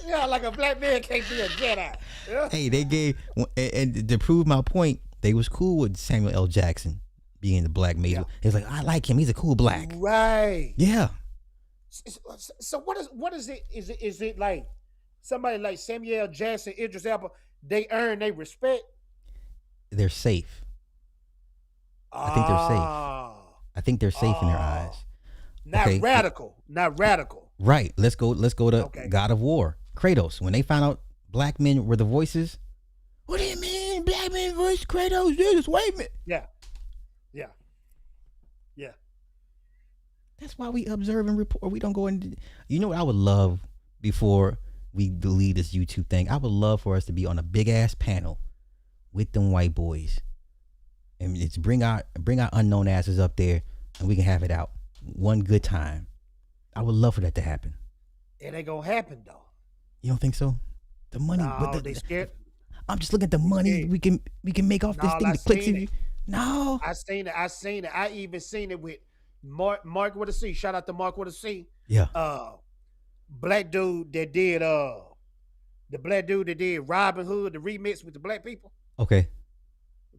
Speaker 2: Yeah, like a black man can't be a Jedi. Yeah.
Speaker 1: Hey, they gave, and to prove my point, they was cool with Samuel L. Jackson being the black male. Yeah. It's like, I like him. He's a cool black.
Speaker 2: Right.
Speaker 1: Yeah.
Speaker 2: So what is it? Is it like somebody like Samuel L. Jackson, Idris Elba? they earn their respect.
Speaker 1: They're safe. I think they're safe.
Speaker 2: Ah,
Speaker 1: I think they're safe in their
Speaker 2: ah,
Speaker 1: eyes.
Speaker 2: not
Speaker 1: Okay,
Speaker 2: radical, not radical.
Speaker 1: right. Let's go. Let's go to
Speaker 2: Okay,
Speaker 1: God of War, Kratos. When they found out black men were the voices, what do you mean black men voice Kratos? Just wait a minute.
Speaker 2: yeah, yeah, yeah.
Speaker 1: That's why we observe and report. We don't go into. You know what I would love before we delete this YouTube thing? I would love for us to be on a big ass panel with them white boys, and it's bring our unknown asses up there, and we can have it out one good time. I would love for that to happen.
Speaker 2: It ain't gonna happen though.
Speaker 1: You don't think so? The money,
Speaker 2: No, they scared.
Speaker 1: I'm just looking at the money
Speaker 2: scared.
Speaker 1: we can make off this
Speaker 2: No,
Speaker 1: thing.
Speaker 2: I
Speaker 1: The clicks.
Speaker 2: seen it.
Speaker 1: No.
Speaker 2: I seen it. I seen it. I even seen it with Mark with a C. Shout out to Mark with a C.
Speaker 1: Yeah.
Speaker 2: Black dude that did the black dude that did Robin Hood, the remix with the black people.
Speaker 1: Okay.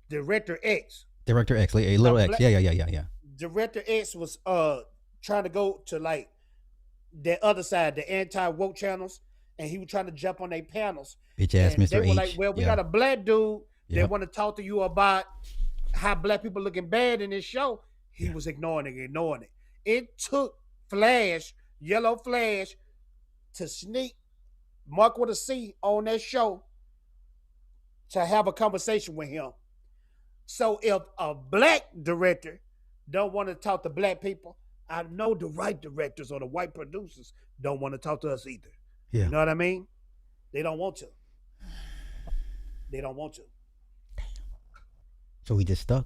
Speaker 2: Director X.
Speaker 1: Director X, a little X. Yeah.
Speaker 2: Director X was trying to go to like the other side, the anti-woke channels, and he was trying to jump on their panels.
Speaker 1: Bitch ass
Speaker 2: And
Speaker 1: Mr.
Speaker 2: they were
Speaker 1: H.
Speaker 2: like, well, we got a black dude that
Speaker 1: Yep.
Speaker 2: want to talk to you about how black people looking bad in this show. He was ignoring it. It took Flash, Yellow Flash, to sneak Mark with a C on that show to have a conversation with him. So if a black director don't want to talk to black people, I know the right directors or the white producers don't want to talk to us either.
Speaker 1: Yeah.
Speaker 2: You know what I mean? They don't want to. They don't want to.
Speaker 1: So we just stuck.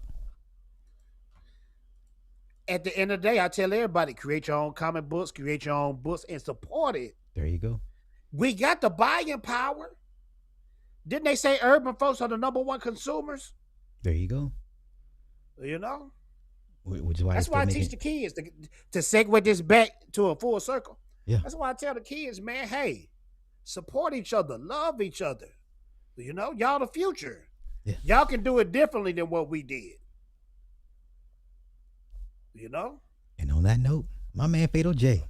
Speaker 2: At the end of the day, I tell everybody, create your own comic books, create your own books, and support it.
Speaker 1: There you go.
Speaker 2: We got the buying power. Didn't they say urban folks are the number one consumers?
Speaker 1: There you go.
Speaker 2: You know?
Speaker 1: Which is why
Speaker 2: that's why I teach the kids to segue this back to a full circle.
Speaker 1: Yeah.
Speaker 2: That's why I tell the kids, man, hey, support each other, love each other. You know, y'all the future.
Speaker 1: Yeah.
Speaker 2: Y'all can do it differently than what we did. You know?
Speaker 1: And on that note, my man Fatal J.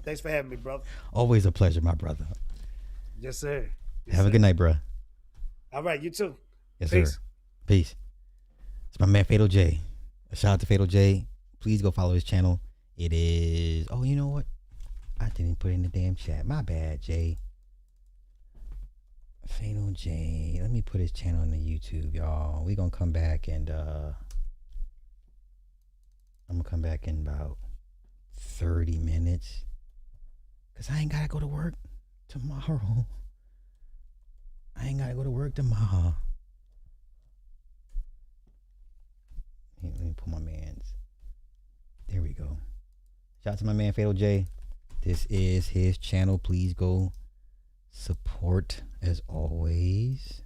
Speaker 2: Thanks for having me, brother.
Speaker 1: Always a pleasure, my brother.
Speaker 2: Yes, sir. Yes,
Speaker 1: Have a good night, bro.
Speaker 2: All right, you too.
Speaker 1: Yes,
Speaker 2: Peace.
Speaker 1: sir. Peace. It's my man Fatal J. A shout out to Fatal J. Please go follow his channel. It is. Oh, you know what? I didn't put it in the damn chat. My bad, Jay. Fatal J. Let me put his channel on the YouTube, y'all. We gonna come back and I'm gonna come back in about 30 minutes. Cause I ain't gotta go to work tomorrow. I ain't gotta go to work tomorrow. Let me put my man's. There we go. Shout out to my man Fatal J. This is his channel. Please go support as always.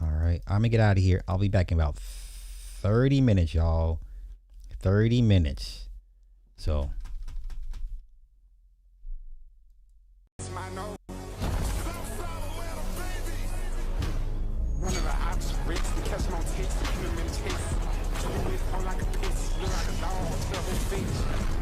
Speaker 1: All right. I'm gonna get out of here. I'll be back in about 30 minutes, y'all. 30 minutes. So.
Speaker 3: One of the ops bricks, catch him on tape, keep him in chase. Two with on like a pitch, look like a dog, double face.